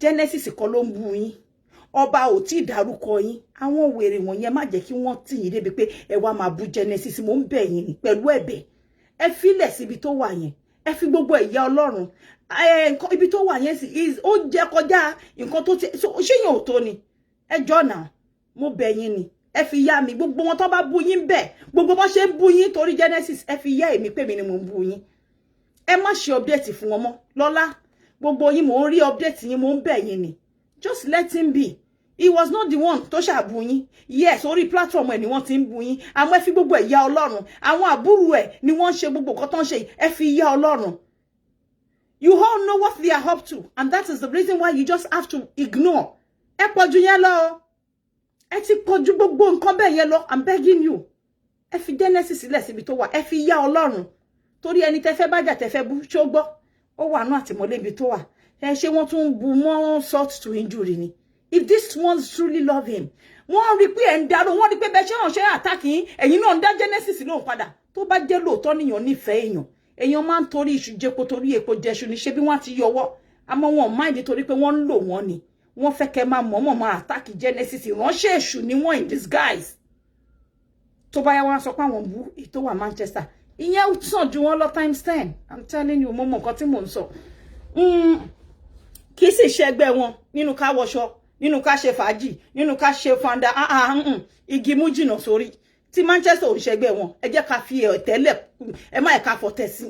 Speaker 1: Genesis kan ló ń bú yín ọba ò tí dárúkọ yín àwọn wèrè wọ̀nyẹn má jẹ́ kí wọ́n tì yín débi pé ẹ wá máa bú Genesis mo ń bẹ̀ yín ní pẹ̀lú ẹ̀bẹ̀ ẹ filẹ̀ síbi tó wà yẹn ẹ fi gbogbo ẹ̀yà Ọlọ́run ibi tó wà yẹn sì ó jẹ́ kọjá nǹkan tó ti ṣé yẹn ò tó ni ẹ jọ̀ọ́ náà mo bẹ̀ yín ni ẹ fi yá mi gbogbo wọn tó bá bú yín bẹ́ẹ̀ gbogbo bó ṣe bú yín torí Genesis ẹ fi yá èmi pé mi ni mo bú yín ẹ má ṣe update fún wọn mọ́ lọ́lá gbogbo yín mo ń rí update yín mo ń bẹ̀ yín ni just let him be. He was not the one tó ṣàbù yín. Yes, orí platform ẹ̀ ni wọ́n ti ń bú yín. Àwọn ẹ fi gbogbo ẹ̀ yá Ọlọ́run. Àwọn àbúrò ẹ̀ ni wọ́n ṣe gbogbo nǹkan tó ń ṣe. Ẹ fi yá Ọlọ́run. You all know what they are up to, and that is the reason why you just have to ignore. Ẹ pọ̀jù yẹn lọ. Ẹ ti pọ̀jù gbogbo nǹkan bẹ́ẹ̀ yẹn lọ. I'm begging you. Ẹ fi Genesis sílẹ̀ síbi tó wà. Ẹ fi yá Ọlọ́run. Torí ẹni tẹ́ fẹ́ bájà tẹ́ fẹ́ bú ṣó gbọ́. Ó wà nú àtìmọ́lé ibi tó wà. Ẹ ṣé wọ́n tún bú mọ́ salt to injury ni. If these ones truly love him, wọ́n rí pé ẹ̀ ń darò, wọ́n rí pé bẹ́ẹ̀ ṣe ránṣẹ́ attack yín, ẹ̀yin náà ń dá Genesis lóhùn padà. Tó bá jẹ́ lóòótọ́ níyàn nífẹ̀ẹ́ èèyàn. Èèyàn máa ń torí iṣu jẹpo torí epo jẹṣu ni ṣé bí wọ́n ti yọwọ́. Àmọ́ wọn mind torí pé wọ́n ń lò wọ́n ni. Wọ́n fẹ́ kẹ́ máa mọ̀ọ́mọ̀ máa attack Genesis. Ìránṣẹ́ èṣù ni wọ́n in disguise. Tó bá yá wọ́n sọ pé àwọn bú ètò wà Manchester. Ìyẹn sàn ju wọn lọ times 10. I'm telling you, mo mọ nǹkan tí mò ń sọ. Kì í sì ṣẹgbẹ́ wọn nínú ká wọṣọ. Nínú ká ṣe fàájì nínú ká ṣe fanda igi mú jìnnà sórí tí Manchester ò ń ṣẹgbẹ́ wọn ẹ jẹ́ ká fi tẹ́lẹ̀ ẹ má ẹ̀ka fọ̀tẹ̀ sí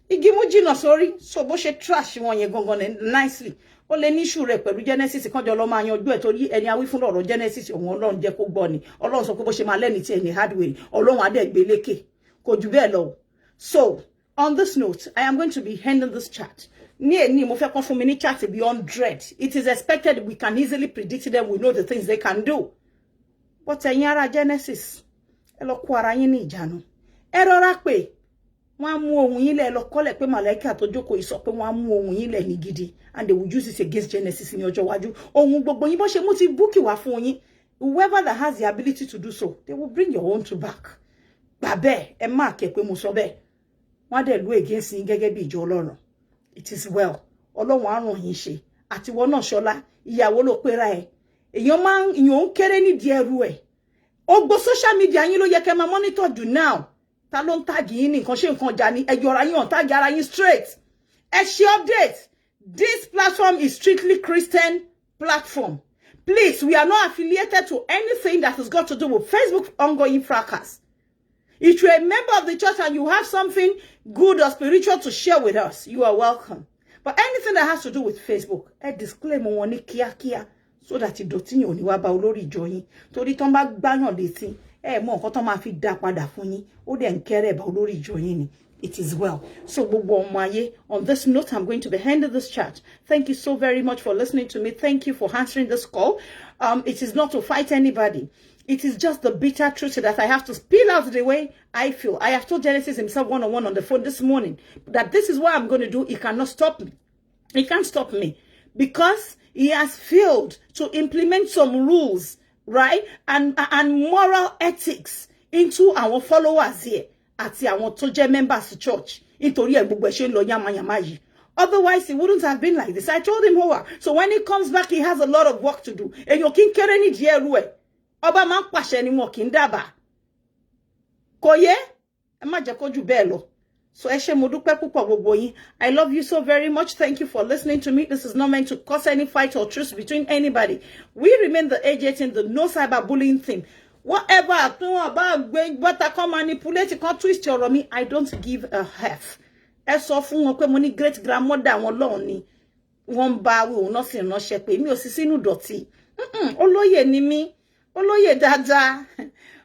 Speaker 1: igi mú jìnnà sórí so bó ṣe trash wọn yẹn gangan nicely ó lè ní issue rẹ̀ pẹ̀lú Genesis kánjọ lọ máa yanjú ẹ̀ torí ẹni awí fún ọ̀rọ̀ Genesis òun Ọlọ́run jẹ́ kó gbọ́ ni Ọlọ́run sọ pé bó ṣe máa lẹ́ni tí ẹni hardware Ọlọ́run adé gbé lékè kò jù bẹ́ẹ̀ lọ. So on this note I am going to be ending this chat. Ni mo fẹ́ kàn fún mi ní chat be 100. It is expected we can easily predict them. We know the things they can do. But ẹ̀yin ará Genesis, ẹ lọ kó ara yín ní ìjánu. Ẹ rọra pé wọ́n mú ohun yín lẹ̀ lọ kọ́lẹ̀ pé màláíkà tó jókòó sọ pé wọ́n mú ohun yín lẹ̀ ní gidi and they will use it against Genesis ní ọjọ́ iwájú. Ohun gbogbo yín bó ṣe mú ti búkì wá fún yín. Whoever that has the ability to do so, they will bring your own to back. Bàbẹ́ ẹ má kẹ́ pé mo sọ bẹ́ẹ̀. Wọ́n dẹ̀ lù against yín gẹ́gẹ́ bí ìjọ Ọlọ́run. It is well. Ọlọ́run á ràn yín ṣe. Àti wọ́n náà Ṣọlá, ìyàwó ló pera ẹ̀. Èèyàn ń kéré nídìí ẹrù ẹ̀. Ogbo social media yín ló yẹ kẹ́ máa monitor do now. Ta ló ń tag yín ní nǹkan ṣe nǹkan jà ní ẹjọ́ ara yín on tag ara yín straight. Ẹ ṣe update. This platform is strictly Christian platform. Please, we are not affiliated to anything that has got to do with Facebook ongoing fracas. If you're a member of the church and you have something good or spiritual to share with us, you are welcome. But anything that has to do with Facebook, disclaimer wọn ní kíákíá so that ìdọ̀tí yín ò ní wá bá olórí ìjọ yín. Torí tọ́n bá gbáyàn létí, mọ nǹkan tọ́n máa fi dá padà fún yín. Ó dẹ̀ ń kéré bá olórí ìjọ yín ni. It is well. So gbogbo ọmọ ayé, on this note, I'm going to be ending this chat. Thank you so very much for listening to me. Thank you for answering this call. It is not to fight anybody. It is just the bitter truth that I have to spill out the way I feel. I have told Genesis himself one-on-one on the phone this morning that this is what I'm going to do. He cannot stop me. He can't stop me because he has failed to implement some rules, right? And moral ethics into our followers here àti àwọn tó jẹ́ members of church. Nítorí ẹ̀ gbogbo ẹ̀ ṣe ń lọ yamayama yìí. Otherwise, he wouldn't have been like this. I told him, so when he comes back, he has a lot of work to do. And you can't carry any dear Ọba máa ń pàṣẹ ni wọn kì í dábàá. Kò yé? Ẹ má jẹ́ kó jù bẹ́ẹ̀ lọ. So ẹ ṣé mo dúpẹ́ púpọ̀ gbogbo yín. I love you so very much. Thank you for listening to me. This is not meant to cause any fight or truce between anybody. We remain the age 18, the no cyberbullying thing. Whatever, but I can manipulate, you can twist your me. I don't give a F. Ẹ sọ fún wọn pé mo ní great grandmother wọn lọ́hùn ni. Wọ́n bá wí òun náà sì ránṣẹ́ pé mi ò sí sínú dọ̀tí. Olóyè ni mí. Olóyè dáadáa.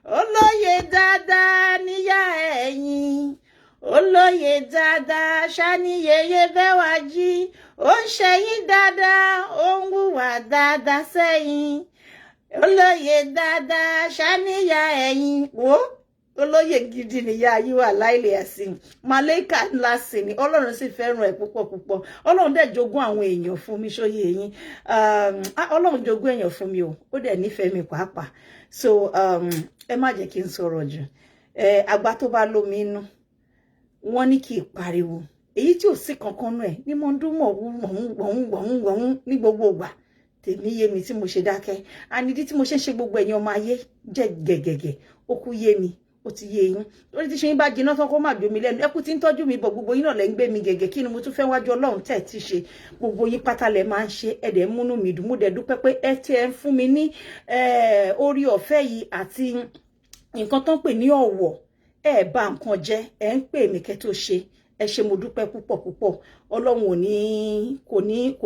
Speaker 1: Olóyè dáadáa níyà ẹ̀yin. Olóyè dáadáa ṣáni yeye Bẹ́wàjí. Ó ń ṣẹ̀yìn dáadáa, ó ń hùwà dáadáa sẹ́yìn. Olóyè dáadáa ṣáníyà ẹ̀yin. Wo olóyè gidi níyà yìí wà láìlẹ̀ ẹ̀sìn. Màlẹ́kà ńlá sì ni Ọlọ́run sì fẹ́ràn ẹ̀ púpọ̀ púpọ̀. Ọlọ́run dẹ̀ jogún àwọn èèyàn fún mi ṣóyè yín. Ọlọ́run jogún èèyàn fún mi o. Ó dẹ̀ nífẹ̀ẹ́ mi pàápàá. So ẹ má jẹ́ kí n sọ̀rọ̀ jù. Àgbà tó bá lómi inú. Wọ́n ní kí pariwo. Èyí tí ò sí kankan nú ẹ̀ ní mo ń dún mọ̀ ní gbogbo ìgbà. Tèmi yé mi tí mo ṣe dákẹ́. Ànídí tí mo ṣe ń ṣe gbogbo ẹ̀yin ọmọ ayé jẹ́ gẹ̀gẹ̀gẹ̀. Ó kú yé mi. ó ti yé yín lórí tí ṣe yín bá jiná tán kó má gbé mi lẹ́nu ẹ kú tí ń tọ́jú mi bọ̀ gbogbo yín náà lẹ́ ń gbé mi gẹ́gẹ́ kí ni mo tún fẹ́ wájú Ọlọ́run tẹ̀ ti ṣe gbogbo yín pátá lẹ máa ń ṣe ẹ̀dẹ̀ múnú mi dùn mo dẹ̀ dúpẹ́ pé ẹ ti ẹ ń fún mi ní orí ọ̀fẹ́ yìí àti nǹkan tó ń pè ní ọ̀wọ̀ ẹ bá nǹkan jẹ́ ẹ ń pè mí kẹ́ tó ṣe ẹ ṣé mo dúpẹ́ púpọ̀ púpọ̀ Ọlọ́run kò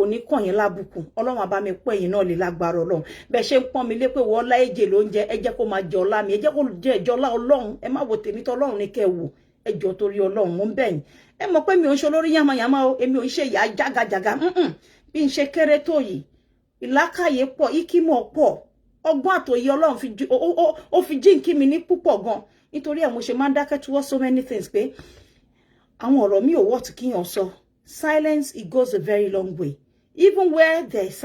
Speaker 1: ní kàn yín lábùkù Ọlọ́run á bá mi pọ̀ yín náà lè lágbára Ọlọ́run bẹ́ẹ̀ ṣe ń pọ́n mi lé pé wọ́n lá èjè ló ń jẹ ẹ jẹ́ kó máa jẹ ọlá mi ẹ jẹ́ kó jẹ ìjọlá Ọlọ́run ẹ má wo tèmi tó Ọlọ́run ní kẹ́ wò ẹ jọ torí Ọlọ́run mo ń bẹ̀ yín ẹ mọ̀ pé mi ò ń ṣe olórí yàmàyàmà o èmi ò ń ṣe ìyá jágajàga bí n ṣe kéré tó yìí ìlàkàyè pọ̀ ìkímọ̀ pọ̀ ọgbọ́n àtòyè Ọlọ́run fi jíǹkí mi ní púpọ̀ gan nítorí ẹ̀ mo ṣe máa ń dákẹ́ towards so many things pé àwọn ọ̀rọ̀ mi ò wọ́ tí kíyàn sọ silence it goes a very long way even where there is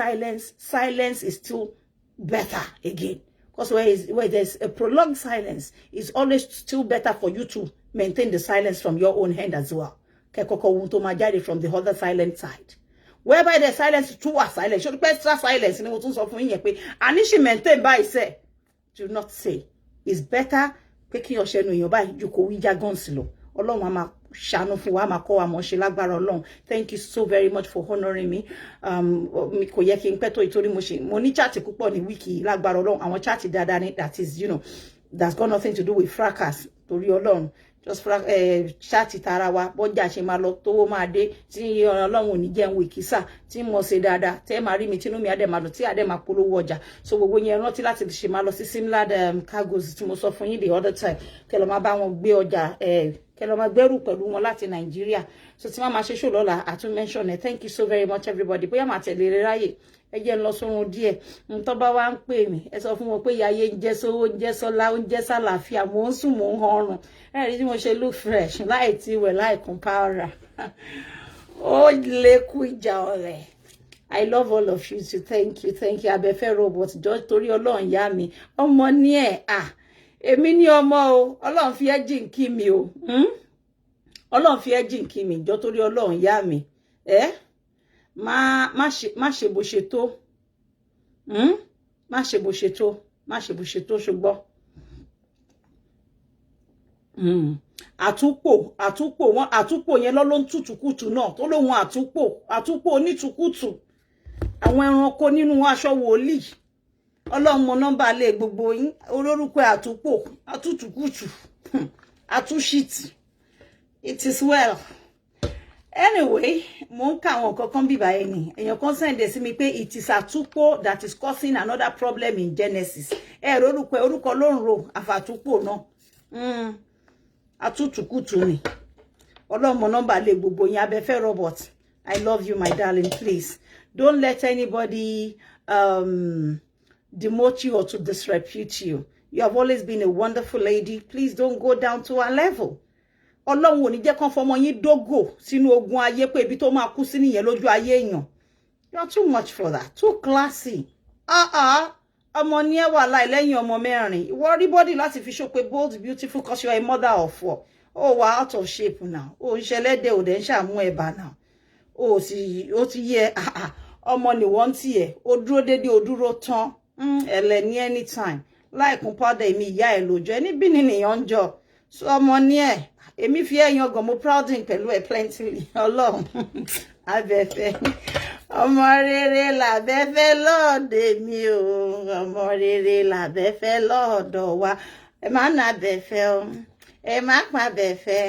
Speaker 1: silence is still better again because where there's a prolonged silence it's always still better for you to maintain the silence from your own hand as well kẹ́kọ̀ọ́ ohun tó máa jáde from the other silent side whereby the silence too was silence ṣé o pẹ́ extra silence ni mo tún sọ fún yín yẹn pé àní ṣì maintain báyìí sẹ́ do not say it's better pé kí ọ̀ṣẹ́ nu èèyàn báyìí ju kò wí jágán sí lọ Ọlọ́run á máa ṣàánú fún wa máa kọ́ wa mọ̀ ṣe lágbára Ọlọ́run thank you so very much for honouring me mi kò yẹ kí n pẹ́ tó ìtorí mo ní chat púpọ̀ ní wíìkì lágbára Ọlọ́run àwọn chat dáadáa ní that is that's got nothing to do with fracas torí Ọlọ́run just chat tara wa bọ́jà ṣe máa lọ tówó máa dé tí Ọlọ́run ò ní jẹun ìkísà tí mo ṣe dáadáa tẹ́ máa rí mi tínú mi adẹ́ máa lọ tí adẹ́ máa polówó ọjà so gbogbo yẹn rántí láti ṣe máa lọ sí Simlad cargos tí mo sọ fún yín the other time kẹ́ lọ máa bá wọn gbé ọjà kẹ́ lọ máa gbẹ́rù pẹ̀lú wọn láti Nàìjíríà so tí wọ́n máa ṣe show lọ́la àtún mention it thank you so very much everybody bóyá máa tẹ̀lé rẹ ráyè ẹ jẹ́ ń lọ sórun díẹ̀ ntọ́ bá wá ń pè mí ẹ sọ fún wọn pé ìyáyé ń jẹ́ sówó ń jẹ́ sọ́lá ń jẹ́ sálàáfíà mò ń sùn mò ń ọrùn ẹ rí tí mo ṣe look fresh láì tí wẹ̀ láì kún powder ó lékú ìjà ọ̀rẹ́ I love all of you too thank you abẹ́fẹ́ robot jọ torí Ọlọ́run yá mi ọmọ ní ẹ̀ èmi ní ọmọ o Ọlọ́run fi ẹ́ jìnkí mi o Ọlọ́run fi ẹ́ jìnkí mi jọ torí Ọlọ́run yá mi má ṣe bó ṣe tó má ṣe bó ṣe tó má ṣe bó ṣe tó ṣùgbọ́n àtúpò yẹn ló ń tútùkùtù náà tó lóhun àtúpò onítùkùtù àwọn ẹranko nínú aṣọ wòlíì Ọlọ́run mọ nọ́mbà lé gbogbo yín olórúkọ àtútùkùtù àtúṣìtì it is well anyway mo ń ka àwọn kankan bí báyìí ni èèyàn kan send sí mi pé it is àtúpò that is causing another problem in Genesis orúkọ ló ń ro àfàtúpò náà àtútùkùtù ni Ọlọ́run mọ nọ́mbà lé gbogbo yín abẹ́fẹ́ robot I love you my darling please don't let anybody demote you or to disrepute you you have always been a wonderful lady please don't go down to our level Ọlọ́run ò ní jẹ́ kán fọmọ yín dógò sínú ogun ayé pé ibi tó máa kú sí nìyẹn lójú ayé èèyàn you are too much for that too classy ọmọ ní ẹ wà láì lẹ́yìn ọmọ mẹ́rin ìwọ rí body láti fi show pé bold beautiful cause you are a mother of 4 ó wà out of shape now ó ń ṣẹlẹ́dẹ̀ ò dẹ̀ ń ṣàmú ẹ̀bà now ó ti yẹ ọmọ ni wọ́n tiẹ̀ ó dúró dédé ó dúró tán ẹ̀lẹ́ ní anytime láìkún powder èmi ìyá ẹ̀ lójọ́ ẹni bí nìyàn ń jọ so ọmọ ní ẹ̀ èmi fi ẹ̀yàn gan mo prouding pẹ̀lú ẹ̀ plenty Ọlọ́run abẹ́fẹ́ ọmọ rere làbẹ́fẹ́ lọ́ọ̀dẹ̀ mi o ọmọ rere làbẹ́fẹ́ lọ́ọ̀dọ̀ wa ẹ má nà abẹ́fẹ́ o ẹ má pa abẹ́fẹ́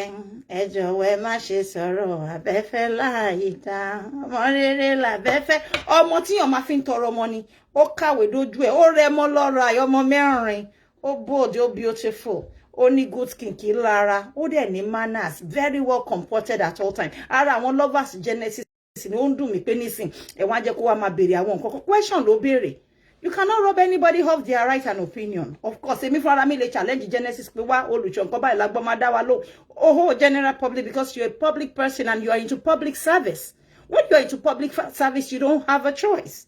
Speaker 1: ẹ jọ̀wọ́ ẹ má ṣe sọ̀rọ̀ abẹ́fẹ́ láàyè dá ọmọ rere làbẹ́fẹ́ ọmọ tíyàn máa fi ń tọrọ ọmọ ni ó kàwé dójú ẹ̀ ó rẹmọ lọ́rọ̀ àyọmọ mẹ́rin ó bold ó beautiful ó ní good skin kì í lára ó dẹ̀ ní manners very well comported at all time ara àwọn lovers Genesis ni ó ń dùn mí pé nísìn ẹ wá jẹ́ kó wá máa béèrè àwọn nǹkan question ló béèrè you cannot rob anybody of their right and opinion of course èmi fúnra mi lè challenge Genesis pé wá olùṣọ́ nǹkan báyìí lágbọ́n máa dá wa lò general public because you're a public person and you are into public service when you are into public service you don't have a choice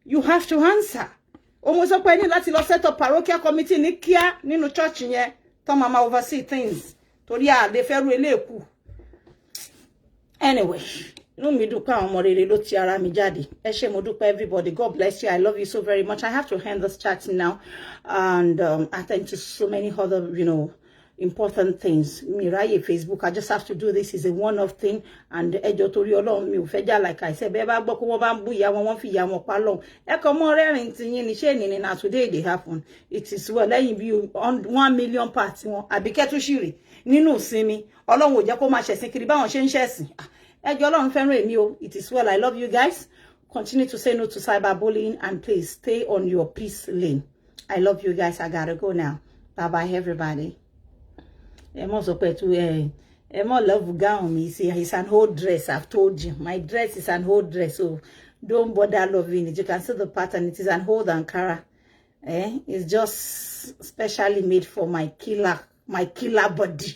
Speaker 1: you have to answer mo sọ pé ní láti lọ set up parochial committee ní kíá nínú church yẹn tó máa oversee things torí lè fẹ́ ru eléèkú anyway inú mi dùn pé àwọn ọmọ rere ló ti ara mi jáde ẹ ṣé mo dúpẹ́ everybody God bless you I love you so very much I have to end this chat now and I thank you so many other important things. Miraye Facebook, I just have to do this. Is a one-off thing. And ejo tori Ọlọ́run mi ò fẹ́ jà, like I said, be ba gbọ́ ko wọ́n bá ń bú ìyá wọn, wọ́n fi ìyá wọn pa lọ́hùn. Ẹ kàn mọ́ rẹ́rìn tí yín ni ṣé ni na today they happen. It is well lẹ́yìn bí 1 million parts wọn. Àbíkẹ́ tún ṣìrì nínú ìsinmi. Ọlọ́run ò jẹ́ kó máa ṣẹ̀sìn kiri báwọn ṣe ń ṣẹ̀sìn. Ẹjọ́ Ọlọ́run fẹ́ràn èmi o. It is well. I love you guys. Continue to say no to cyberbullying and please stay on your peace lane. I love you guys. I gotta go now. Bye-bye, everybody. Emma love gown me. See, it's an old dress. I've told you. My dress is an old dress, so don't bother loving it. You can see the pattern. It is an old Ankara. It's just specially made for my killer body.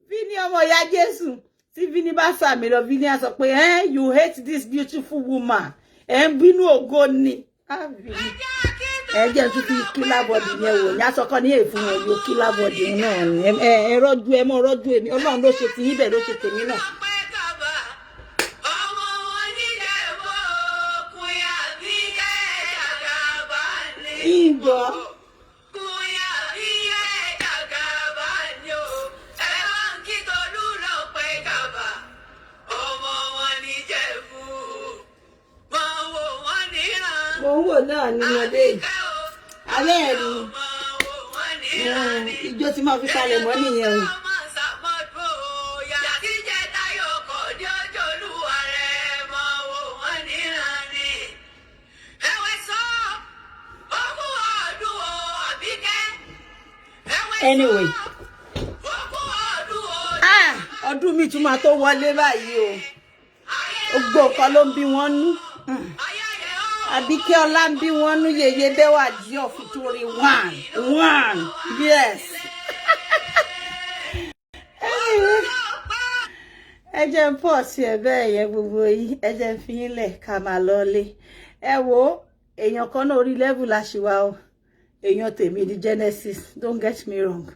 Speaker 1: Vini omo ya Jesu. See Vini ba sa mi lo Vini a sọ pé you hate this beautiful woman. Bínú ògo ni. Vini. Jẹ́ tún fi killer body yẹn wò. Nya sọ kan ni e fún wọn yo killer body náà ni. Ẹ roju ẹ mo roju èmi. Ọlọ́run ló ṣe ti yín bẹ́ẹ̀ ló ṣe tèmi náà. Ibo. Owó náà ni mo dé. Alẹ́ rí. Ìjọ tí máa fi kalẹ̀ mọ́ nìyẹn o. Anyway. Ọdún mi tún máa tó wọlé báyìí o. Gbogbo nǹkan ló ń bí wọ́n nú. Abike Ola ń bí wọ́n nú yeye Bewa di Ofituri one. Yes. Ẹ jẹ́ n pause ẹ bẹ́ẹ̀ yẹn gbogbo yín. Ẹ jẹ́ n fi yín lẹ̀ ká máa lọlé. Ẹ wo èèyàn kan náà orí level la ṣì wà o. Èèyàn tèmi di Genesis. Don't get me wrong.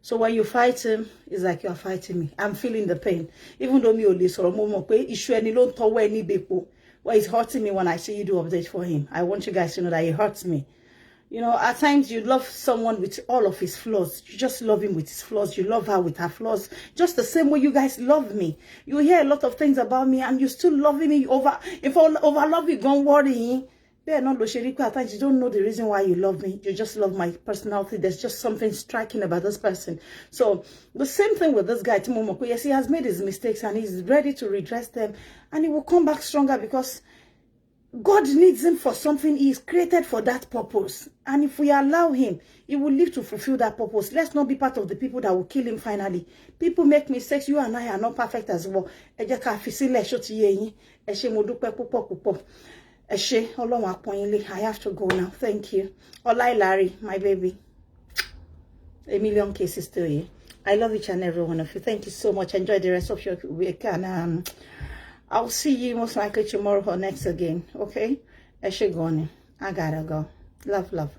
Speaker 1: So when you fight him, it's like you are fighting me. I'm feeling the pain. Even though mi ò lè sọ̀rọ̀ mo mọ̀ pé iṣu ẹni ló ń tọwọ́ ẹni bepo. Well, it's hurting me when I see you do update for him. I want you guys to know that it hurts me. You know, at times you love someone with all of his flaws. You just love him with his flaws. You love her with her flaws. Just the same way you guys love me. You hear a lot of things about me and you still loving me over. If I over love you, don't worry. At times you don't know the reason why you love me. You just love my personality. There's just something striking about this person. So the same thing with this guy, Timomoko. Yes, he has made his mistakes and he's ready to redress them. And he will come back stronger because God needs him for something. He is created for that purpose. And if we allow him, he will live to fulfill that purpose. Let's not be part of the people that will kill him finally. People make mistakes. You and I are not perfect as well. I have to go now. Thank you. Olai Larry, my baby. A million cases to you. I love each and every one of you. Thank you so much. Enjoy the rest of your week. And I'll see you most likely tomorrow or next again. Okay? I gotta go. Love.